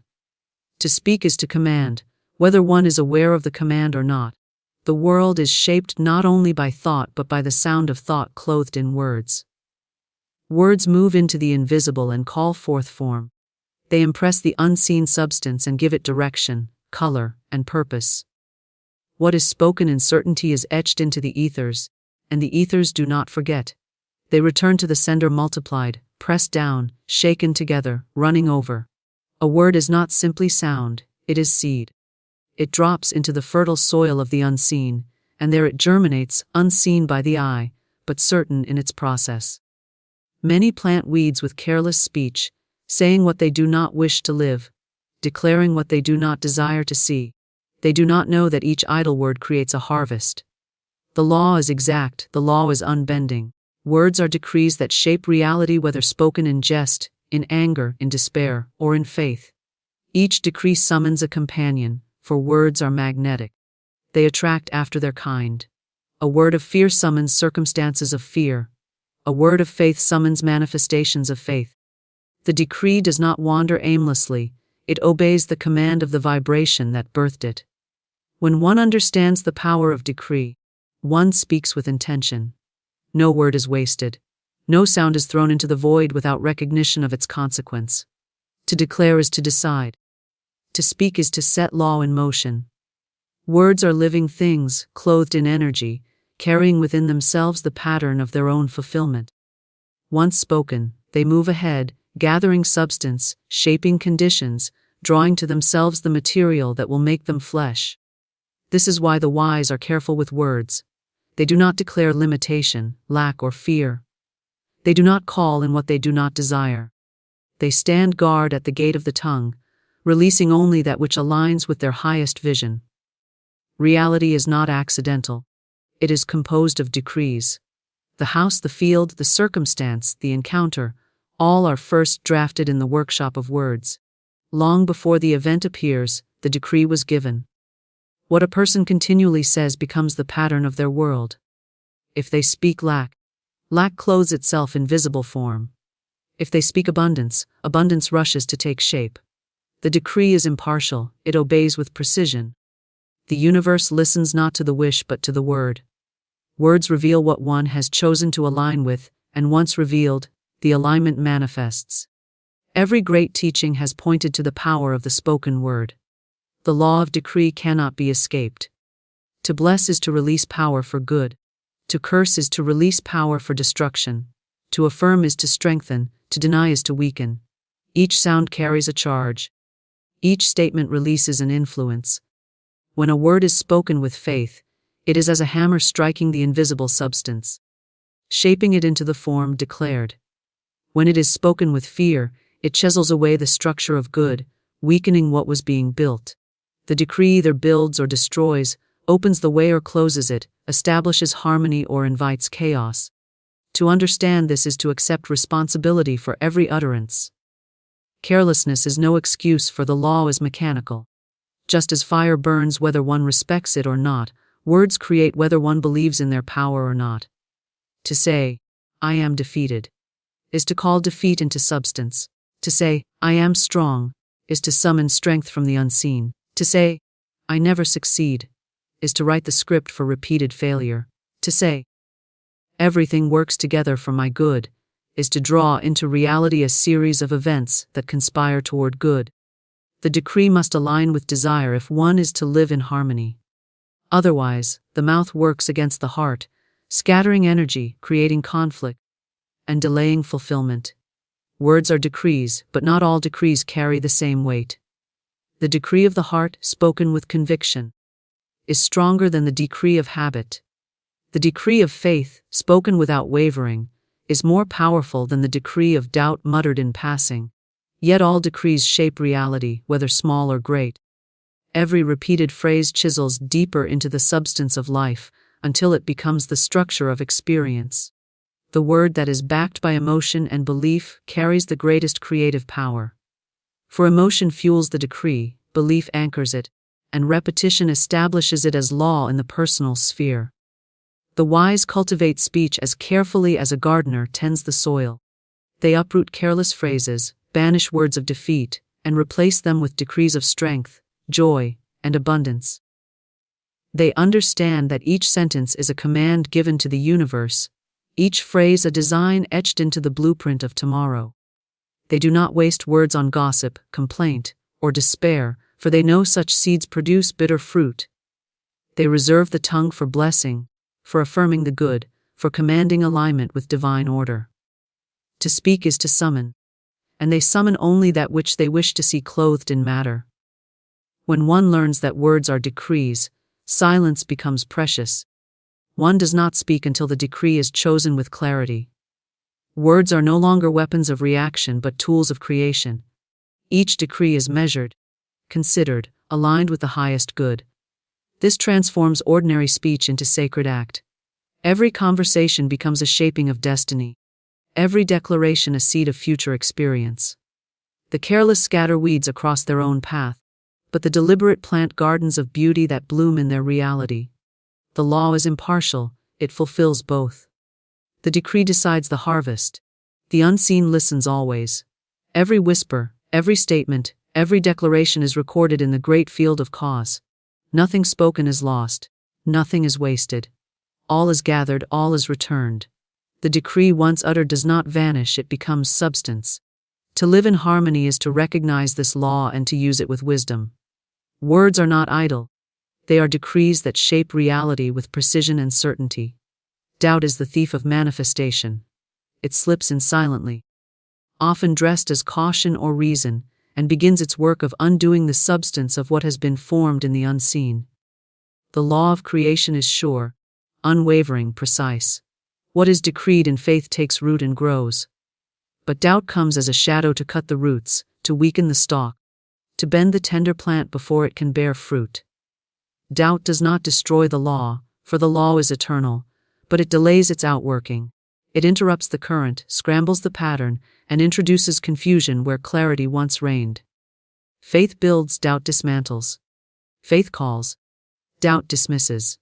To speak is to command, whether one is aware of the command or not. The world is shaped not only by thought but by the sound of thought clothed in words. Words move into the invisible and call forth form. They impress the unseen substance and give it direction, color, and purpose. What is spoken in certainty is etched into the ethers, and the ethers do not forget. They return to the sender multiplied, pressed down, shaken together, running over. A word is not simply sound, it is seed. It drops into the fertile soil of the unseen, and there it germinates, unseen by the eye, but certain in its process. Many plant weeds with careless speech, saying what they do not wish to live, declaring what they do not desire to see. They do not know that each idle word creates a harvest. The law is exact, the law is unbending. Words are decrees that shape reality, whether spoken in jest, in anger, in despair, or in faith. Each decree summons a companion, for words are magnetic. They attract after their kind. A word of fear summons circumstances of fear. A word of faith summons manifestations of faith. The decree does not wander aimlessly, it obeys the command of the vibration that birthed it. When one understands the power of decree, one speaks with intention. No word is wasted. No sound is thrown into the void without recognition of its consequence. To declare is to decide. To speak is to set law in motion. Words are living things, clothed in energy, carrying within themselves the pattern of their own fulfillment. Once spoken, they move ahead, gathering substance, shaping conditions, drawing to themselves the material that will make them flesh. This is why the wise are careful with words. They do not declare limitation, lack, or fear. They do not call in what they do not desire. They stand guard at the gate of the tongue, releasing only that which aligns with their highest vision. Reality is not accidental. It is composed of decrees. The house, the field, the circumstance, the encounter, all are first drafted in the workshop of words. Long before the event appears, the decree was given. What a person continually says becomes the pattern of their world. If they speak lack, lack clothes itself in visible form. If they speak abundance, abundance rushes to take shape. The decree is impartial, it obeys with precision. The universe listens not to the wish but to the word. Words reveal what one has chosen to align with, and once revealed, the alignment manifests. Every great teaching has pointed to the power of the spoken word. The law of decree cannot be escaped. To bless is to release power for good. To curse is to release power for destruction. To affirm is to strengthen, to deny is to weaken. Each sound carries a charge. Each statement releases an influence. When a word is spoken with faith, it is as a hammer striking the invisible substance, shaping it into the form declared. When it is spoken with fear, it chisels away the structure of good, weakening what was being built. The decree either builds or destroys, opens the way or closes it, establishes harmony or invites chaos. To understand this is to accept responsibility for every utterance. Carelessness is no excuse, for the law is mechanical. Just as fire burns whether one respects it or not, words create whether one believes in their power or not. To say, "I am defeated," is to call defeat into substance. To say, "I am strong," is to summon strength from the unseen. To say, "I never succeed," is to write the script for repeated failure. To say, "Everything works together for my good," is to draw into reality a series of events that conspire toward good. The decree must align with desire if one is to live in harmony. Otherwise, the mouth works against the heart, scattering energy, creating conflict, and delaying fulfillment. Words are decrees, but not all decrees carry the same weight. The decree of the heart, spoken with conviction, is stronger than the decree of habit. The decree of faith, spoken without wavering, is more powerful than the decree of doubt muttered in passing. Yet all decrees shape reality, whether small or great. Every repeated phrase chisels deeper into the substance of life, until it becomes the structure of experience. The word that is backed by emotion and belief carries the greatest creative power. For emotion fuels the decree, belief anchors it, and repetition establishes it as law in the personal sphere. The wise cultivate speech as carefully as a gardener tends the soil. They uproot careless phrases, banish words of defeat, and replace them with decrees of strength, joy, and abundance. They understand that each sentence is a command given to the universe, each phrase a design etched into the blueprint of tomorrow. They do not waste words on gossip, complaint, or despair, for they know such seeds produce bitter fruit. They reserve the tongue for blessing, for affirming the good, for commanding alignment with divine order. To speak is to summon, and they summon only that which they wish to see clothed in matter. When one learns that words are decrees, silence becomes precious. One does not speak until the decree is chosen with clarity. Words are no longer weapons of reaction but tools of creation. Each decree is measured, considered, aligned with the highest good. This transforms ordinary speech into sacred act. Every conversation becomes a shaping of destiny. Every declaration a seed of future experience. The careless scatter weeds across their own path, but the deliberate plant gardens of beauty that bloom in their reality. The law is impartial, it fulfills both. The decree decides the harvest. The unseen listens always. Every whisper, every statement, every declaration is recorded in the great field of cause. Nothing spoken is lost. Nothing is wasted. All is gathered, all is returned. The decree once uttered does not vanish, it becomes substance. To live in harmony is to recognize this law and to use it with wisdom. Words are not idle. They are decrees that shape reality with precision and certainty. Doubt is the thief of manifestation. It slips in silently, often dressed as caution or reason, and begins its work of undoing the substance of what has been formed in the unseen. The law of creation is sure, unwavering, precise. What is decreed in faith takes root and grows. But doubt comes as a shadow to cut the roots, to weaken the stalk, to bend the tender plant before it can bear fruit. Doubt does not destroy the law, for the law is eternal, but it delays its outworking. It interrupts the current, scrambles the pattern, and introduces confusion where clarity once reigned. Faith builds, doubt dismantles. Faith calls, doubt dismisses.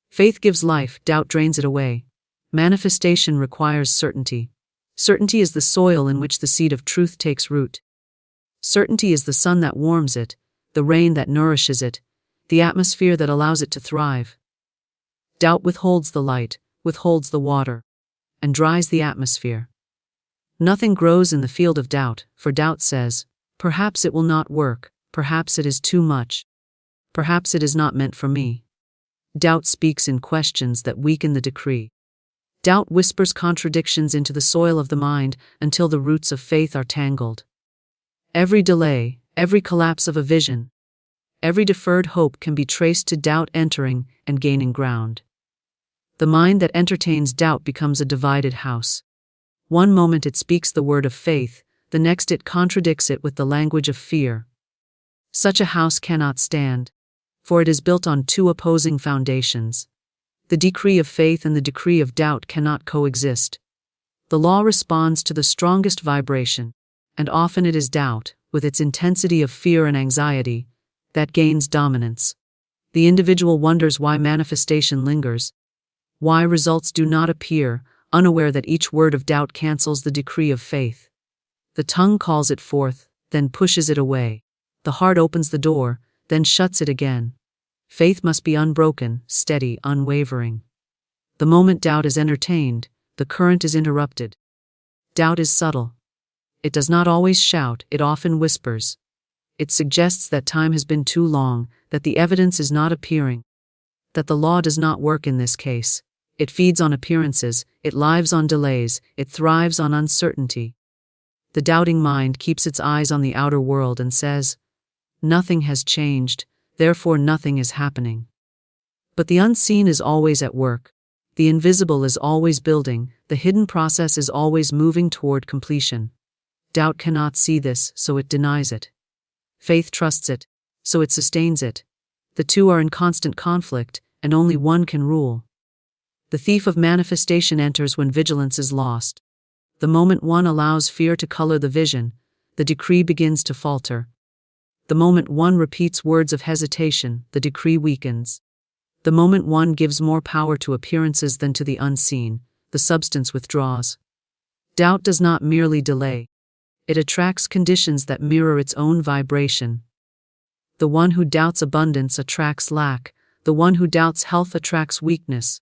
Faith gives life, doubt drains it away. Manifestation requires certainty. Certainty is the soil in which the seed of truth takes root. Certainty is the sun that warms it, the rain that nourishes it, the atmosphere that allows it to thrive. Doubt withholds the light, withholds the water, and dries the atmosphere. Nothing grows in the field of doubt, for doubt says, perhaps it will not work, perhaps it is too much, perhaps it is not meant for me. Doubt speaks in questions that weaken the decree. Doubt whispers contradictions into the soil of the mind until the roots of faith are tangled. Every delay, every collapse of a vision, every deferred hope can be traced to doubt entering and gaining ground. The mind that entertains doubt becomes a divided house. One moment it speaks the word of faith, the next it contradicts it with the language of fear. Such a house cannot stand, for it is built on two opposing foundations. The decree of faith and the decree of doubt cannot coexist. The law responds to the strongest vibration, and often it is doubt, with its intensity of fear and anxiety, that gains dominance. The individual wonders why manifestation lingers, why results do not appear, unaware that each word of doubt cancels the decree of faith. The tongue calls it forth, then pushes it away. The heart opens the door, then shuts it again. Faith must be unbroken, steady, unwavering. The moment doubt is entertained, the current is interrupted. Doubt is subtle. It does not always shout, it often whispers. It suggests that time has been too long, that the evidence is not appearing, that the law does not work in this case. It feeds on appearances, it lives on delays, it thrives on uncertainty. The doubting mind keeps its eyes on the outer world and says, "Nothing has changed, therefore nothing is happening." But the unseen is always at work. The invisible is always building. The hidden process is always moving toward completion. Doubt cannot see this, so it denies it. Faith trusts it, so it sustains it. The two are in constant conflict, and only one can rule. The thief of manifestation enters when vigilance is lost. The moment one allows fear to color the vision, the decree begins to falter. The moment one repeats words of hesitation, the decree weakens. The moment one gives more power to appearances than to the unseen, the substance withdraws. Doubt does not merely delay. It attracts conditions that mirror its own vibration. The one who doubts abundance attracts lack. The one who doubts health attracts weakness.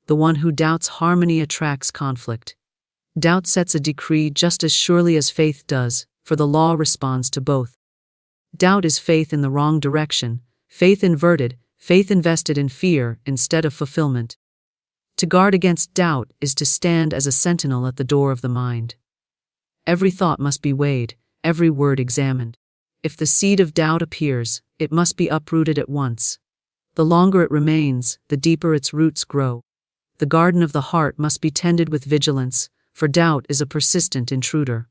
The one who doubts harmony attracts conflict. Doubt sets a decree just as surely as faith does, for the law responds to both. Doubt is faith in the wrong direction, faith inverted, faith invested in fear instead of fulfillment. To guard against doubt is to stand as a sentinel at the door of the mind. Every thought must be weighed, every word examined. If the seed of doubt appears, it must be uprooted at once. The longer it remains, the deeper its roots grow. The garden of the heart must be tended with vigilance, for doubt is a persistent intruder.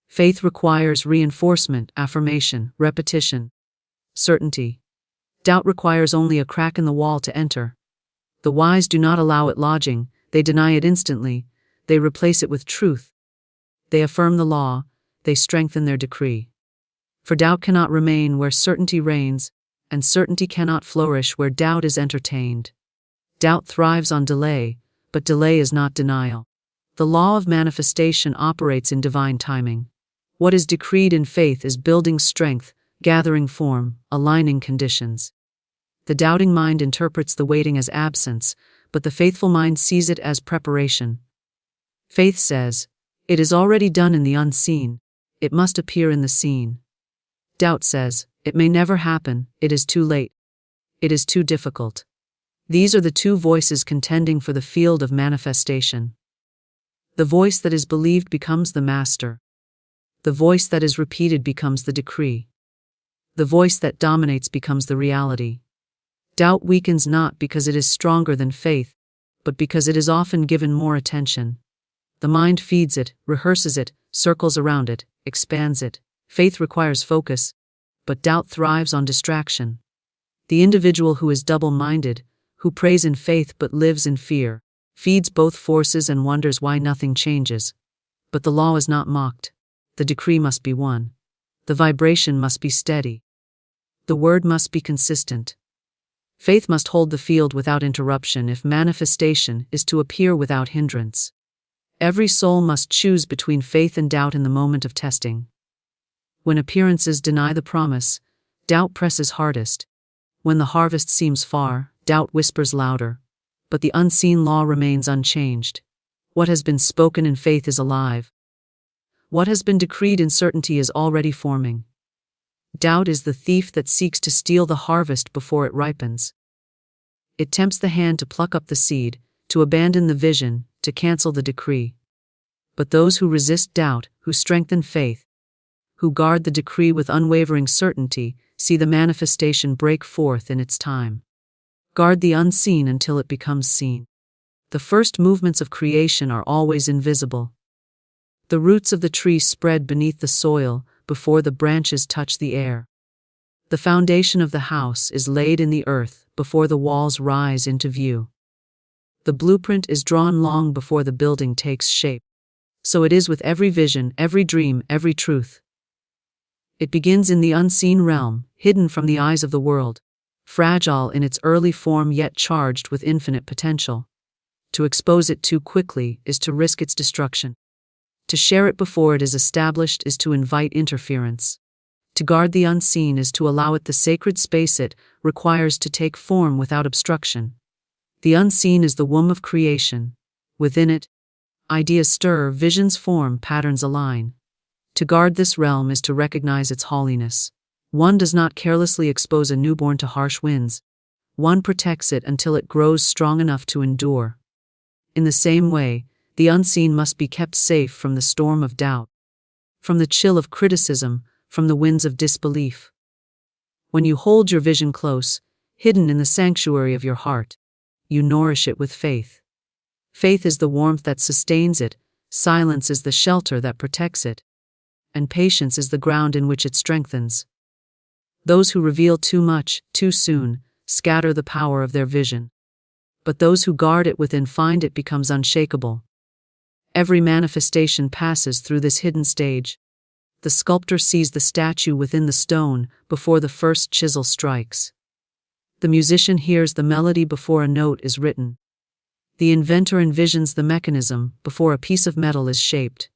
Faith requires reinforcement, affirmation, repetition, certainty. Doubt requires only a crack in the wall to enter. The wise do not allow it lodging, they deny it instantly, they replace it with truth. They affirm the law, they strengthen their decree. For doubt cannot remain where certainty reigns, and certainty cannot flourish where doubt is entertained. Doubt thrives on delay, but delay is not denial. The law of manifestation operates in divine timing. What is decreed in faith is building strength, gathering form, aligning conditions. The doubting mind interprets the waiting as absence, but the faithful mind sees it as preparation. Faith says, "It is already done in the unseen. It must appear in the seen." Doubt says, "It may never happen, it is too late. It is too difficult." These are the two voices contending for the field of manifestation. The voice that is believed becomes the master. The voice that is repeated becomes the decree. The voice that dominates becomes the reality. Doubt weakens not because it is stronger than faith, but because it is often given more attention. The mind feeds it, rehearses it, circles around it, expands it. Faith requires focus, but doubt thrives on distraction. The individual who is double-minded, who prays in faith but lives in fear, feeds both forces and wonders why nothing changes. But the law is not mocked. The decree must be won. The vibration must be steady. The word must be consistent. Faith must hold the field without interruption if manifestation is to appear without hindrance. Every soul must choose between faith and doubt in the moment of testing. When appearances deny the promise, doubt presses hardest. When the harvest seems far, doubt whispers louder. But the unseen law remains unchanged. What has been spoken in faith is alive. What has been decreed in certainty is already forming. Doubt is the thief that seeks to steal the harvest before it ripens. It tempts the hand to pluck up the seed, to abandon the vision, to cancel the decree. But those who resist doubt, who strengthen faith, who guard the decree with unwavering certainty, see the manifestation break forth in its time. Guard the unseen until it becomes seen. The first movements of creation are always invisible. The roots of the tree spread beneath the soil before the branches touch the air. The foundation of the house is laid in the earth before the walls rise into view. The blueprint is drawn long before the building takes shape. So it is with every vision, every dream, every truth. It begins in the unseen realm, hidden from the eyes of the world, fragile in its early form yet charged with infinite potential. To expose it too quickly is to risk its destruction. To share it before it is established is to invite interference. To guard the unseen is to allow it the sacred space it requires to take form without obstruction. The unseen is the womb of creation. Within it, ideas stir, visions form, patterns align. To guard this realm is to recognize its holiness. One does not carelessly expose a newborn to harsh winds. One protects it until it grows strong enough to endure. In the same way, the unseen must be kept safe from the storm of doubt. from the chill of criticism, from the winds of disbelief. When you hold your vision close, hidden in the sanctuary of your heart, you nourish it with faith. Faith is the warmth that sustains it, silence is the shelter that protects it, and patience is the ground in which it strengthens. Those who reveal too much, too soon, scatter the power of their vision. But those who guard it within find it becomes unshakable. Every manifestation passes through this hidden stage. The sculptor sees the statue within the stone before the first chisel strikes. The musician hears the melody before a note is written. The inventor envisions the mechanism before a piece of metal is shaped.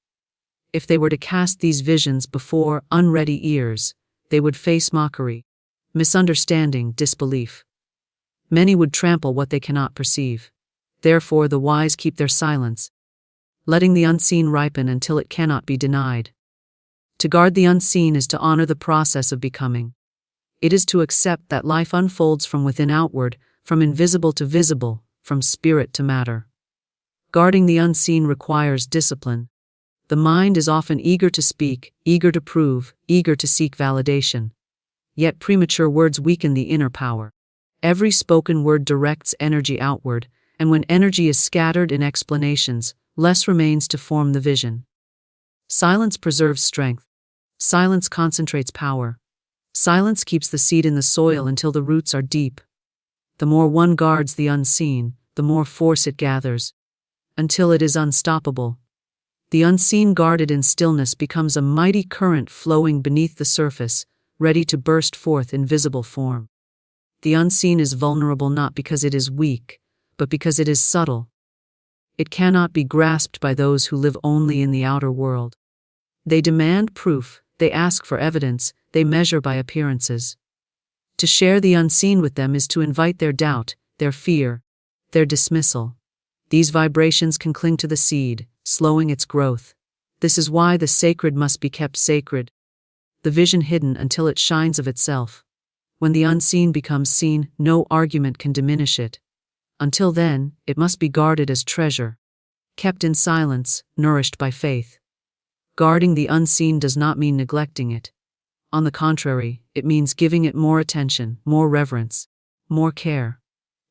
If they were to cast these visions before unready ears, they would face mockery, misunderstanding, disbelief. Many would trample what they cannot perceive. Therefore the wise keep their silence, letting the unseen ripen until it cannot be denied. To guard the unseen is to honor the process of becoming. It is to accept that life unfolds from within outward, from invisible to visible, from spirit to matter. Guarding the unseen requires discipline. The mind is often eager to speak, eager to prove, eager to seek validation. Yet premature words weaken the inner power. Every spoken word directs energy outward, and when energy is scattered in explanations, less remains to form the vision. Silence preserves strength. Silence concentrates power. Silence keeps the seed in the soil until the roots are deep. The more one guards the unseen, the more force it gathers, until it is unstoppable. The unseen guarded in stillness becomes a mighty current flowing beneath the surface, ready to burst forth in visible form. The unseen is vulnerable not because it is weak, but because it is subtle. It cannot be grasped by those who live only in the outer world. They demand proof, they ask for evidence, they measure by appearances. To share the unseen with them is to invite their doubt, their fear, their dismissal. These vibrations can cling to the seed, slowing its growth. This is why the sacred must be kept sacred, the vision hidden until it shines of itself. When the unseen becomes seen, no argument can diminish it. Until then, it must be guarded as treasure, kept in silence, nourished by faith. Guarding the unseen does not mean neglecting it. On the contrary, it means giving it more attention, more reverence, more care.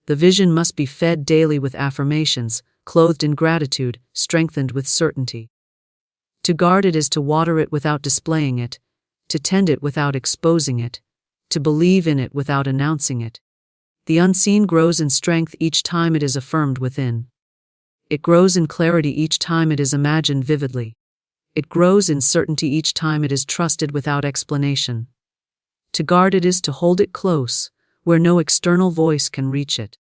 The vision must be fed daily with affirmations, clothed in gratitude, strengthened with certainty. To guard it is to water it without displaying it, to tend it without exposing it, to believe in it without announcing it. The unseen grows in strength each time it is affirmed within. It grows in clarity each time it is imagined vividly. It grows in certainty each time it is trusted without explanation. To guard it is to hold it close, where no external voice can reach it.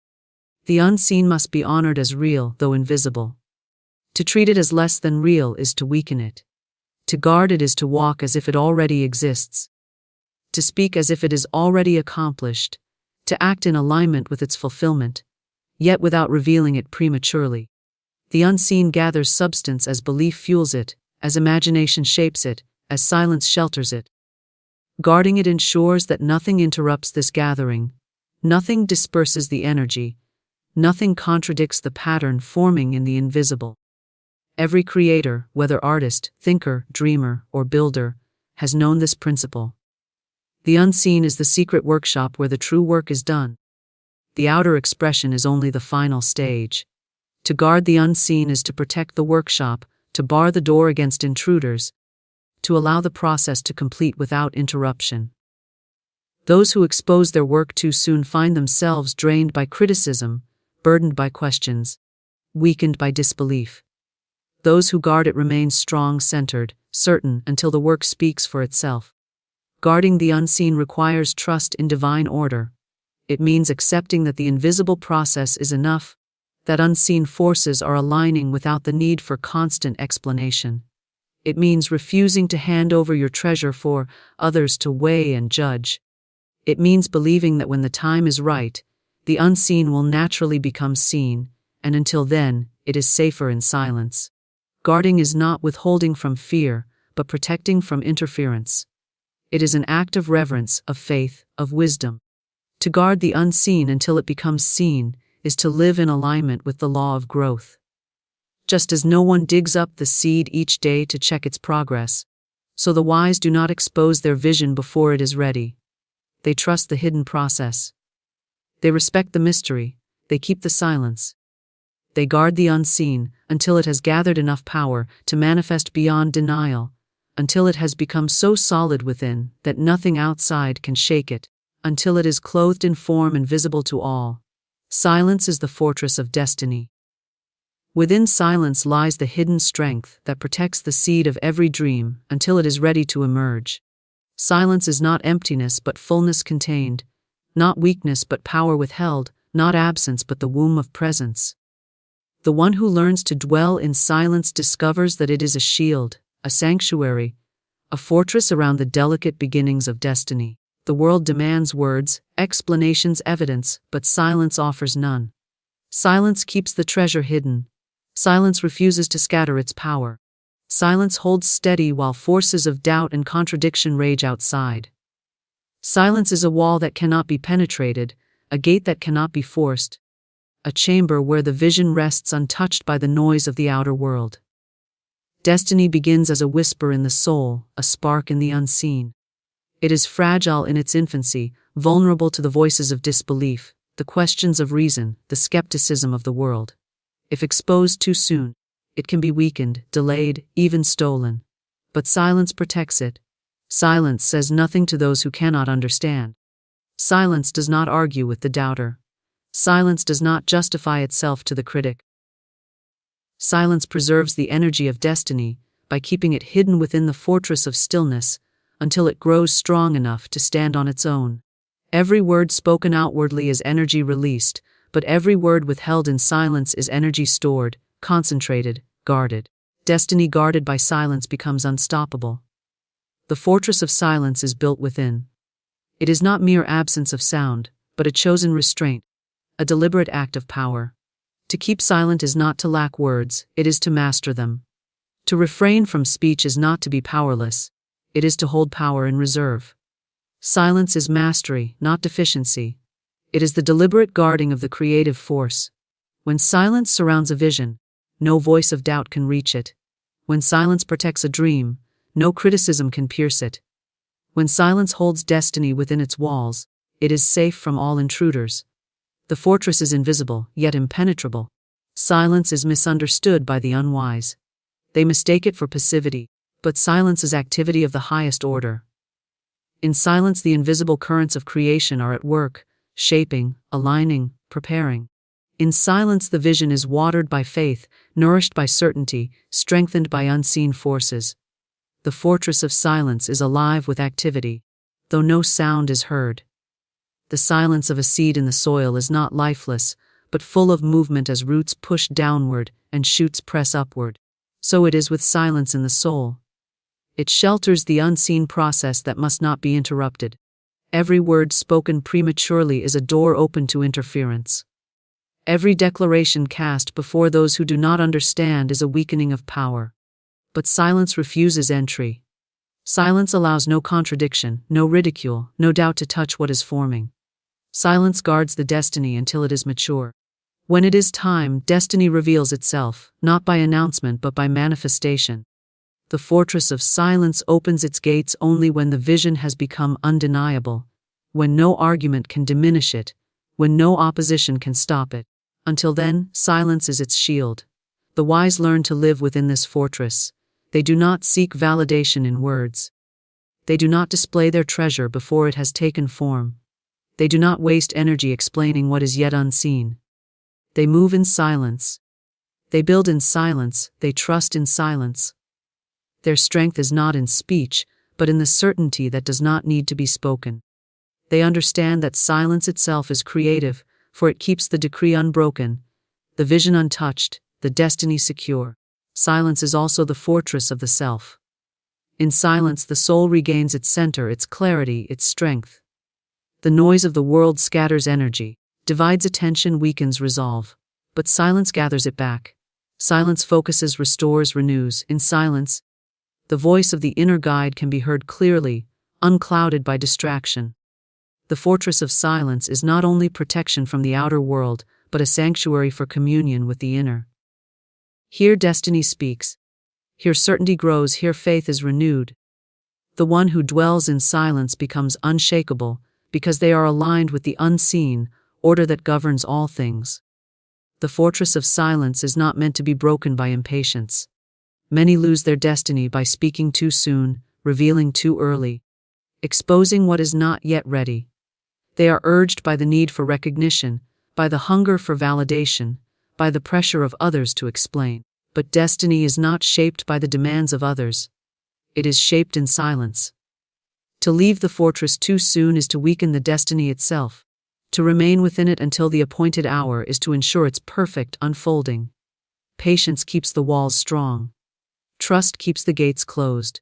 The unseen must be honored as real, though invisible. To treat it as less than real is to weaken it. To guard it is to walk as if it already exists. To speak as if it is already accomplished. To act in alignment with its fulfillment, yet without revealing it prematurely. The unseen gathers substance as belief fuels it, as imagination shapes it, as silence shelters it. Guarding it ensures that nothing interrupts this gathering, nothing disperses the energy, nothing contradicts the pattern forming in the invisible. Every creator, whether artist, thinker, dreamer, or builder, has known this principle. The unseen is the secret workshop where the true work is done. The outer expression is only the final stage. To guard the unseen is to protect the workshop, to bar the door against intruders, to allow the process to complete without interruption. Those who expose their work too soon find themselves drained by criticism, burdened by questions, weakened by disbelief. Those who guard it remain strong, centered, certain until the work speaks for itself. Guarding the unseen requires trust in divine order. It means accepting that the invisible process is enough, that unseen forces are aligning without the need for constant explanation. It means refusing to hand over your treasure for others to weigh and judge. It means believing that when the time is right, the unseen will naturally become seen, and until then, it is safer in silence. Guarding is not withholding from fear, but protecting from interference. It is an act of reverence, of faith, of wisdom. To guard the unseen until it becomes seen is to live in alignment with the law of growth. Just as no one digs up the seed each day to check its progress, So the wise do not expose their vision before it is ready. They trust the hidden process. They respect the mystery. They keep the silence. They guard the unseen until it has gathered enough power to manifest beyond denial, until it has become so solid within that nothing outside can shake it, until it is clothed in form and visible to all. Silence is the fortress of destiny. Within silence lies the hidden strength that protects the seed of every dream until it is ready to emerge. Silence is not emptiness but fullness contained, not weakness but power withheld, not absence but the womb of presence. The one who learns to dwell in silence discovers that it is a shield, a sanctuary, a fortress around the delicate beginnings of destiny. The world demands words, explanations, evidence, but silence offers none. Silence keeps the treasure hidden. Silence refuses to scatter its power. Silence holds steady while forces of doubt and contradiction rage outside. Silence is a wall that cannot be penetrated, a gate that cannot be forced, a chamber where the vision rests untouched by the noise of the outer world. Destiny begins as a whisper in the soul, a spark in the unseen. It is fragile in its infancy, vulnerable to the voices of disbelief, the questions of reason, the skepticism of the world. If exposed too soon, it can be weakened, delayed, even stolen. But silence protects it. Silence says nothing to those who cannot understand. Silence does not argue with the doubter. Silence does not justify itself to the critic. Silence preserves the energy of destiny by keeping it hidden within the fortress of stillness until it grows strong enough to stand on its own. Every word spoken outwardly is energy released, but every word withheld in silence is energy stored, concentrated, guarded. Destiny guarded by silence becomes unstoppable. The fortress of silence is built within. It is not mere absence of sound, but a chosen restraint, a deliberate act of power. To keep silent is not to lack words, it is to master them. To refrain from speech is not to be powerless, it is to hold power in reserve. Silence is mastery, not deficiency. It is the deliberate guarding of the creative force. When silence surrounds a vision, no voice of doubt can reach it. When silence protects a dream, no criticism can pierce it. When silence holds destiny within its walls, it is safe from all intruders. The fortress is invisible, yet impenetrable. Silence is misunderstood by the unwise. They mistake it for passivity, but silence is activity of the highest order. In silence, the invisible currents of creation are at work, shaping, aligning, preparing. In silence, the vision is watered by faith, nourished by certainty, strengthened by unseen forces. The fortress of silence is alive with activity, though no sound is heard. The silence of a seed in the soil is not lifeless, but full of movement as roots push downward and shoots press upward. So it is with silence in the soul. It shelters the unseen process that must not be interrupted. Every word spoken prematurely is a door open to interference. Every declaration cast before those who do not understand is a weakening of power. But silence refuses entry. Silence allows no contradiction, no ridicule, no doubt to touch what is forming. Silence guards the destiny until it is mature. When it is time, destiny reveals itself, not by announcement but by manifestation. The fortress of silence opens its gates only when the vision has become undeniable, when no argument can diminish it, when no opposition can stop it. Until then, silence is its shield. The wise learn to live within this fortress. They do not seek validation in words. They do not display their treasure before it has taken form. They do not waste energy explaining what is yet unseen. They move in silence. They build in silence, they trust in silence. Their strength is not in speech, but in the certainty that does not need to be spoken. They understand that silence itself is creative, for it keeps the decree unbroken, the vision untouched, the destiny secure. Silence is also the fortress of the self. In silence, the soul regains its center, its clarity, its strength. The noise of the world scatters energy, divides attention, weakens resolve. But silence gathers it back. Silence focuses, restores, renews. In silence, the voice of the inner guide can be heard clearly, unclouded by distraction. The fortress of silence is not only protection from the outer world, but a sanctuary for communion with the inner. Here destiny speaks. Here certainty grows, here faith is renewed. The one who dwells in silence becomes unshakable, because they are aligned with the unseen order that governs all things. The fortress of silence is not meant to be broken by impatience. Many lose their destiny by speaking too soon, revealing too early, exposing what is not yet ready. They are urged by the need for recognition, by the hunger for validation, by the pressure of others to explain. But destiny is not shaped by the demands of others. It is shaped in silence. To leave the fortress too soon is to weaken the destiny itself. To remain within it until the appointed hour is to ensure its perfect unfolding. Patience keeps the walls strong. Trust keeps the gates closed.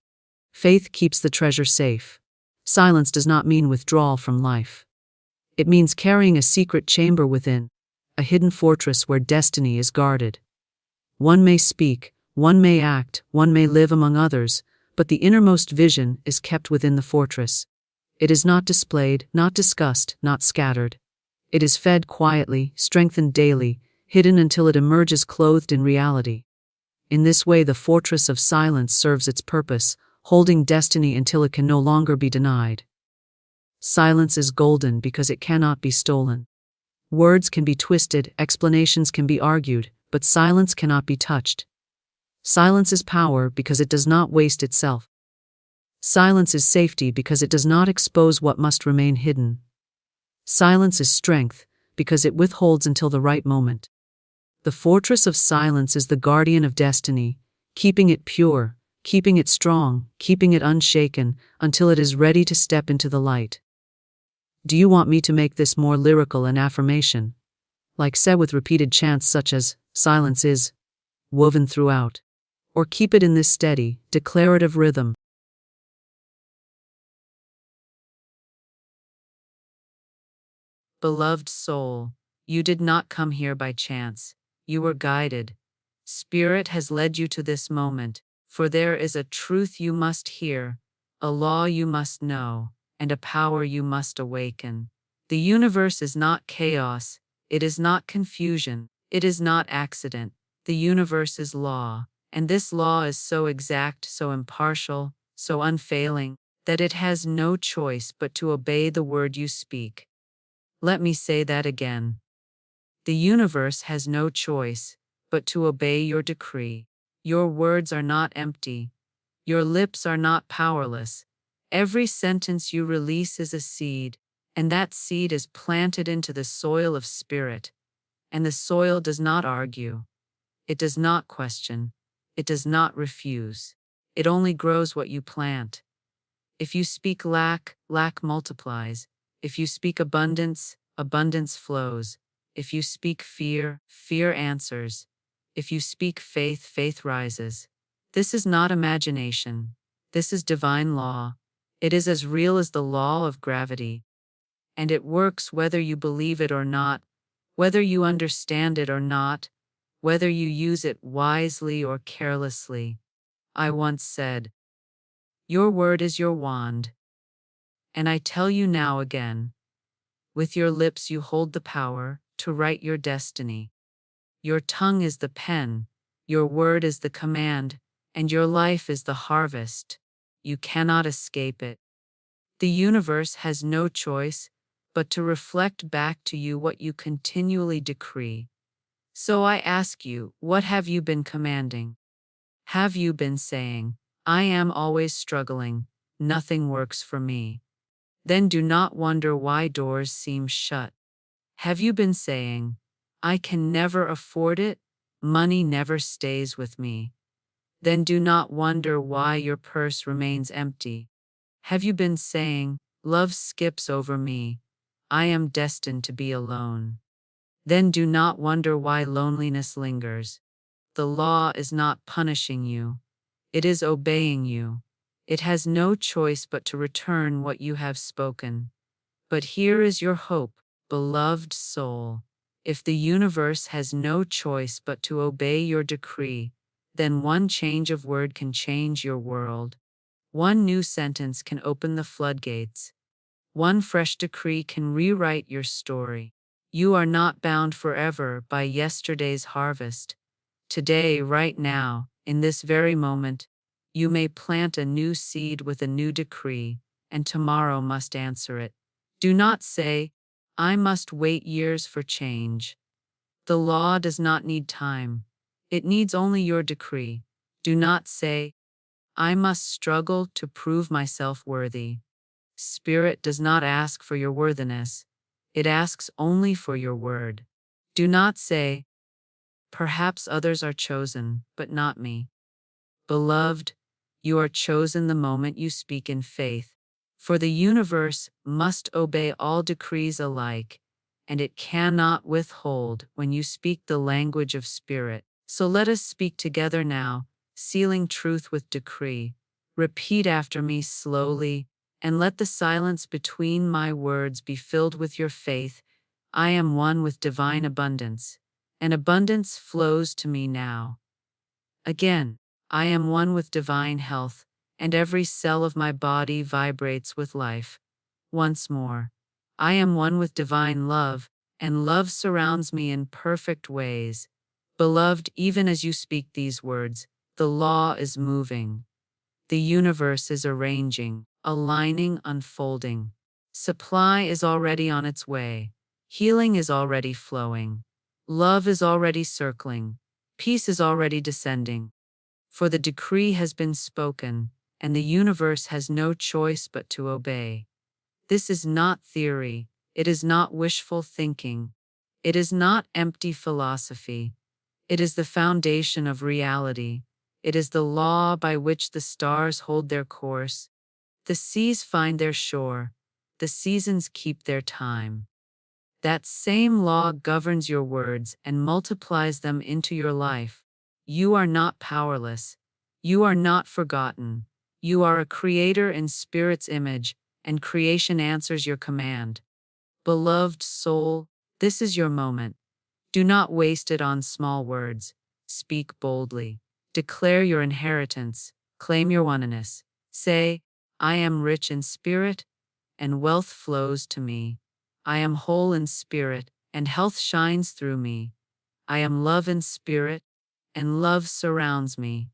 Faith keeps the treasure safe. Silence does not mean withdrawal from life. It means carrying a secret chamber within, a hidden fortress where destiny is guarded. One may speak, one may act, one may live among others, but the innermost vision is kept within the fortress. It is not displayed, not discussed, not scattered. It is fed quietly, strengthened daily, hidden until it emerges clothed in reality. In this way, the fortress of silence serves its purpose, holding destiny until it can no longer be denied. Silence is golden because it cannot be stolen. Words can be twisted, explanations can be argued, but silence cannot be touched. Silence is power because it does not waste itself. Silence is safety because it does not expose what must remain hidden. Silence is strength because it withholds until the right moment. The fortress of silence is the guardian of destiny, keeping it pure, keeping it strong, keeping it unshaken, until it is ready to step into the light. Do you want me to make this more lyrical an affirmation? Like said with repeated chants such as, silence is, woven throughout. Or keep it in this steady, declarative rhythm. Beloved soul, you did not come here by chance. You were guided. Spirit has led you to this moment, for there is a truth you must hear, a law you must know, and a power you must awaken. The universe is not chaos, it is not confusion, it is not accident. The universe is law, and this law is so exact, so impartial, so unfailing, that it has no choice but to obey the word you speak. Let me say that again. The universe has no choice but to obey your decree. Your words are not empty. Your lips are not powerless. Every sentence you release is a seed, and that seed is planted into the soil of spirit. And the soil does not argue. It does not question. It does not refuse. It only grows what you plant. If you speak lack, lack multiplies. If you speak abundance, abundance flows. If you speak fear, fear answers. If you speak faith, faith rises. This is not imagination. This is divine law. It is as real as the law of gravity. And it works whether you believe it or not, whether you understand it or not, whether you use it wisely or carelessly. I once said, your word is your wand. And I tell you now again, with your lips you hold the power to write your destiny. Your tongue is the pen, your word is the command, and your life is the harvest. You cannot escape it. The universe has no choice but to reflect back to you what you continually decree. So I ask you, what have you been commanding? Have you been saying, I am always struggling, nothing works for me? Then do not wonder why doors seem shut. Have you been saying, I can never afford it, money never stays with me? Then do not wonder why your purse remains empty. Have you been saying, love skips over me, I am destined to be alone? Then do not wonder why loneliness lingers. The law is not punishing you, it is obeying you. It has no choice but to return what you have spoken. But here is your hope, beloved soul. If the universe has no choice but to obey your decree, then one change of word can change your world. One new sentence can open the floodgates. One fresh decree can rewrite your story. You are not bound forever by yesterday's harvest. Today, right now, in this very moment, You may plant a new seed with a new decree, and tomorrow must answer it. Do not say, I must wait years for change. The law does not need time. It needs only your decree. Do not say, I must struggle to prove myself worthy. Spirit does not ask for your worthiness. It asks only for your word. Do not say, perhaps others are chosen, but not me. Beloved, you are chosen the moment you speak in faith, for the universe must obey all decrees alike, and it cannot withhold when you speak the language of spirit. So let us speak together now, sealing truth with decree. Repeat after me slowly, and let the silence between my words be filled with your faith. I am one with divine abundance, and abundance flows to me now. Again, I am one with divine health, and every cell of my body vibrates with life. Once more, I am one with divine love, and love surrounds me in perfect ways. Beloved, even as you speak these words, the law is moving. The universe is arranging, aligning, unfolding. Supply is already on its way. Healing is already flowing. Love is already circling. Peace is already descending. For the decree has been spoken, and the universe has no choice but to obey. This is not theory. It is not wishful thinking. It is not empty philosophy. It is the foundation of reality. It is the law by which the stars hold their course. The seas find their shore. The seasons keep their time. That same law governs your words and multiplies them into your life. You are not powerless. You are not forgotten. You are a creator in Spirit's image, and creation answers your command. Beloved soul, this is your moment. Do not waste it on small words. Speak boldly. Declare your inheritance. Claim your oneness. Say, I am rich in spirit, and wealth flows to me. I am whole in spirit, and health shines through me. I am love in spirit, and love surrounds me.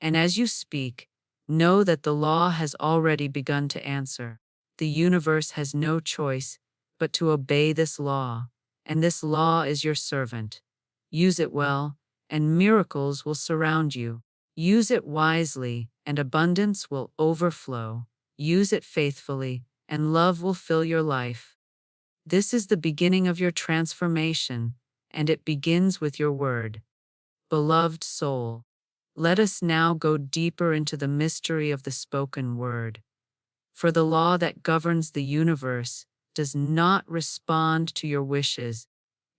And as you speak, know that the law has already begun to answer. The universe has no choice but to obey this law, and this law is your servant. Use it well, and miracles will surround you. Use it wisely, and abundance will overflow. Use it faithfully, and love will fill your life. This is the beginning of your transformation, and it begins with your word. Beloved soul, let us now go deeper into the mystery of the spoken word. For the law that governs the universe does not respond to your wishes,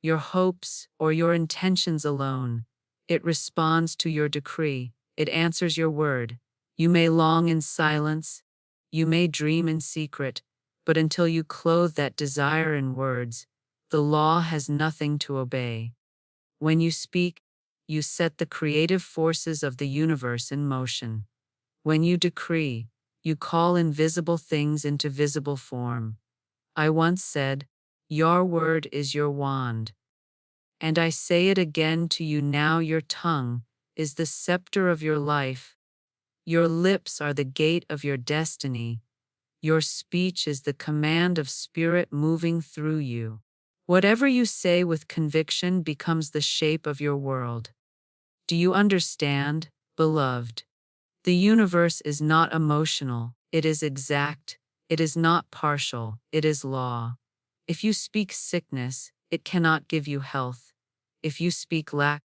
your hopes, or your intentions alone. It responds to your decree. It answers your word. You may long in silence. You may dream in secret. But until you clothe that desire in words, the law has nothing to obey. When you speak, you set the creative forces of the universe in motion. When you decree, you call invisible things into visible form. I once said, your word is your wand. And I say it again to you now, your tongue is the scepter of your life. Your lips are the gate of your destiny. Your speech is the command of spirit moving through you. Whatever you say with conviction becomes the shape of your world. Do you understand, beloved? The universe is not emotional, it is exact. It is not partial, it is law. If you speak sickness, it cannot give you health. If you speak lack,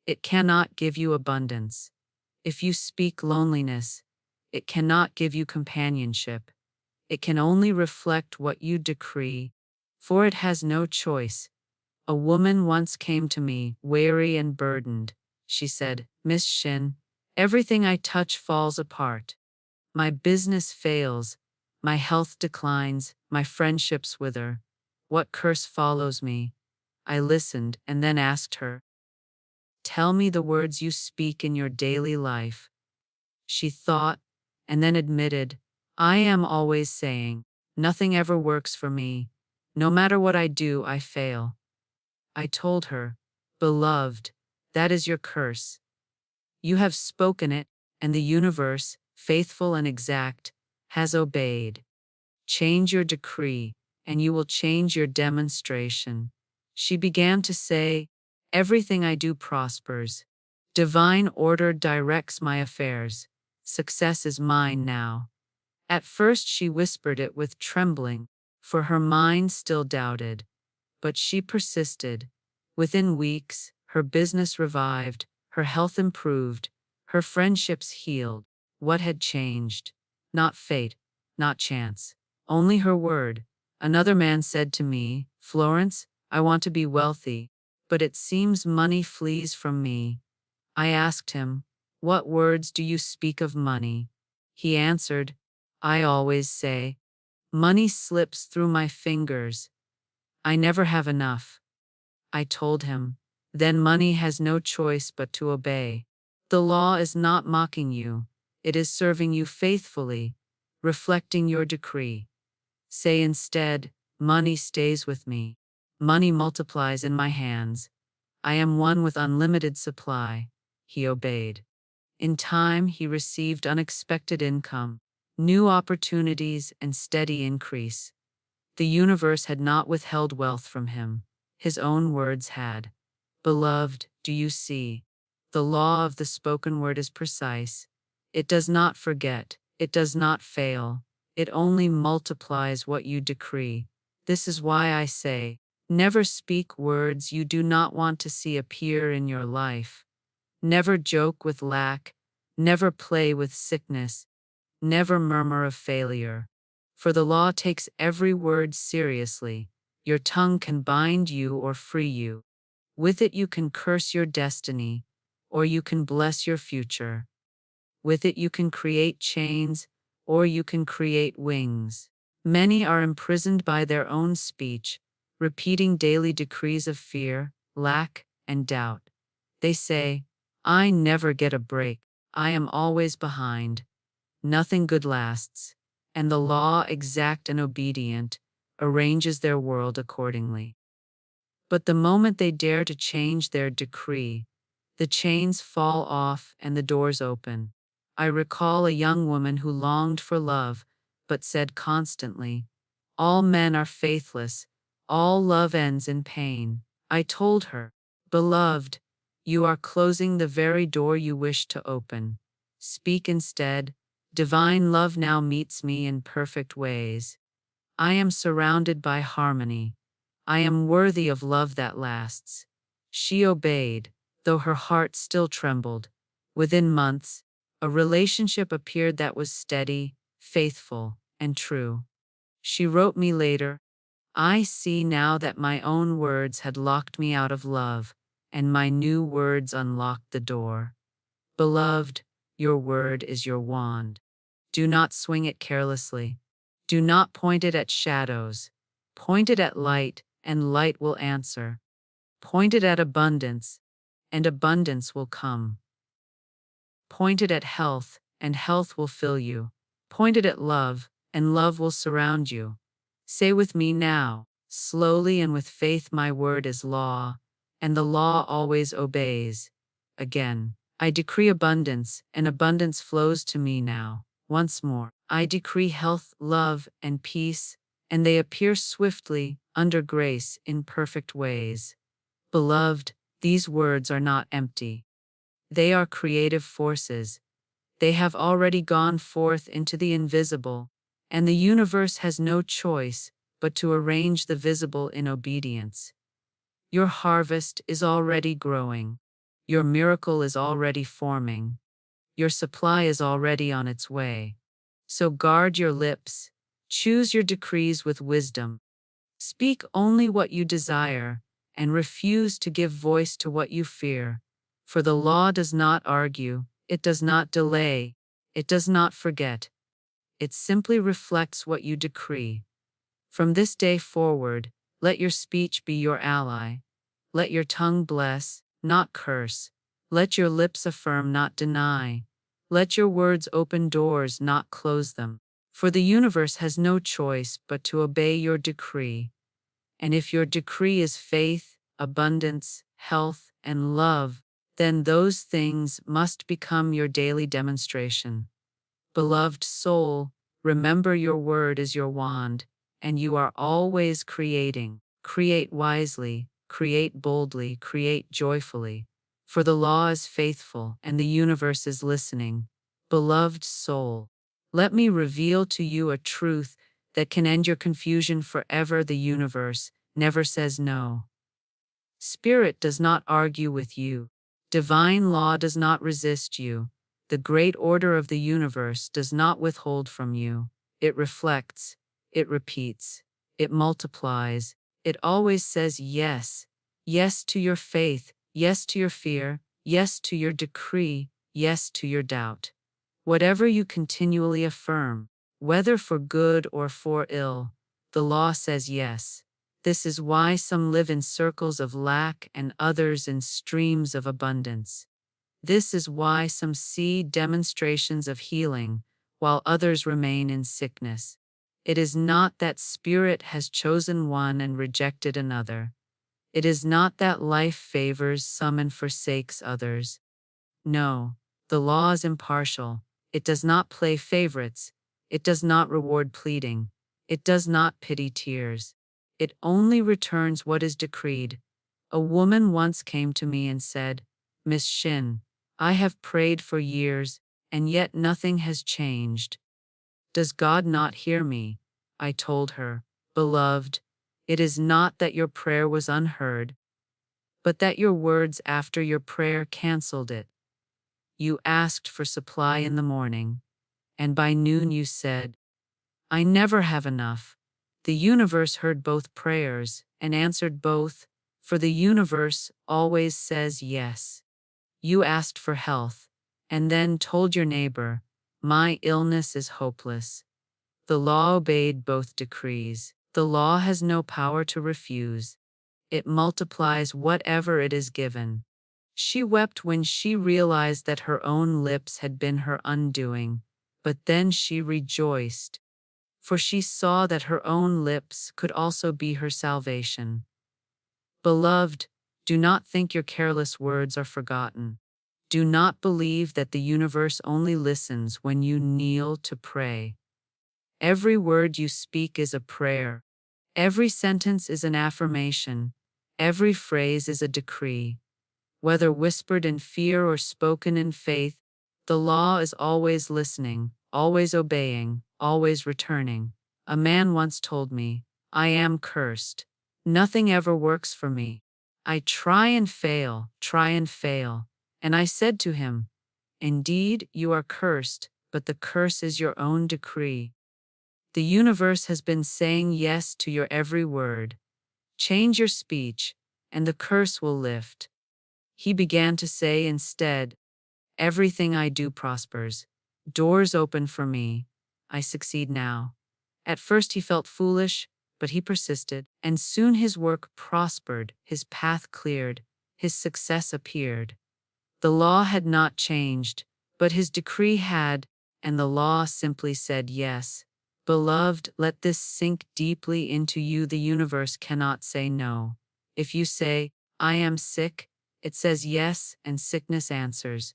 it cannot give you abundance. If you speak loneliness, it cannot give you companionship. It can only reflect what you decree, for it has no choice. A woman once came to me, weary and burdened. She said, Miss Shinn, everything I touch falls apart. My business fails, my health declines, my friendships wither. What curse follows me? I listened and then asked her, tell me the words you speak in your daily life. She thought, and then admitted, I am always saying, nothing ever works for me. No matter what I do, I fail. I told her, beloved, that is your curse. You have spoken it, and the universe, faithful and exact, has obeyed. Change your decree, and you will change your demonstration. She began to say, everything I do prospers. Divine order directs my affairs. Success is mine now. At first she whispered it with trembling, for her mind still doubted. But she persisted. Within weeks, her business revived, her health improved, her friendships healed. What had changed? Not fate, not chance. Only her word. Another man said to me, Florence, I want to be wealthy, but it seems money flees from me. I asked him, what words do you speak of money? He answered, I always say, money slips through my fingers. I never have enough. I told him, then money has no choice but to obey. The law is not mocking you, it is serving you faithfully, reflecting your decree. Say instead, money stays with me. Money multiplies in my hands. I am one with unlimited supply. He obeyed. In time, he received unexpected income, new opportunities, and steady increase. The universe had not withheld wealth from him. His own words had. Beloved, do you see? The law of the spoken word is precise. It does not forget. It does not fail. It only multiplies what you decree. This is why I say, never speak words you do not want to see appear in your life. Never joke with lack. Never play with sickness. Never murmur of failure. For the law takes every word seriously. Your tongue can bind you or free you. With it you can curse your destiny, or you can bless your future. With it you can create chains, or you can create wings. Many are imprisoned by their own speech, repeating daily decrees of fear, lack, and doubt. They say, I never get a break. I am always behind. Nothing good lasts. And the law, exact and obedient, arranges their world accordingly. But the moment they dare to change their decree, the chains fall off and the doors open. I recall a young woman who longed for love, but said constantly, all men are faithless, all love ends in pain. I told her, beloved, you are closing the very door you wish to open. Speak instead, divine love now meets me in perfect ways. I am surrounded by harmony. I am worthy of love that lasts. She obeyed, though her heart still trembled. Within months, a relationship appeared that was steady, faithful, and true. She wrote me later, I see now that my own words had locked me out of love, and my new words unlocked the door. Beloved, your word is your wand. Do not swing it carelessly. Do not point it at shadows. Point it at light, and light will answer. Point it at abundance, and abundance will come. Point it at health, and health will fill you. Point it at love, and love will surround you. Say with me now, slowly and with faith, my word is law, and the law always obeys. Again, I decree abundance, and abundance flows to me now. Once more, I decree health, love, and peace, and they appear swiftly, under grace, in perfect ways. Beloved, these words are not empty. They are creative forces. They have already gone forth into the invisible, and the universe has no choice but to arrange the visible in obedience. Your harvest is already growing. Your miracle is already forming. Your supply is already on its way. So guard your lips. Choose your decrees with wisdom. Speak only what you desire, and refuse to give voice to what you fear. For the law does not argue, it does not delay, it does not forget. It simply reflects what you decree. From this day forward, let your speech be your ally. Let your tongue bless, not curse. Let your lips affirm, not deny. Let your words open doors, not close them. For the universe has no choice but to obey your decree. And if your decree is faith, abundance, health, and love, then those things must become your daily demonstration. Beloved soul, remember your word is your wand, and you are always creating. Create wisely, create boldly, create joyfully. For the law is faithful, and the universe is listening. Beloved soul, let me reveal to you a truth that can end your confusion forever. The universe never says no. Spirit does not argue with you. Divine law does not resist you. The great order of the universe does not withhold from you. It reflects, it repeats, it multiplies. It always says yes. Yes to your faith, yes to your fear, yes to your decree, yes to your doubt. Whatever you continually affirm, whether for good or for ill, the law says yes. This is why some live in circles of lack and others in streams of abundance. This is why some see demonstrations of healing, while others remain in sickness. It is not that spirit has chosen one and rejected another. It is not that life favors some and forsakes others. No, the law is impartial. It does not play favorites. It does not reward pleading. It does not pity tears. It only returns what is decreed. A woman once came to me and said, "Miss Shinn, I have prayed for years, and yet nothing has changed. Does God not hear me?" I told her, "Beloved, it is not that your prayer was unheard, but that your words after your prayer canceled it. You asked for supply in the morning, and by noon you said, 'I never have enough.' The universe heard both prayers and answered both, for the universe always says yes. You asked for health, and then told your neighbor, 'My illness is hopeless.' The law obeyed both decrees. The law has no power to refuse. It multiplies whatever it is given. She wept when she realized that her own lips had been her undoing, but then she rejoiced, for she saw that her own lips could also be her salvation. Beloved, do not think your careless words are forgotten. Do not believe that the universe only listens when you kneel to pray. Every word you speak is a prayer. Every sentence is an affirmation. Every phrase is a decree. Whether whispered in fear or spoken in faith, the law is always listening, always obeying, always returning. A man once told me, "I am cursed. Nothing ever works for me. I try and fail, And I said to him, "Indeed, you are cursed, but the curse is your own decree." The universe has been saying yes to your every word. Change your speech, and the curse will lift. He began to say instead, "Everything I do prospers. Doors open for me. I succeed now." At first he felt foolish, but he persisted, and soon his work prospered, his path cleared, his success appeared. The law had not changed, but his decree had, and the law simply said yes. Beloved, let this sink deeply into you. The universe cannot say no. If you say, "I am sick," it says yes, and sickness answers.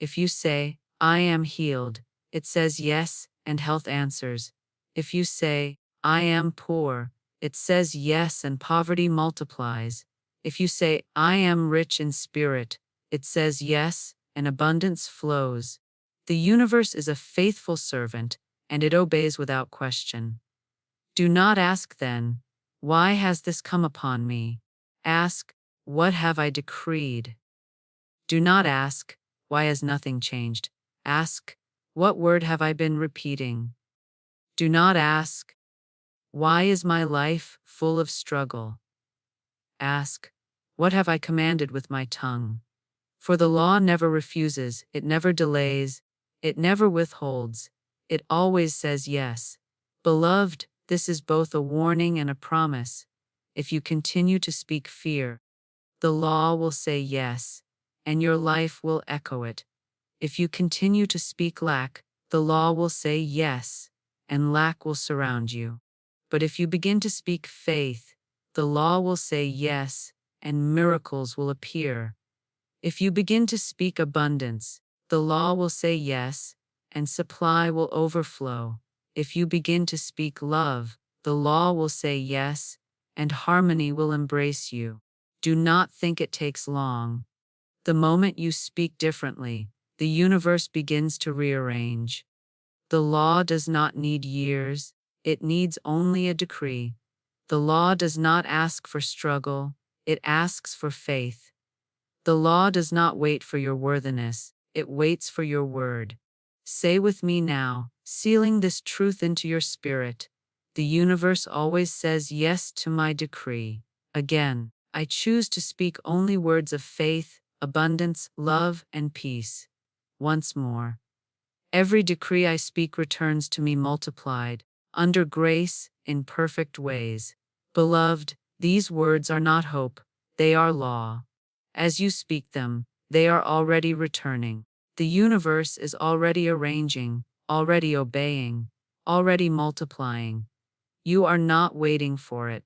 If you say, "I am healed," it says yes, and health answers. If you say, "I am poor," it says yes, and poverty multiplies. If you say, "I am rich in spirit," it says yes, and abundance flows. The universe is a faithful servant, and it obeys without question. Do not ask then, "Why has this come upon me?" Ask, "What have I decreed?" Do not ask, "Why has nothing changed?" Ask, "What word have I been repeating?" Do not ask, "Why is my life full of struggle?" Ask, "What have I commanded with my tongue?" For the law never refuses, it never delays, it never withholds, it always says yes. Beloved, this is both a warning and a promise. If you continue to speak fear, the law will say yes, and your life will echo it. If you continue to speak lack, the law will say yes, and lack will surround you. But if you begin to speak faith, the law will say yes, and miracles will appear. If you begin to speak abundance, the law will say yes, and supply will overflow. If you begin to speak love, the law will say yes, and harmony will embrace you. Do not think it takes long. The moment you speak differently, the universe begins to rearrange. The law does not need years, it needs only a decree. The law does not ask for struggle, it asks for faith. The law does not wait for your worthiness, it waits for your word. Say with me now, sealing this truth into your spirit. The universe always says yes to my decree. Again, I choose to speak only words of faith, abundance, love, and peace. Once more. Every decree I speak returns to me multiplied, under grace, in perfect ways. Beloved, these words are not hope, they are law. As you speak them, they are already returning. The universe is already arranging, already obeying, already multiplying. You are not waiting for it.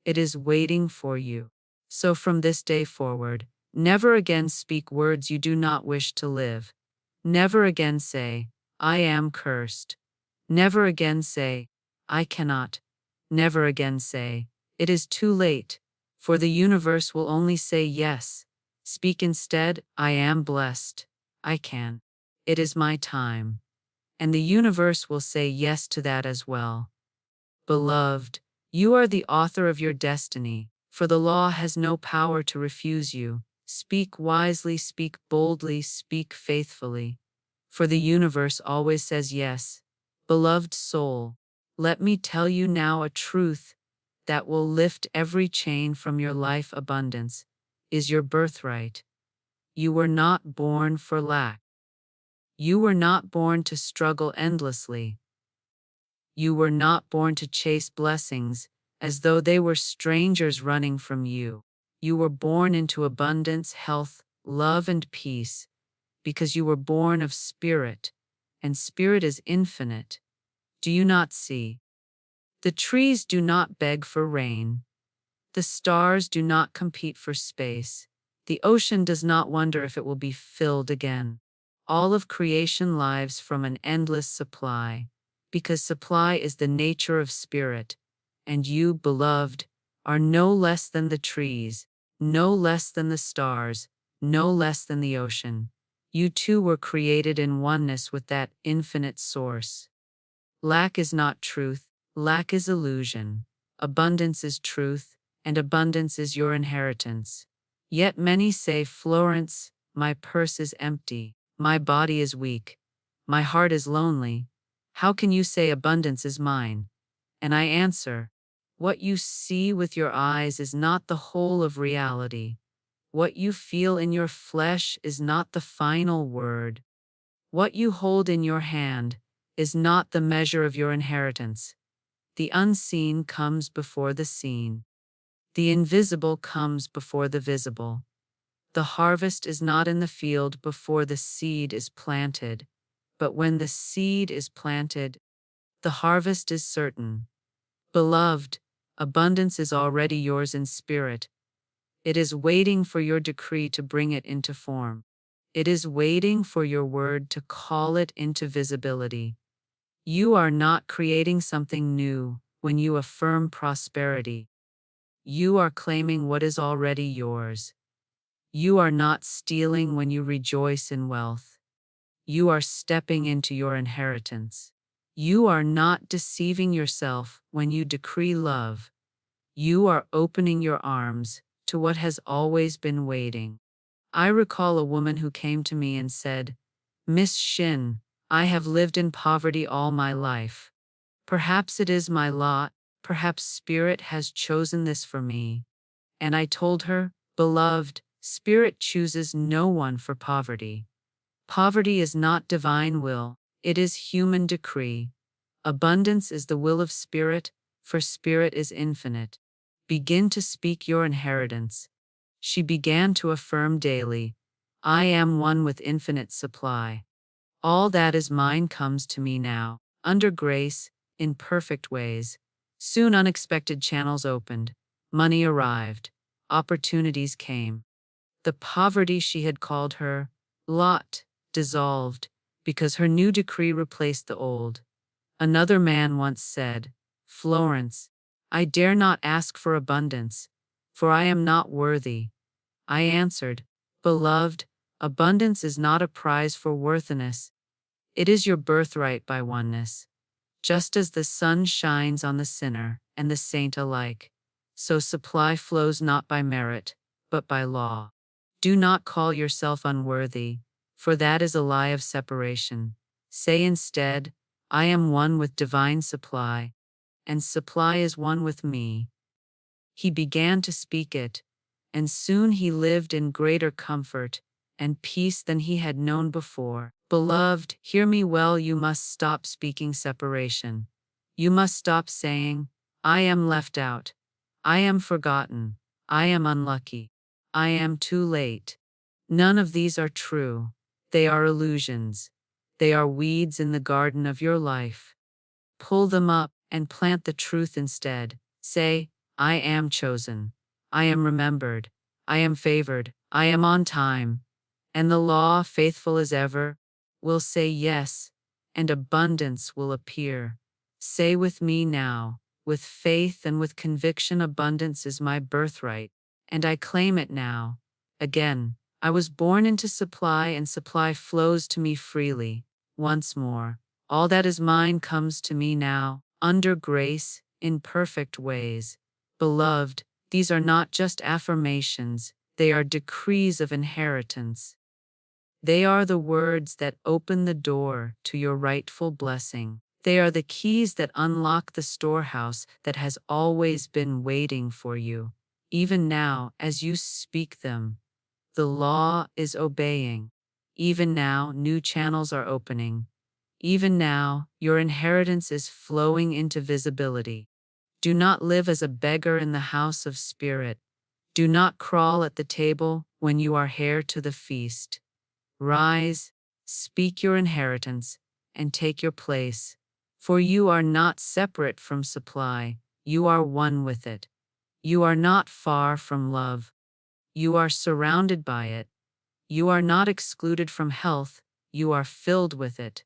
It is waiting for you. So from this day forward, never again speak words you do not wish to live. Never again say, I am cursed. Never again say, I cannot. Never again say, it is too late, for the universe will only say yes. Speak instead, I am blessed. I can. It is my time. And the universe will say yes to that as well. Beloved, you are the author of your destiny, for the law has no power to refuse you. Speak wisely, speak boldly, speak faithfully. For the universe always says yes. Beloved soul, let me tell you now a truth that will lift every chain from your life. Abundance is your birthright. You were not born for lack. You were not born to struggle endlessly. You were not born to chase blessings as though they were strangers running from you. You were born into abundance, health, love, and peace because you were born of spirit, and spirit is infinite. Do you not see? The trees do not beg for rain. The stars do not compete for space. The ocean does not wonder if it will be filled again. All of creation lives from an endless supply, because supply is the nature of spirit, and you, beloved, are no less than the trees, no less than the stars, no less than the ocean. You too were created in oneness with that infinite source. Lack is not truth, lack is illusion. Abundance is truth, and abundance is your inheritance. Yet many say, Florence, my purse is empty, my body is weak, my heart is lonely. How can you say abundance is mine? And I answer, what you see with your eyes is not the whole of reality. What you feel in your flesh is not the final word. What you hold in your hand is not the measure of your inheritance. The unseen comes before the seen. The invisible comes before the visible. The harvest is not in the field before the seed is planted, but when the seed is planted, the harvest is certain. Beloved, abundance is already yours in spirit. It is waiting for your decree to bring it into form. It is waiting for your word to call it into visibility. You are not creating something new when you affirm prosperity. You are claiming what is already yours. You are not stealing when you rejoice in wealth. You are stepping into your inheritance. You are not deceiving yourself when you decree love. You are opening your arms to what has always been waiting. I recall a woman who came to me and said, Miss Shinn, I have lived in poverty all my life. Perhaps it is my lot, perhaps Spirit has chosen this for me. And I told her, Beloved, Spirit chooses no one for poverty. Poverty is not divine will, it is human decree. Abundance is the will of Spirit, for Spirit is infinite. Begin to speak your inheritance. She began to affirm daily, I am one with infinite supply. All that is mine comes to me now, under grace, in perfect ways. Soon unexpected channels opened, money arrived, opportunities came. The poverty she had called her lot dissolved, because her new decree replaced the old. Another man once said, "Florence, I dare not ask for abundance, for I am not worthy." I answered, "Beloved, abundance is not a prize for worthiness. It is your birthright by oneness. Just as the sun shines on the sinner and the saint alike, so supply flows not by merit, but by law. Do not call yourself unworthy, for that is a lie of separation. Say instead, I am one with divine supply, and supply is one with me." He began to speak it, and soon he lived in greater comfort and peace than he had known before. Beloved, hear me well, you must stop speaking separation. You must stop saying, "I am left out. I am forgotten. I am unlucky. I am too late." None of these are true. They are illusions. They are weeds in the garden of your life. Pull them up and plant the truth instead. Say, "I am chosen. I am remembered. I am favored. I am on time." And the law, faithful as ever, will say yes, and abundance will appear. Say with me now, with faith and with conviction, abundance is my birthright, and I claim it now. Again, I was born into supply, and supply flows to me freely. Once more, all that is mine comes to me now, under grace, in perfect ways. Beloved, these are not just affirmations, they are decrees of inheritance. They are the words that open the door to your rightful blessing. They are the keys that unlock the storehouse that has always been waiting for you. Even now, as you speak them, the law is obeying. Even now, new channels are opening. Even now, your inheritance is flowing into visibility. Do not live as a beggar in the house of spirit. Do not crawl at the table when you are heir to the feast. Rise, speak your inheritance, and take your place. For you are not separate from supply, you are one with it. You are not far from love, you are surrounded by it. You are not excluded from health, you are filled with it.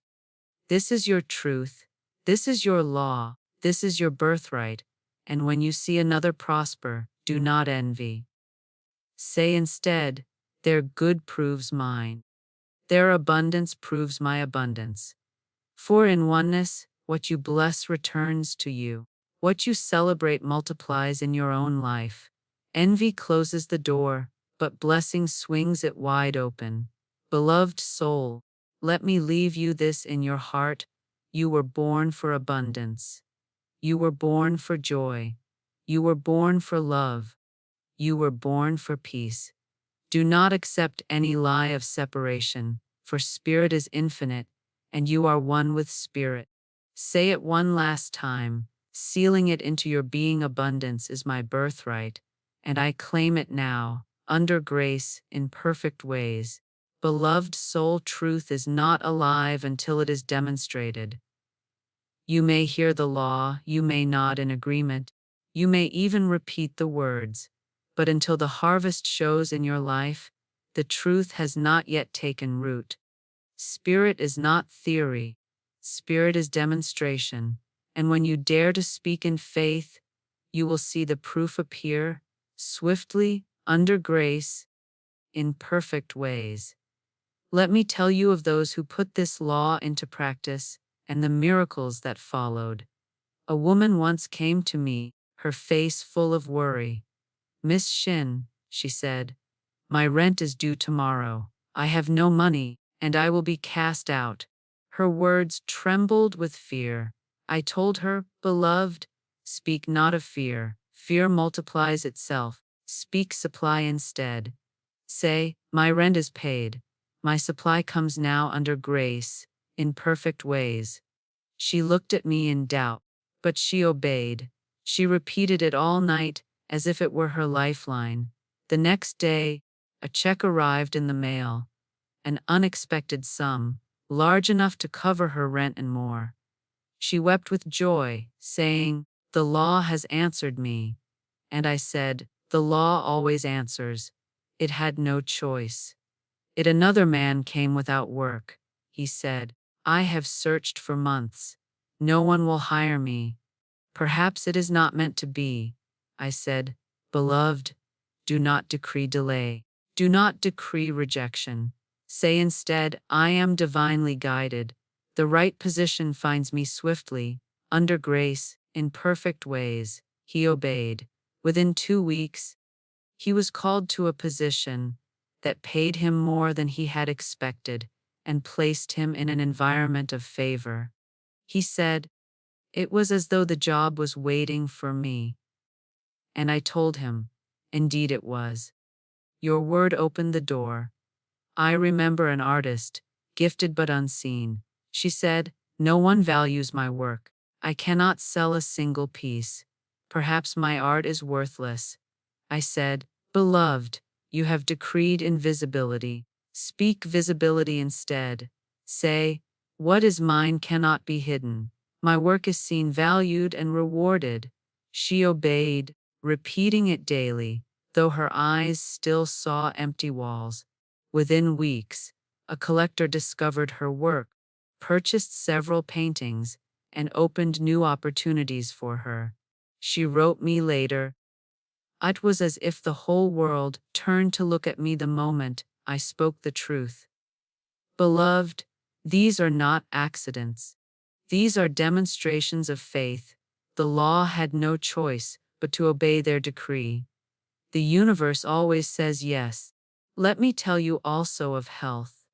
This is your truth, this is your law, this is your birthright, and when you see another prosper, do not envy. Say instead, "Their good proves mine. Their abundance proves my abundance." For in oneness, what you bless returns to you. What you celebrate multiplies in your own life. Envy closes the door, but blessing swings it wide open. Beloved soul, let me leave you this in your heart. You were born for abundance. You were born for joy. You were born for love. You were born for peace. Do not accept any lie of separation, for spirit is infinite, and you are one with spirit. Say it one last time, sealing it into your being. Abundance is my birthright, and I claim it now, under grace, in perfect ways. Beloved soul, truth is not alive until it is demonstrated. You may hear the law, you may nod in agreement, you may even repeat the words, but until the harvest shows in your life, the truth has not yet taken root. Spirit is not theory, spirit is demonstration, and when you dare to speak in faith, you will see the proof appear, swiftly, under grace, in perfect ways. Let me tell you of those who put this law into practice, and the miracles that followed. A woman once came to me, her face full of worry. "Miss Shinn," she said, "my rent is due tomorrow. I have no money, and I will be cast out." Her words trembled with fear. I told her, "Beloved, speak not of fear. Fear multiplies itself. Speak supply instead. Say, my rent is paid. My supply comes now under grace, in perfect ways." She looked at me in doubt, but she obeyed. She repeated it all night, as if it were her lifeline. The next day, a check arrived in the mail, an unexpected sum, large enough to cover her rent and more. She wept with joy, saying, "The law has answered me." And I said, "The law always answers. It had no choice. Another man came without work. He said, I have searched for months. No one will hire me. Perhaps it is not meant to be. I said, Beloved, do not decree delay. Do not decree rejection. Say instead, I am divinely guided. The right position finds me swiftly, under grace, in perfect ways. He obeyed. Within 2 weeks, he was called to a position that paid him more than he had expected and placed him in an environment of favor. He said, it was as though the job was waiting for me. And I told him, indeed it was. Your word opened the door. I remember an artist, gifted but unseen. She said, no one values my work. I cannot sell a single piece. Perhaps my art is worthless. I said, Beloved, you have decreed invisibility. Speak visibility instead. Say, what is mine cannot be hidden. My work is seen, valued, and rewarded. She obeyed, repeating it daily, though her eyes still saw empty walls. Within weeks, a collector discovered her work, purchased several paintings, and opened new opportunities for her. She wrote me later, it was as if the whole world turned to look at me the moment I spoke the truth. Beloved, these are not accidents. These are demonstrations of faith. The law had no choice but to obey their decree. The universe always says yes. Let me tell you also of health.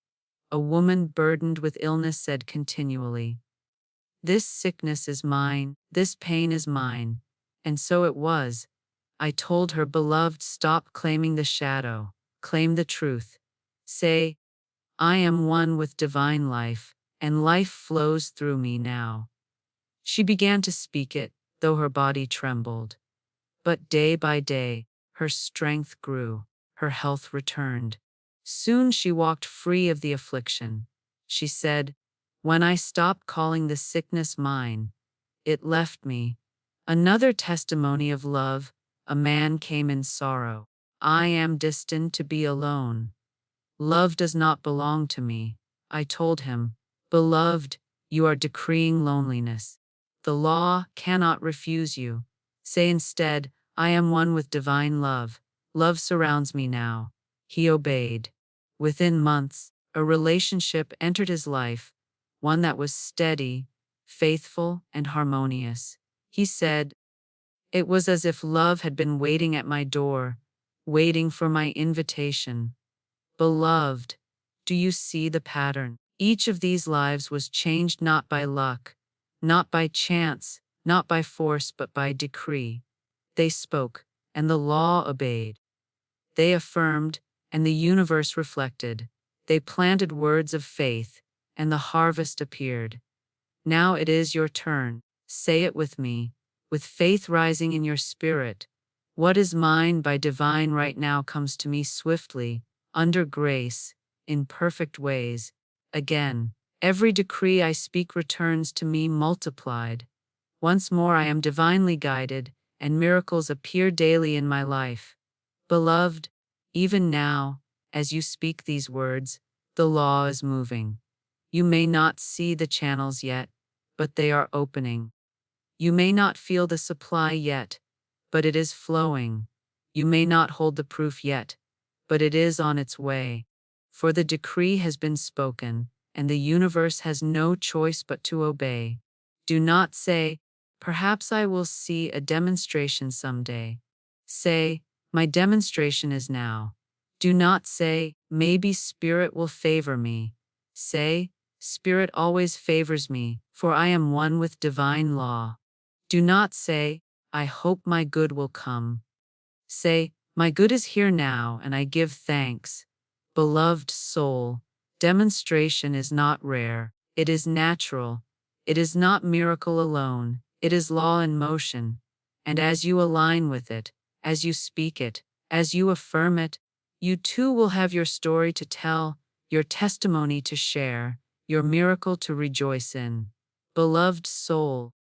A woman burdened with illness said continually, this sickness is mine, this pain is mine. And so it was. I told her, Beloved, stop claiming the shadow, claim the truth. Say, I am one with divine life, and life flows through me now. She began to speak it, though her body trembled. But day by day, her strength grew, her health returned. Soon she walked free of the affliction. She said, when I stopped calling the sickness mine, it left me. Another testimony of love, a man came in sorrow. I am destined to be alone. Love does not belong to me. I told him, Beloved, you are decreeing loneliness. The law cannot refuse you. Say instead, I am one with divine love. Love surrounds me now. He obeyed. Within months, a relationship entered his life, one that was steady, faithful, and harmonious. He said, it was as if love had been waiting at my door, waiting for my invitation. Beloved, do you see the pattern? Each of these lives was changed not by luck, not by chance, not by force, but by decree. They spoke, and the law obeyed. They affirmed, and the universe reflected. They planted words of faith, and the harvest appeared. Now it is your turn. Say it with me, with faith rising in your spirit. What is mine by divine right now comes to me swiftly, under grace, in perfect ways. Again, every decree I speak returns to me multiplied. Once more I am divinely guided, and miracles appear daily in my life. Beloved, even now, as you speak these words, the law is moving. You may not see the channels yet, but they are opening. You may not feel the supply yet, but it is flowing. You may not hold the proof yet, but it is on its way. For the decree has been spoken, and the universe has no choice but to obey. Do not say, perhaps I will see a demonstration someday. Say, my demonstration is now. Do not say, maybe Spirit will favor me. Say, Spirit always favors me, for I am one with divine law. Do not say, I hope my good will come. Say, my good is here now, and I give thanks. Beloved soul, demonstration is not rare, it is natural. It is not miracle alone, it is law in motion. And as you align with it, as you speak it, as you affirm it, you too will have your story to tell, your testimony to share, your miracle to rejoice in. Beloved soul,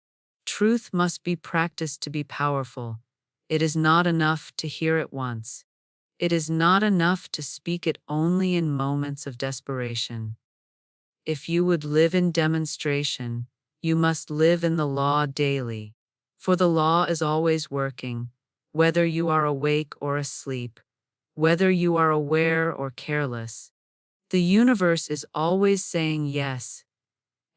truth must be practiced to be powerful. It is not enough to hear it once. It is not enough to speak it only in moments of desperation. If you would live in demonstration, you must live in the law daily. For the law is always working, whether you are awake or asleep, whether you are aware or careless. The universe is always saying yes,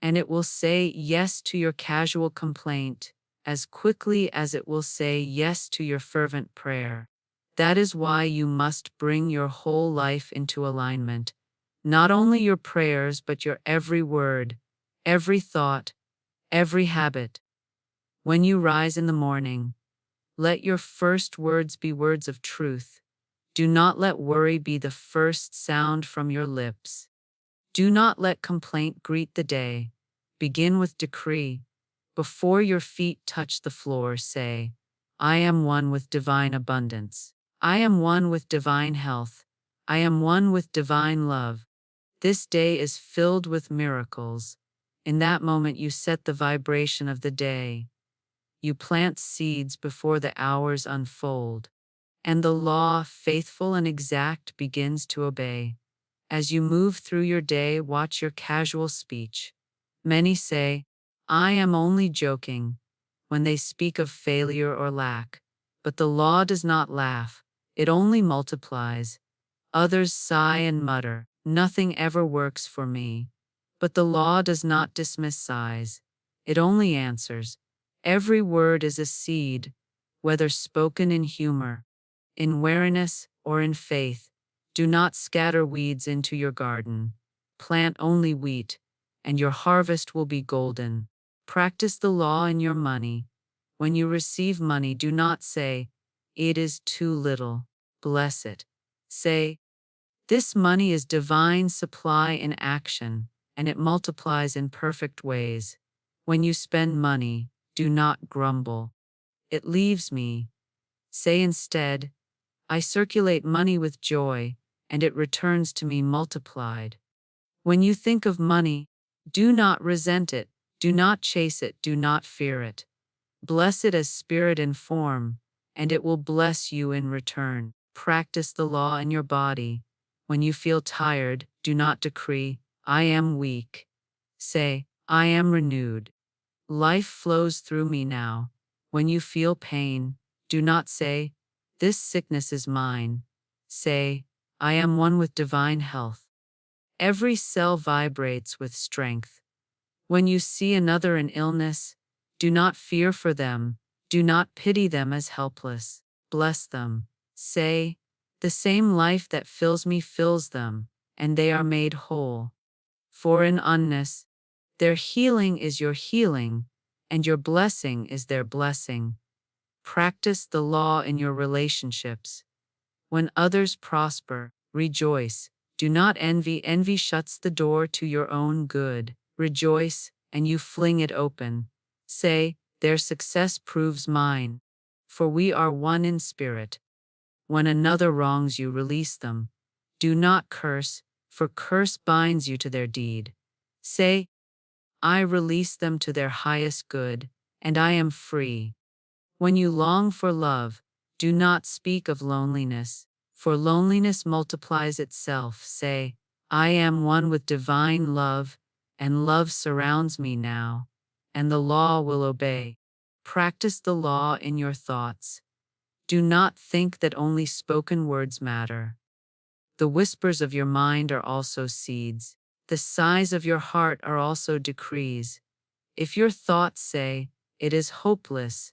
and it will say yes to your casual complaint as quickly as it will say yes to your fervent prayer. That is why you must bring your whole life into alignment, not only your prayers but your every word, every thought, every habit. When you rise in the morning, let your first words be words of truth. Do not let worry be the first sound from your lips. Do not let complaint greet the day. Begin with decree. Before your feet touch the floor, say, I am one with divine abundance. I am one with divine health. I am one with divine love. This day is filled with miracles. In that moment, you set the vibration of the day. You plant seeds before the hours unfold, and the law, faithful and exact, begins to obey. As you move through your day, watch your casual speech. Many say, I am only joking, when they speak of failure or lack. But the law does not laugh, it only multiplies. Others sigh and mutter, nothing ever works for me. But the law does not dismiss sighs, it only answers. Every word is a seed, whether spoken in humor, in wariness, or in faith. Do not scatter weeds into your garden. Plant only wheat, and your harvest will be golden. Practice the law in your money. When you receive money, do not say, it is too little. Bless it. Say, this money is divine supply in action, and it multiplies in perfect ways. When you spend money, do not grumble. It leaves me. Say instead, I circulate money with joy, and it returns to me multiplied. When you think of money, do not resent it, do not chase it, do not fear it. Bless it as spirit and form, and it will bless you in return. Practice the law in your body. When you feel tired, do not decree, I am weak. Say, I am renewed. Life flows through me now. When you feel pain, do not say, this sickness is mine. Say, I am one with divine health. Every cell vibrates with strength. When you see another in illness, do not fear for them, do not pity them as helpless. Bless them. Say, the same life that fills me fills them, and they are made whole. For in oneness, their healing is your healing, and your blessing is their blessing. Practice the law in your relationships. When others prosper, rejoice. Do not envy. Envy shuts the door to your own good. Rejoice, and you fling it open. Say, their success proves mine. For we are one in spirit. When another wrongs you, release them. Do not curse, for curse binds you to their deed. Say, I release them to their highest good, and I am free. When you long for love, do not speak of loneliness, for loneliness multiplies itself. Say, I am one with divine love, and love surrounds me now, and the law will obey. Practice the law in your thoughts. Do not think that only spoken words matter. The whispers of your mind are also seeds. The sighs of your heart are also decrees. If your thoughts say, it is hopeless,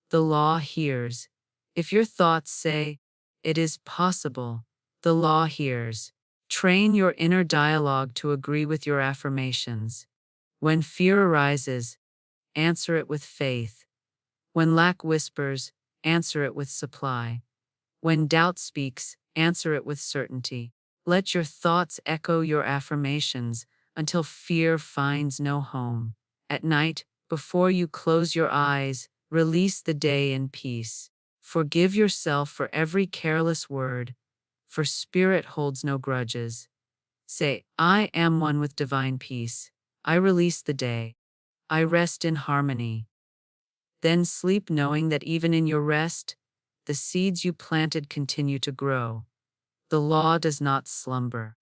the law hears. If your thoughts say, it is possible, the law hears. Train your inner dialogue to agree with your affirmations. When fear arises, answer it with faith. When lack whispers, answer it with supply. When doubt speaks, answer it with certainty. Let your thoughts echo your affirmations until fear finds no home. At night, before you close your eyes, release the day in peace. Forgive yourself for every careless word, for spirit holds no grudges. Say, I am one with divine peace. I release the day. I rest in harmony. Then sleep knowing that even in your rest, the seeds you planted continue to grow. The law does not slumber.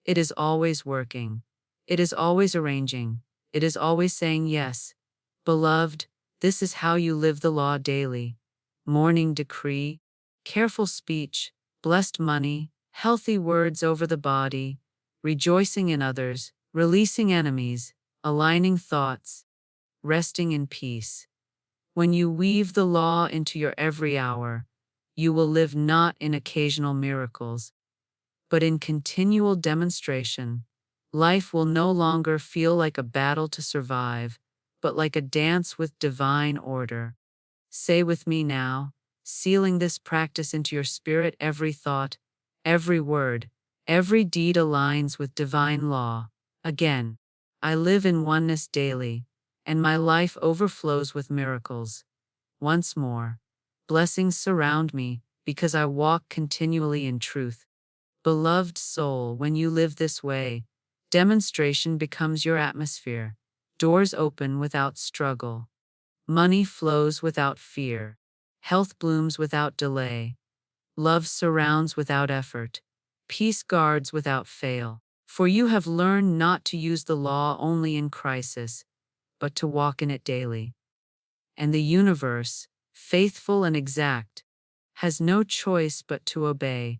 It is always working. It is always arranging. It is always saying yes. Beloved, this is how you live the law daily. Morning decree, careful speech, blessed money, healthy words over the body, rejoicing in others, releasing enemies, aligning thoughts, resting in peace. When you weave the law into your every hour, you will live not in occasional miracles, but in continual demonstration. Life will no longer feel like a battle to survive, but like a dance with divine order. Say with me now, sealing this practice into your spirit, every thought, every word, every deed aligns with divine law. Again, I live in oneness daily, and my life overflows with miracles. Once more, blessings surround me because I walk continually in truth. Beloved soul, when you live this way, demonstration becomes your atmosphere. Doors open without struggle. Money flows without fear. Health blooms without delay. Love surrounds without effort. Peace guards without fail. For you have learned not to use the law only in crisis, but to walk in it daily. And the universe, faithful and exact, has no choice but to obey.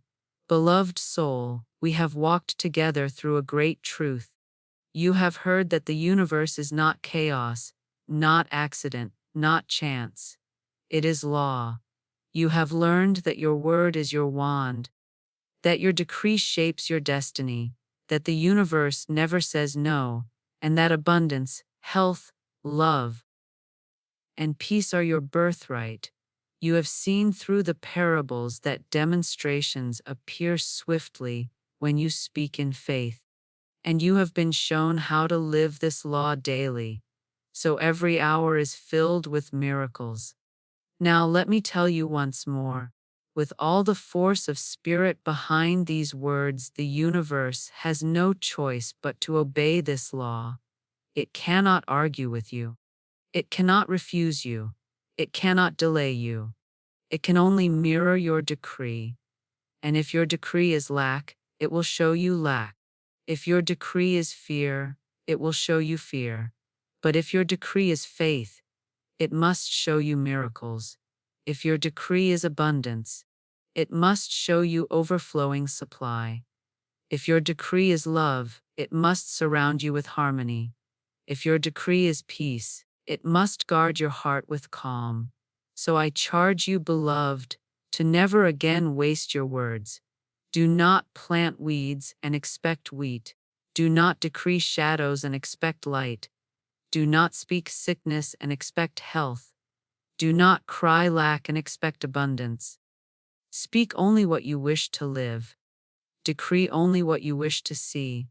Beloved soul, we have walked together through a great truth. You have heard that the universe is not chaos, not accident, not chance. It is law. You have learned that your word is your wand, that your decree shapes your destiny, that the universe never says no, and that abundance, health, love, and peace are your birthright. You have seen through the parables that demonstrations appear swiftly when you speak in faith, and you have been shown how to live this law daily, so every hour is filled with miracles. Now let me tell you once more, with all the force of spirit behind these words, the universe has no choice but to obey this law. It cannot argue with you. It cannot refuse you. It cannot delay you. It can only mirror your decree. And if your decree is lack, it will show you lack. If your decree is fear, it will show you fear. But if your decree is faith, it must show you miracles. If your decree is abundance, it must show you overflowing supply. If your decree is love, it must surround you with harmony. If your decree is peace, it must guard your heart with calm. So I charge you, beloved, to never again waste your words. Do not plant weeds and expect wheat. Do not decree shadows and expect light. Do not speak sickness and expect health. Do not cry lack and expect abundance. Speak only what you wish to live. Decree only what you wish to see.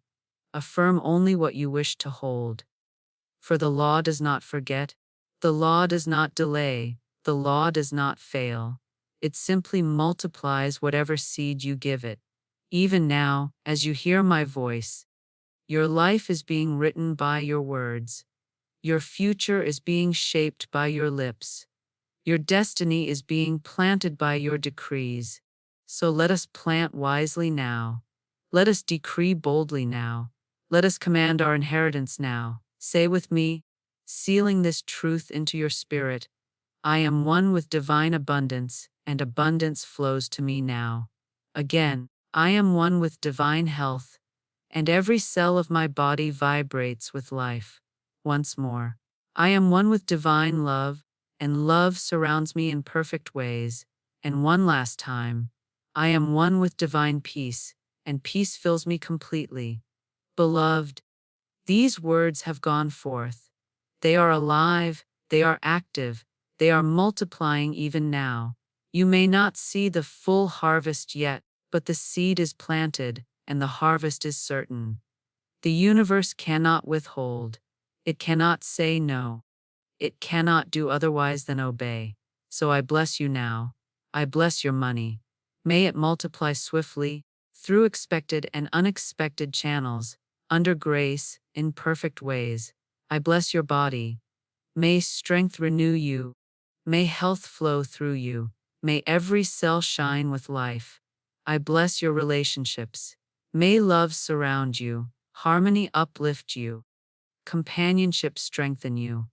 Affirm only what you wish to hold. For the law does not forget, the law does not delay, the law does not fail. It simply multiplies whatever seed you give it. Even now, as you hear my voice, your life is being written by your words. Your future is being shaped by your lips. Your destiny is being planted by your decrees. So let us plant wisely now. Let us decree boldly now. Let us command our inheritance now. Say with me, sealing this truth into your spirit, I am one with divine abundance, and abundance flows to me now. Again, I am one with divine health, and every cell of my body vibrates with life. Once more, I am one with divine love, and love surrounds me in perfect ways. And one last time, I am one with divine peace, and peace fills me completely. Beloved, these words have gone forth. They are alive, they are active, they are multiplying even now. You may not see the full harvest yet, but the seed is planted, and the harvest is certain. The universe cannot withhold. It cannot say no. It cannot do otherwise than obey. So I bless you now. I bless your money. May it multiply swiftly, through expected and unexpected channels, under grace, in perfect ways. I bless your body. May strength renew you. May health flow through you. May every cell shine with life. I bless your relationships. May love surround you, harmony uplift you, companionship strengthen you.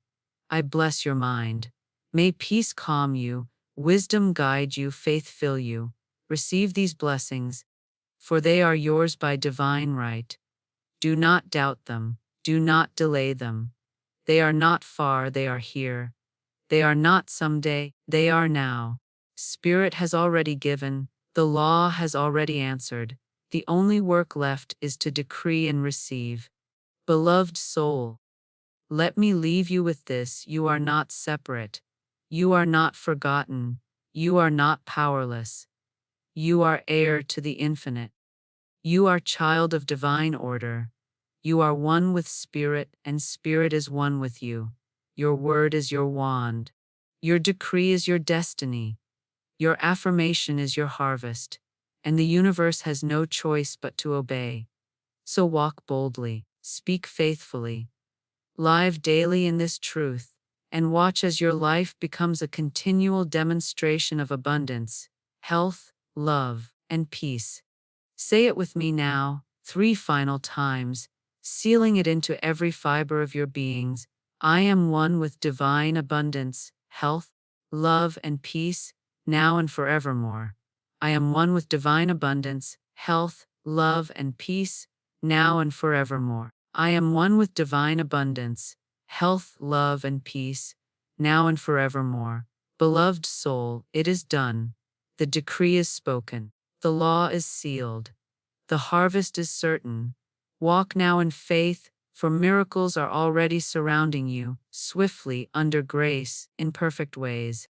I bless your mind. May peace calm you, wisdom guide you, faith fill you. Receive these blessings, for they are yours by divine right. Do not doubt them. Do not delay them. They are not far, they are here. They are not someday, they are now. Spirit has already given, the law has already answered. The only work left is to decree and receive. Beloved soul, let me leave you with this: you are not separate. You are not forgotten. You are not powerless. You are heir to the infinite. You are child of divine order. You are one with Spirit, and Spirit is one with you. Your word is your wand. Your decree is your destiny. Your affirmation is your harvest. And the universe has no choice but to obey. So walk boldly, speak faithfully, live daily in this truth, and watch as your life becomes a continual demonstration of abundance, health, love, and peace. Say it with me now, 3 final times, sealing it into every fiber of your beings. I am one with divine abundance, health, love, and peace, now and forevermore. I am one with divine abundance, health, love, and peace, now and forevermore. I am one with divine abundance, health, love, and peace, now and forevermore. Beloved soul, it is done. The decree is spoken. The law is sealed. The harvest is certain. Walk now in faith, for miracles are already surrounding you, swiftly, under grace, in perfect ways.